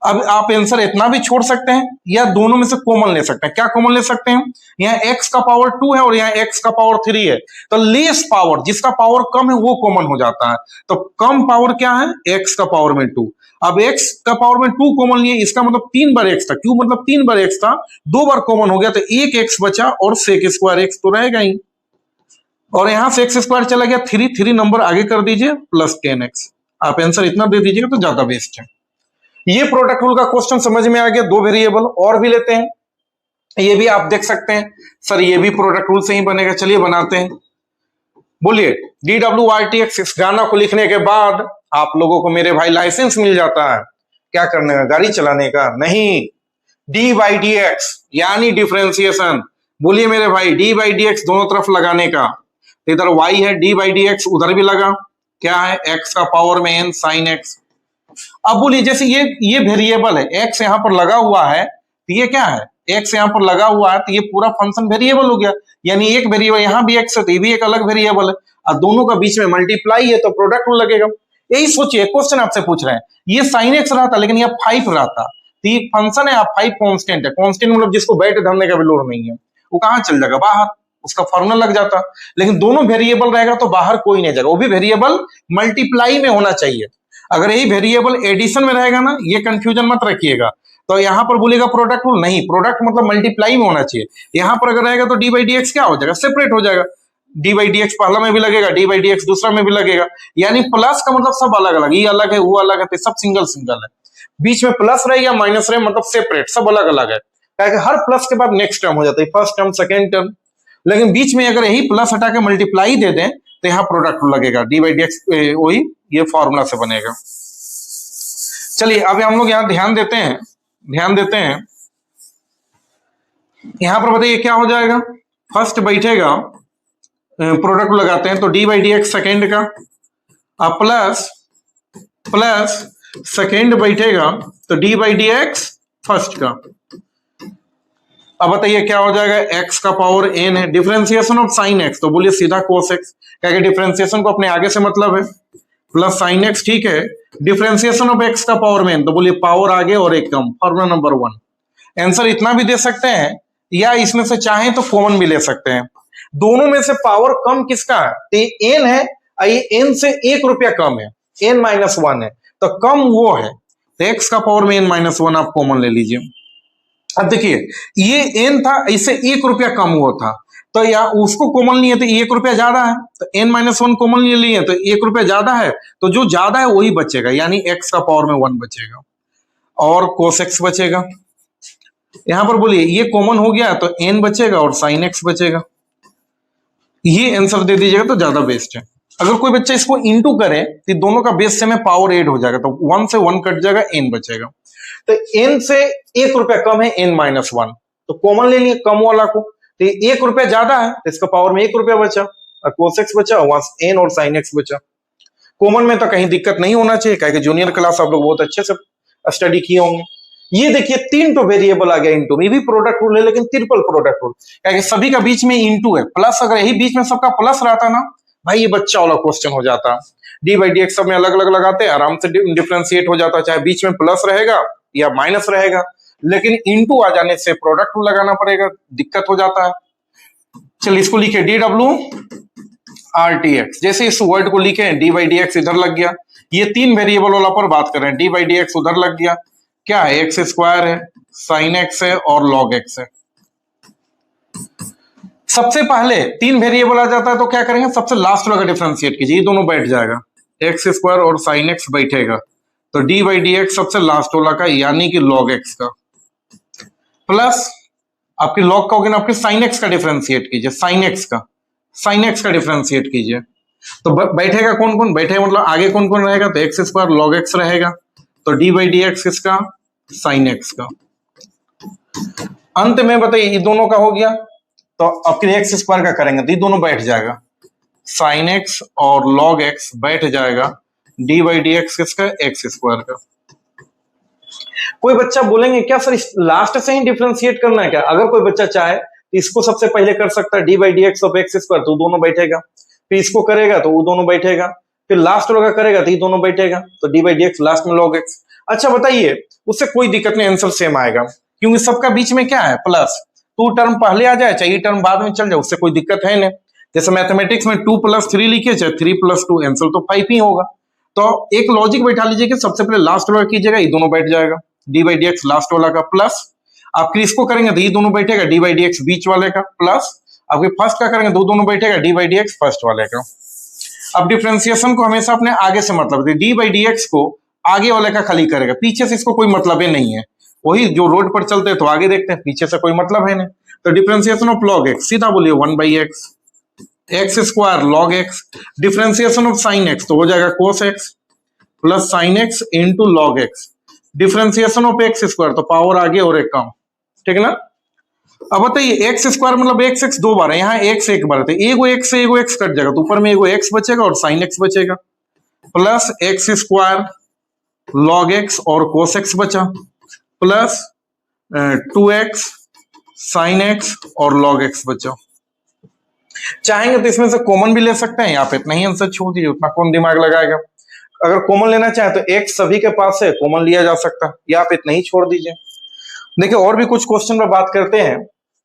अब आप आंसर इतना भी छोड़ सकते हैं या दोनों में से कॉमन ले सकते हैं। क्या कॉमन ले सकते हैं? यहाँ x का पावर 2 है और यहाँ x का पावर 3 है, तो लेस पावर, जिसका पावर कम है वो कॉमन हो जाता है। तो कम पावर क्या है? x का पावर में 2। अब x का पावर में 2 कॉमन लिए, इसका मतलब 3 बार x था, क्यों मतलब 3 बार x था, 2 बार कॉमन हो गया तो एक x बचा और सेक स्क्वायर x तो रहेगा ही, और यहां से x स्क्वायर चला गया, 3 नंबर आगे कर दीजिए प्लस 10x। आप आंसर इतना दे दीजिएगा तो ज्यादा बेस्ट है। ये प्रोडक्ट रूल का क्वेश्चन समझ में आ गया। दो वेरिएबल और भी लेते हैं, ये भी आप देख सकते हैं सर, ये भी प्रोडक्ट रूल से ही बनेगा। चलिए बनाते हैं, बोलिए DWRTX। इस गाना को लिखने के बाद आप लोगों को मेरे भाई लाइसेंस मिल जाता है। क्या करने का? गाड़ी चलाने का नहीं। डी बाई डी एक्स यानी डिफरेंशिएशन, बोलिए मेरे भाई, डी बाई डी एक्स दोनों तरफ लगाने का, तो इधर y है, डी बाई डी एक्स उधर भी लगा, क्या है x का पावर में n साइन x। अब बोलिए जैसे ये वेरिएबल है, x यहाँ पर लगा हुआ है, तो ये क्या है, x यहाँ पर लगा हुआ है, तो ये पूरा फंक्शन वेरिएबल हो गया, यानी एक वेरिएबल यहाँ भी x है तो ये भी एक अलग वेरिएबल है, और दोनों का बीच में मल्टीप्लाई है तो प्रोडक्ट रूल लगेगा। यही सोचिए, क्वेश्चन आपसे पूछ रहे हैं, ये साइन x रहा था लेकिन ये 5 रहा था, तो ये फंक्शन है, आप 5 कांस्टेंट है, कांस्टेंट मतलब जिसको बैठ धरने का भी लोड नहीं है, वो कहाँ चल जाएगा, बाहर, उसका फॉर्मूला लग जाता। लेकिन दोनों वेरिएबल रहेगा तो बाहर कोई नहीं जाएगा, वो भी वेरिएबल मल्टीप्लाई में होना चाहिए। अगर यही वेरिएबल एडिशन में रहेगा ना, ये कंफ्यूजन मत रखिएगा, तो यहां पर बोलेगा प्रोडक्ट रूल, नहीं, प्रोडक्ट मतलब मल्टीप्लाई में होना चाहिए। यहां पर अगर रहेगा तो डी बाई डी एक्स क्या हो जाएगा, सेपरेट हो जाएगा, डी बाई डी एक्स पहला में भी लगेगा, डी बाई डी एक्स दूसरा में भी लगेगा, यानी प्लस का मतलब सब अलग अलग, ये अलग है वो अलग है, तो सब सिंगल सिंगल है, बीच में प्लस रहे या माइनस रहे मतलब सेपरेट, सब अलग अलग है, क्योंकि हर प्लस के बाद नेक्स्ट टर्म हो जाता है, फर्स्ट टर्म सेकेंड टर्म, लेकिन बीच में अगर यही प्लस हटा के मल्टीप्लाई दे दें तो यहाँ प्रोडक्ट लगेगा, डी बाई डी एक्स वही ये फॉर्मूला से बनेगा। चलिए अब हम लोग यहाँ ध्यान देते हैं यहाँ पर बताइए क्या हो जाएगा, फर्स्ट बैठेगा, प्रोडक्ट लगाते हैं तो D by D x second का, प्लस सेकेंड बैठेगा तो D by D x first का। अब बताइए क्या हो जाएगा, x का पावर n है, डिफरेंशिएशन ऑफ साइन x, तो बोलिए सीधा कोस x, क्या डिफरेंशिएशन को अपने आगे से मतलब है, प्लस साइन x, ठीक है, डिफरेंशिएशन ऑफ x का पावर में n, तो बोलिए पावर आगे और एक कम, फॉर्मूला नंबर 1। आंसर इतना भी दे सकते हैं या इसमें से चाहें तो कॉमन भी ले सकते हैं, दोनों में से पावर कम किसका है, तो ये n है, ये n से 1 रुपया कम है, n माइनस 1 है, तो कम वो है, तो x का पावर में n माइनस 1 आप कॉमन ले लीजिए। अब देखिए ये n था, इससे 1 रुपया कम हुआ था, तो या उसको कॉमन लिए तो 1 रुपया ज्यादा है, तो n माइनस 1 कॉमन ले लिए तो 1 रुपया ज्यादा है, तो जो ज्यादा है वही बचेगा, यानी x का पावर में 1 बचेगा और cos x बचेगा। यहां पर बोलिए ये कॉमन हो गया तो n बचेगा और sin x बचेगा, ये आंसर दे दीजिएगा तो ज्यादा बेस्ट है। अगर कोई बच्चा इसको इंटू करे तो दोनों का बेस से में पावर 8 हो जाएगा, तो 1 से 1 कट जाएगा, n बचेगा, तो n से 1 रुपया कम है, n माइनस 1, तो कॉमन ले लिए कम वाला को, तो 1 रुपया ज्यादा है तो इसका पावर में 1 रुपया बचा, और cos x बचा, वहां n और sin x बचा। कॉमन में तो कहीं दिक्कत नहीं होना चाहिए, क्योंकि जूनियर क्लास आप लोग बहुत अच्छे से स्टडी किए होंगे। ये देखिए 3 तो वेरिएबल आ गया इंटू में, भी प्रोडक्ट रूल है लेकिन ट्रिपल प्रोडक्ट रूल, क्योंकि सभी का बीच में इंटू है, प्लस अगर यही बीच में सबका प्लस रहता ना भाई, ये बच्चा वाला क्वेश्चन हो जाता, डी बाई डी एक्स सब में अलग अलग लगाते हैं, आराम से डिफरेंशिएट हो जाता, चाहे बीच में प्लस रहेगा या माइनस रहेगा, लेकिन इंटू आ जाने से प्रोडक्ट रूल लगाना पड़ेगा, दिक्कत हो जाता है। चलिए इसको लिखे D W R T x, जैसे इस वर्ड को लिखे डी बाई डी एक्स इधर लग गया, ये 3 वेरिएबल वाला पर बात कर रहे हैं, डी बाई डी एक्स उधर लग गया, क्या है एक्स स्क्वायर है, साइन एक्स है और लॉग एक्स है। सबसे पहले 3 वेरिएबल आ जाता है तो क्या करेंगे, सबसे लास्ट वाला डिफरेंशिएट कीजिए, ये दोनों बैठ जाएगा, एक्स स्क्वायर और साइन एक्स बैठेगा, तो डी बाई डी एक्स सबसे लास्ट वाला का, यानी कि लॉग एक्स का, प्लस आपके लॉग का हो गया, आपके साइन एक्स का डिफरेंशिएट कीजिए, साइन एक्स का डिफरेंशिएट कीजिए, तो बैठेगा कौन कौन बैठेगा, मतलब आगे कौन कौन रहेगा, तो एक्स स्क्वायर लॉग एक्स रहेगा, तो डी बाई डी एक्स किसका, साइन एक्स का। अंत में बताइए ये दोनों का हो गया, तो आपके एक्स स्क्वायर का करेंगे तो ये दोनों बैठ जाएगा, साइन एक्स और लॉग एक्स बैठ जाएगा, डी बाई डी एक्स किसका, एक्स स्क्वायर का। कोई बच्चा बोलेंगे क्या सर लास्ट से ही डिफरेंशिएट करना है क्या, अगर कोई बच्चा चाहे तो इसको सबसे पहले कर सकता है, d by D x of x square, तो दोनों बैठेगा, फिर इसको करेगा तो वो दोनों बैठेगा, फिर लास्ट वाला करेगा तो ये दोनों बैठेगा, तो D by D x last में लॉग एक्स। अच्छा बताइए उससे कोई दिक्कत नहीं, आंसर सेम आएगा, क्योंकि सबका बीच में क्या है प्लस, 2 टर्म पहले आ जाए चाहे टर्म बाद में चल जाए, उससे कोई दिक्कत है नहीं। जैसे मैथमेटिक्स में 2 + 3 लिखे चाहे 3 + 2, आंसर तो 5 ही होगा। तो एक लॉजिक बैठा लीजिए कि सबसे पहले लास्ट वाला कीजिएगा, ये दोनों बैठ जाएगा, d by D x last वाला का, प्लस आपके इसको करेंगे तो ये दोनों बैठेगा, डी बाई डी एक्स बीच वाले का, प्लस आपके फर्स्ट का करेंगे तो दोनों बैठेगा, D by D x first वाले का। अब डिफरेंशिएशन को हमेशा अपने आगे से मतलब, डी बाई डी एक्स को आगे वाले का खाली करेगा, पीछे से इसको कोई मतलब ही नहीं है, वही जो रोड पर चलते हैं तो आगे देखते हैं, पीछे से कोई मतलब है नहीं, तो डिफरेंशिएशन ऑफ लॉग एक्स सीधा बोलिए 1/x, x square log x, differentiation of sine x तो हो जाएगा cos x plus sine x into log x, differentiation of x square तो पावर आगे और एक कम, ठीक है ना। अब बताइए एक्स स्क्वायर मतलब एक्स एक्स दो बार है, यहाँ एक्स एक बार है, तो एगो एक्स से एगो एक्स कट जाएगा, तो ऊपर में एगो एक्स बचेगा और साइन एक्स बचेगा, plus x square log x और कोस एक्स बचा, प्लस 2x साइन एक्स और लॉग एक्स बचा। चाहेंगे तो इसमें से कॉमन भी ले सकते हैं, यहाँ पे इतना ही आंसर छोड़ दीजिए, उतना कौन दिमाग लगाएगा। अगर कॉमन लेना चाहे तो x सभी के पास है, कॉमन लिया जा सकता है, या आप इतना ही छोड़ दीजिए। देखिए और भी कुछ क्वेश्चन पर बात करते हैं।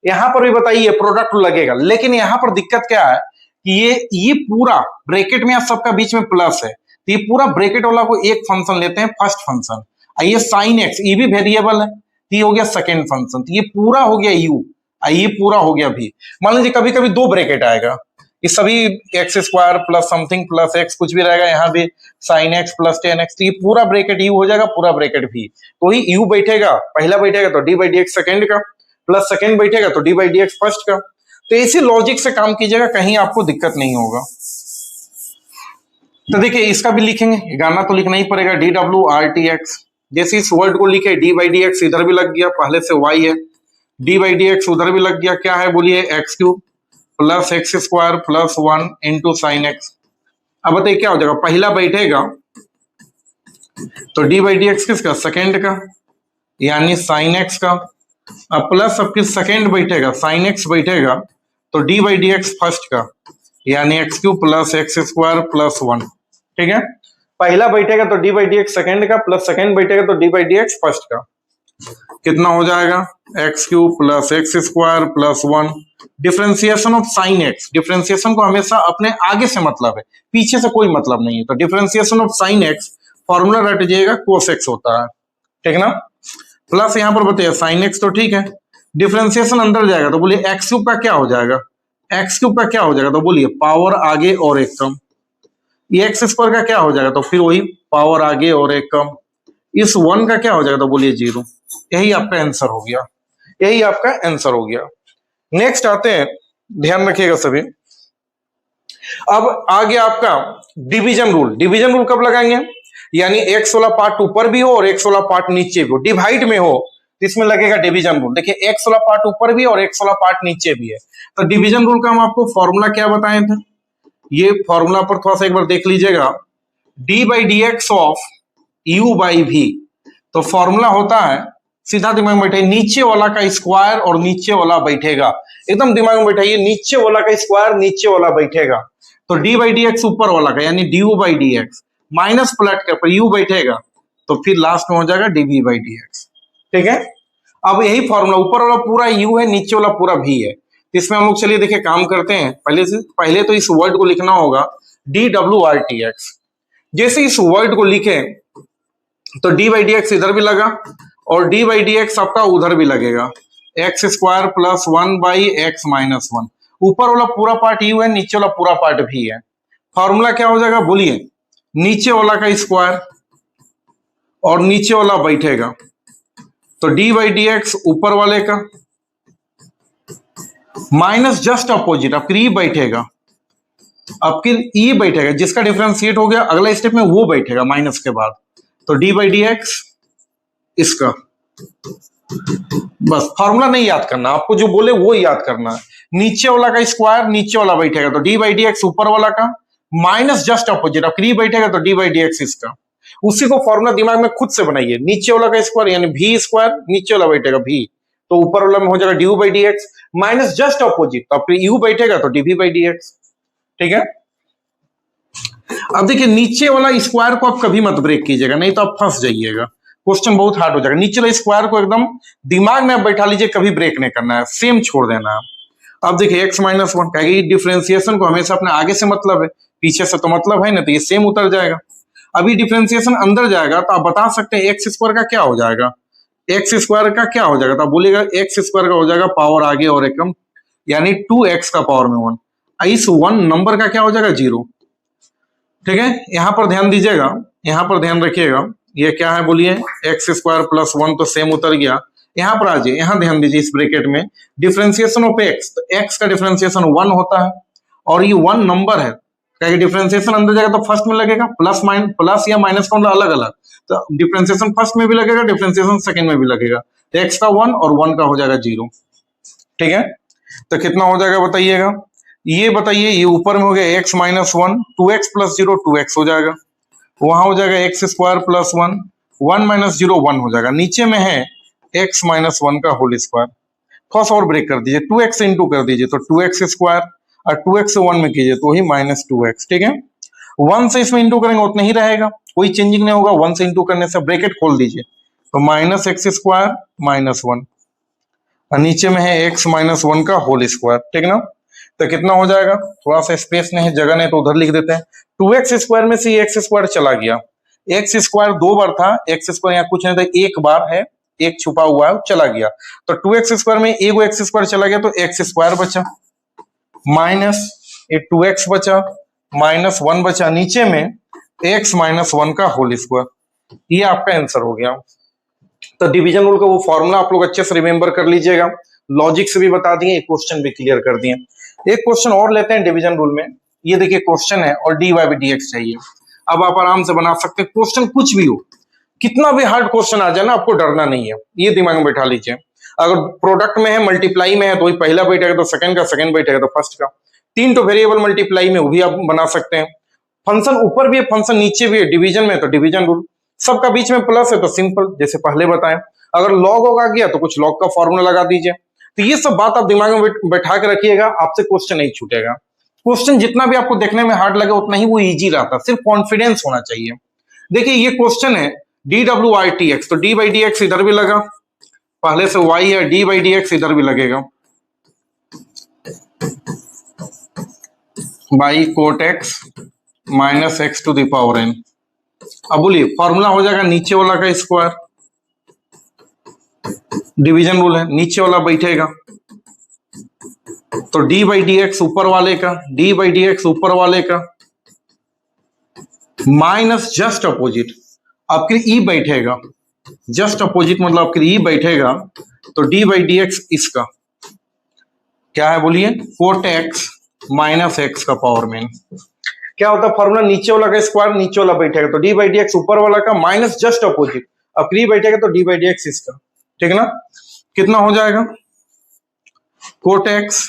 यहां पर भी बताइए प्रोडक्ट लगेगा, लेकिन यहां पर दिक्कत क्या है कि ये पूरा ब्रैकेट में सबका बीच में प्लस है, तो ये पूरा ब्रैकेट वाला को एक फंक्शन लेते हैं, फर्स्ट फंक्शन। ये साइन एक्स ये भी वेरिएबल है, तो ये हो गया सेकेंड फंक्शन, तो ये पूरा हो गया यू, ये पूरा हो गया भी। मान लीजिए कभी कभी दो ब्रैकेट आएगा, ये सभी x square plus something plus x कुछ भी रहेगा, यहाँ भी sine x plus ten x, तो ये पूरा ब्रैकेट यू हो जाएगा, पूरा ब्रैकेट भी, तो ही यू बैठेगा, पहला बैठेगा तो D by D x second का, प्लस सेकेंड बैठेगा तो D by D x first का। तो इसी लॉजिक से काम कीजिएगा, कहीं आपको दिक्कत नहीं होगा। तो देखिए इसका भी लिखेंगे, गाना तो लिखना ही पड़ेगा, D W R T x. जैसे इस वर्ड को लिखे डी बाई डी एक्स इधर भी लग गया, पहले से वाई है, डी बाई डी एक्स उधर भी लग गया, क्या है बोलिए, x cube plus x square plus 1 into sine x. अब बताइए क्या हो जाएगा, पहला बैठेगा तो डी बाई डी एक्स किसका, सेकेंड का, यानी साइन एक्स का, अब प्लस सबके सेकेंड बैठेगा साइन एक्स बैठेगा तो D by D x first का, यानी x cube plus x square plus 1। ठीक है, पहला बैठेगा तो D by D x second का, प्लस सेकेंड बैठेगा तो D by D x first का, कितना हो जाएगा, x cube plus x square plus 1। Differentiation of sine x, differentiation को हमेशा अपने आगे से मतलब है, पीछे से कोई मतलब नहीं है, तो differentiation of sine x formula रट जाइएगा कोस एक्स होता है, ठीक ना। प्लस यहाँ पर बताइए साइन एक्स तो ठीक है, डिफरेंशिएशन अंदर जाएगा तो बोलिए एक्स क्यूब का क्या हो जाएगा, एक्स क्यूब का क्या हो जाएगा, तो बोलिए पावर आगे और एक कम, ये एक्स स्क्वायर का क्या हो जाएगा, तो फिर वही पावर आगे और एक कम, इस 1 का क्या हो जाएगा, तो बोलिए 0। यही आपका आंसर हो गया, यही आपका आंसर हो गया। नेक्स्ट आते हैं, ध्यान रखिएगा सभी। अब आ गया आपका डिवीजन रूल। डिवीजन रूल कब लगाएंगे, यानी एक्स वाला पार्ट ऊपर भी हो और एक्स वाला पार्ट नीचे भी हो, डिवाइड में हो, तो इसमें लगेगा डिवीजन रूल। देखिए एक्स वाला पार्ट ऊपर भी और एक्स वाला पार्ट नीचे भी है, तो डिवीजन रूल का हम आपको फॉर्मूला क्या बताए थे, ये फॉर्मूला पर थोड़ा सा एक बार देख लीजिएगा, D by D x of you by भी। तो फॉर्मूला होता है, सीधा दिमाग में बैठे, नीचे वाला का स्क्वायर और नीचे वाला बैठेगा, एकदम दिमाग में बैठाइए, नीचे वाला का स्क्वायर नीचे वाला बैठेगा, तो डी बाई डी एक्स ऊपर वाला का, यानी D U by D X minus प्लट के ऊपर यू बैठेगा, तो फिर लास्ट में हो जाएगा डीवी बाई डी एक्स। ठीक है, अब यही फॉर्मूला, ऊपर वाला पूरा यू है, नीचे वाला पूरा भी है, इसमें हम लोग चलिए देखिए काम करते हैं। पहले तो इस वर्ड को लिखना होगा D W R T x. जैसे इस वर्ड को लिखे तो डी बाई डी एक्स इधर भी लगा और डी बाई डी एक्स आपका उधर भी लगेगा, x square plus 1 by x minus 1। ऊपर वाला पूरा पार्ट यू है, नीचे वाला पूरा पार्ट भी है। फॉर्मूला क्या हो जाएगा बोलिए, नीचे वाला का स्क्वायर और नीचे वाला बैठेगा, तो डी बाई डी एक्स ऊपर वाले का माइनस जस्ट अपोजिट आपकी ई बैठेगा, आपकी ई बैठेगा, जिसका डिफरेंशिएट हो गया अगला स्टेप में वो बैठेगा माइनस के बाद, तो डी बाई डी एक्स इसका। बस फॉर्मूला नहीं याद करना, आपको जो बोले वो याद करना है। नीचे वाला का स्क्वायर नीचे वाला बैठेगा तो डी बाई डी एक्स ऊपर वाला का माइनस जस्ट अपोजिट आपकी ई बैठेगा तो डी बाई डी एक्स इसका। उसी को फॉर्मूला दिमाग में खुद से बनाइए, नीचे वाला का स्क्वायर यानी भी स्क्वायर, नीचे वाला बैठेगा भी, तो ऊपर वाला में हो जाएगा D U by D X minus just opposite, तो आपके यू बैठेगा तो डीवी बाई डी एक्स। ठीक है, अब देखिए नीचे वाला स्क्वायर को आप कभी मत ब्रेक कीजिएगा, नहीं तो आप फंस जाइएगा, क्वेश्चन बहुत हार्ड हो जाएगा। नीचे वाला स्क्वायर को एकदम दिमाग में आप बैठा लीजिए, कभी ब्रेक नहीं करना है, सेम छोड़ देना है। अब देखिए एक्स माइनस 1 कहेगी डिफरेंशिएशन को हमेशा अपने आगे से मतलब है, पीछे से तो मतलब है ना, तो ये सेम उतर जाएगा। अभी डिफरेंशिएशन अंदर जाएगा तो आप बता सकते हैं एक्स स्क्वायर का क्या हो जाएगा, एक्स स्क्वायर का क्या हो जाएगा, तो आप बोलिएगा एक्स स्क्वायर का हो जाएगा पावर आगे और एकम, यानी 2x का पावर में 1। इस 1 नंबर का क्या हो जाएगा 0। ठीक है, यहां पर ध्यान दीजिएगा, यहां पर ध्यान रखिएगा, ये क्या है बोलिए, एक्स स्क्वायर प्लस 1 तो सेम उतर गया। यहां पर आ जाइए, यहां ध्यान दीजिए इस ब्रैकेट में डिफरेंशिएशन ऑफ एक्स, तो एक्स का डिफरेंशिएशन 1 होता है और ये 1 नंबर है, क्या डिफरेंशिएशन अंदर जाएगा तो फर्स्ट में लगेगा, प्लस या माइनस का अलग अलग, तो डिफरेंशिएशन फर्स्ट में भी लगेगा, डिफरेंशिएशन सेकंड में भी लगेगा, तो एक्स का 1 और 1 का हो जाएगा 0। ठीक है, तो कितना हो जाएगा बताइएगा, ये बताइए, ये ऊपर में हो गया x minus one, 2x plus zero 2x हो जाएगा, वहां हो जाएगा x square plus one, 1 minus zero 1 हो जाएगा, नीचे में है x माइनस वन का होल स्क्वायर, थोड़ा सा और ब्रेक कर दीजिए, 2x इंटू कर दीजिए तो 2x स्क्वायर, और 2x से 1 में कीजिए तो वही माइनस 2x, ठीक है, 1 से इसमें इंटू करेंगे उतना ही रहेगा, कोई चेंजिंग नहीं होगा, 1 से इंटू करने से ब्रैकेट खोल दीजिए तो minus x square minus one, और नीचे में है x माइनस वन का होल स्क्वायर, ठीक ना, तो कितना हो जाएगा, थोड़ा सा स्पेस नहीं, जगह नहीं तो उधर लिख देते हैं, 2x स्क्वायर में से x स्क्वायर चला गया, x स्क्वायर 2 बार था, x स्क्वायर यहाँ कुछ नहीं था, एक बार है, एक छुपा हुआ है चला गया, तो 2x स्क्वायर में एगो x स्क्वायर चला गया तो x स्क्वायर बचा, माइनस ये 2x बचा, माइनस 1 बचा, नीचे में x माइनस वन का होल स्क्वायर, ये आपका आंसर हो गया। तो डिवीजन रूल का वो फॉर्मूला आप लोग अच्छे से रिमेंबर कर लीजिएगा, लॉजिक से भी बता दिए, एक क्वेश्चन भी क्लियर कर दिए। एक क्वेश्चन और लेते हैं डिवीजन रूल में, ये देखिए क्वेश्चन है और dy बाई dx चाहिए, अब आप आराम से बना सकते हैं, क्वेश्चन कुछ भी हो, कितना भी हार्ड क्वेश्चन आ जाए ना, आपको डरना नहीं है, ये दिमाग में बैठा लीजिए, अगर प्रोडक्ट में है, मल्टीप्लाई में है तो वही पहला बैठेगा तो सेकंड का, सेकंड बैठेगा तो फर्स्ट का, 3 तो वेरिएबल मल्टीप्लाई में वो भी आप बना सकते हैं, फंक्शन ऊपर भी है, फंक्शन नीचे भी है, डिवीजन में तो डिवीजन रूल, सबका बीच में प्लस है तो सिंपल, जैसे पहले बताएं, अगर लॉग आ गया तो कुछ लॉग का फॉर्मूला लगा दीजिए, तो ये सब बात आप दिमाग में बैठा के रखिएगा, आपसे क्वेश्चन नहीं छूटेगा। क्वेश्चन जितना भी आपको देखने में हार्ड लगे उतना ही वो इजी रहता, सिर्फ कॉन्फिडेंस होना चाहिए। देखिए ये क्वेश्चन है dWRTX, तो d बाई डी एक्स इधर भी लगा, पहले से y है, d बाई डी एक्स इधर भी लगेगा, by cot x minus x to the power n। अब बोलिए फॉर्मूला हो जाएगा नीचे वाला का स्क्वायर, डिवीजन रूल है, नीचे वाला बैठेगा तो d बाई डी एक्स ऊपर वाले का, d बाई डी एक्स ऊपर वाले का माइनस जस्ट अपोजिट, आपके e बैठेगा, जस्ट अपोजिट मतलब आपके e बैठेगा तो d बाई डी एक्स इसका क्या है बोलिए, कोट एक्स माइनस एक्स का पावर में, क्या होता है फॉर्मूला, नीचे वाला का स्क्वायर नीचे वाला बैठेगा तो d बाई डी एक्स ऊपर वाला का माइनस जस्ट अपोजिट, अब e बैठेगा तो d बाई डी एक्स इसका, ठीक है ना, कितना हो जाएगा, कोट एक्स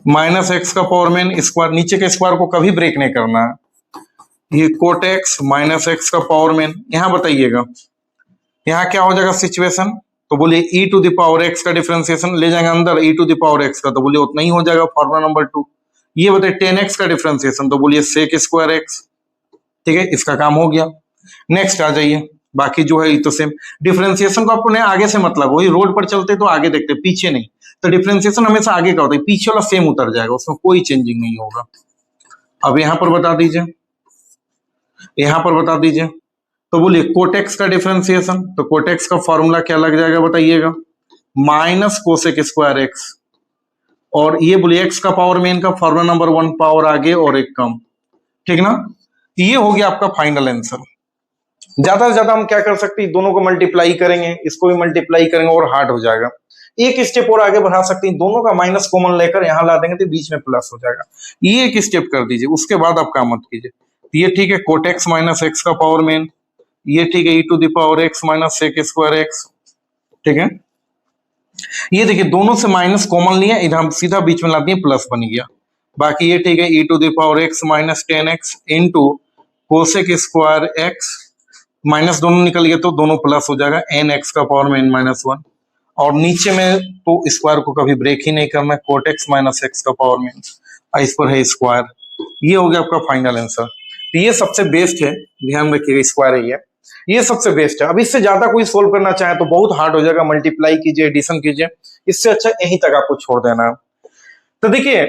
माइनस एक्स का पावर में स्क्वायर, नीचे के स्क्वायर को कभी ब्रेक नहीं करना है, ये कोट एक्स माइनस एक्स का पावर में, यहां बताइएगा यहां क्या हो जाएगा सिचुएशन, तो बोलिए e to the power x का डिफरेंशिएशन ले जाएंगे अंदर, e to the power x का, तो बोलिए उतना ही हो जाएगा, फॉर्मूला नंबर 2। ये बताइए 10x का डिफरेंशिएशन, तो बोलिए सेक स्क्वायर x, ठीक है, इसका काम हो गया। नेक्स्ट आ जाइए, बाकी जो है तो सेम, डिफरेंशिएशन को आपको नहीं आगे से मतलब, वही रोड पर चलते तो आगे देखते, पीछे नहीं, तो डिफरेंशिएशन हमेशा आगे का होता है, पीछे वाला सेम उतर जाएगा, उसमें कोई चेंजिंग नहीं होगा। अब यहां पर बता दीजिए, यहां पर बता दीजिए, तो बोलिए कोटेक्स का डिफरेंशिएशन, तो कोटेक्स का फॉर्मूला क्या लग जाएगा बताइएगा, माइनस कोसेक स्क्वायर एक्स, और ये बोलिए एक्स का पावर में का फॉर्मूला नंबर 1 पावर आगे और एक कम, ठीक ना, ये हो गया आपका फाइनल आंसर। ज्यादा से ज्यादा हम क्या कर सकते हैं, दोनों को मल्टीप्लाई करेंगे, इसको भी मल्टीप्लाई करेंगे और हार्ड हो जाएगा, एक स्टेप और आगे बढ़ा सकते हैं, दोनों का माइनस कॉमन लेकर यहां ला देंगे तो बीच में प्लस हो जाएगा, ये एक स्टेप कर दीजिए, उसके बाद आप काम मत कीजिए। ये ठीक है, कोट एक्स माइनस एक्स का पावर में, ये ठीक है, e to the power x minus sec square x, ठीक है, ये देखिए दोनों से माइनस कॉमन लिया, इधर हम सीधा बीच में ला दिए, प्लस बन गया, बाकी ये ठीक है, e to the power x minus 10x into cosec square x, minus दोनों निकल गए तो दोनों प्लस हो जाएगा, nx का पावर में n-1, और नीचे में तो स्क्वायर को कभी ब्रेक ही नहीं करना है, कोट एक्स माइनस एक्स का पावर में, इस पर है स्क्वायर, ये हो गया आपका फाइनल आंसर। तो ये सबसे बेस्ट है, ध्यान रखिएगा, स्क्वायर है ये सबसे बेस्ट है। अब इससे ज्यादा कोई सोल्व करना चाहे तो बहुत हार्ड हो जाएगा, मल्टीप्लाई कीजिए, एडिशन कीजिए, इससे अच्छा यहीं तक आपको छोड़ देना है। तो देखिए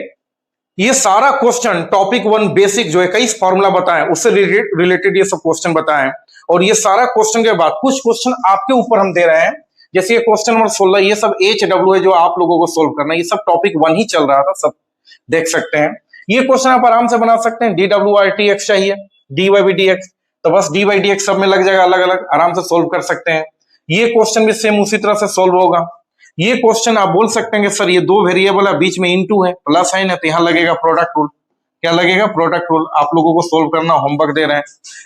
ये सारा क्वेश्चन टॉपिक 1 बेसिक जो है, कई फॉर्मूला बताएं, उससे रिलेटेड ये सब क्वेश्चन बताएं, और ये सारा क्वेश्चन के बाद कुछ क्वेश्चन आपके ऊपर हम दे रहे हैं, जैसे ये क्वेश्चन नंबर 16, ये सब HW है जो आप लोगों को सोल्व करना है, ये सब टॉपिक 1 ही चल रहा था, सब देख सकते हैं। ये क्वेश्चन आप आराम से बना सकते हैं, dWRTX चाहिए, dy बाई dx, तो बस dy बाई dx सब में लग जाएगा, अलग अलग आराम से सोल्व कर सकते हैं। ये क्वेश्चन भी सेम उसी तरह से सोल्व होगा। ये क्वेश्चन आप बोल सकते हैं कि सर ये 2 वेरिएबल है, बीच में इनटू है, प्लस है ना, तो यहाँ लगेगा प्रोडक्ट रूल, क्या लगेगा, प्रोडक्ट रूल, आप लोगों को सोल्व करना, होमवर्क दे रहे हैं।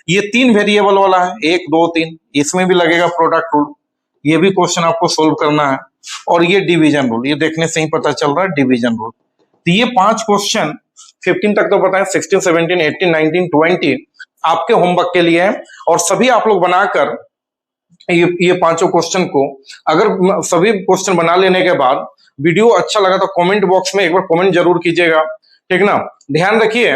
ये 3 वेरिएबल वाला है, 1 2 3, इसमें भी लगेगा प्रोडक्ट रूल, ये भी क्वेश्चन आपको सोल्व करना है। और ये डिवीजन रूल, ये देखने से ही पता चल रहा है डिवीजन रूल। तो ये 5 क्वेश्चन 15 तक तो पता है, 16, 17, 18, 19, 20 आपके होमवर्क के लिए है। और सभी आप लोग बनाकर ये पांचों क्वेश्चन को, अगर सभी क्वेश्चन बना लेने के बाद वीडियो अच्छा लगा तो कमेंट बॉक्स में एक बार कमेंट जरूर कीजिएगा, ठीक ना। ध्यान रखिए,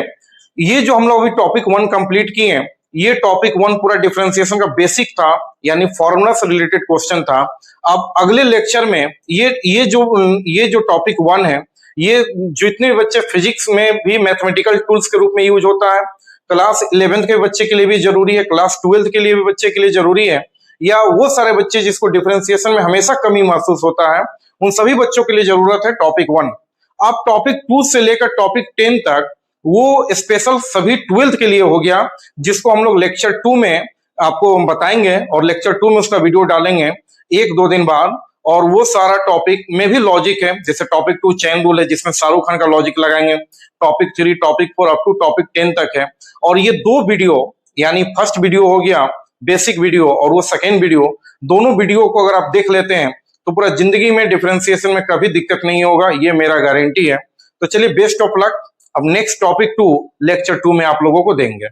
ये जो हम लोग अभी टॉपिक 1 कंप्लीट किए, ये टॉपिक 1 पूरा डिफरेंशिएशन का बेसिक था, यानी फॉर्मूला से रिलेटेड क्वेश्चन था। अब अगले लेक्चर में ये जो टॉपिक 1 है, ये जितने बच्चे फिजिक्स में भी मैथमेटिकल टूल्स के रूप में यूज होता है, क्लास 11th के बच्चे के लिए भी जरूरी है, क्लास 12th के लिए भी बच्चे के लिए जरूरी है, या वो सारे बच्चे जिसको डिफरेंशिएशन में हमेशा कमी महसूस होता है, उन सभी बच्चों के लिए जरूरत है टॉपिक 1। अब टॉपिक 2 से लेकर टॉपिक 10 तक वो स्पेशल सभी 12th के लिए हो गया, जिसको हम लोग लेक्चर 2 में आपको बताएंगे, और लेक्चर 2 में उसका वीडियो डालेंगे 1-2 दिन बाद। और वो सारा टॉपिक में भी लॉजिक है, जैसे टॉपिक 2 चैन रूल है जिसमें शाहरुख खान का लॉजिक लगाएंगे, topic 3, topic 4 up to topic 10 तक है। और ये 2 वीडियो, यानी फर्स्ट वीडियो हो गया बेसिक वीडियो, और वो सेकेंड वीडियो, दोनों वीडियो को अगर आप देख लेते हैं तो पूरा जिंदगी में डिफरेंशिएशन में कभी दिक्कत नहीं होगा, ये मेरा गारंटी है। तो चलिए, बेस्ट ऑफ लक। अब नेक्स्ट टॉपिक 2 लेक्चर 2 में आप लोगों को देंगे।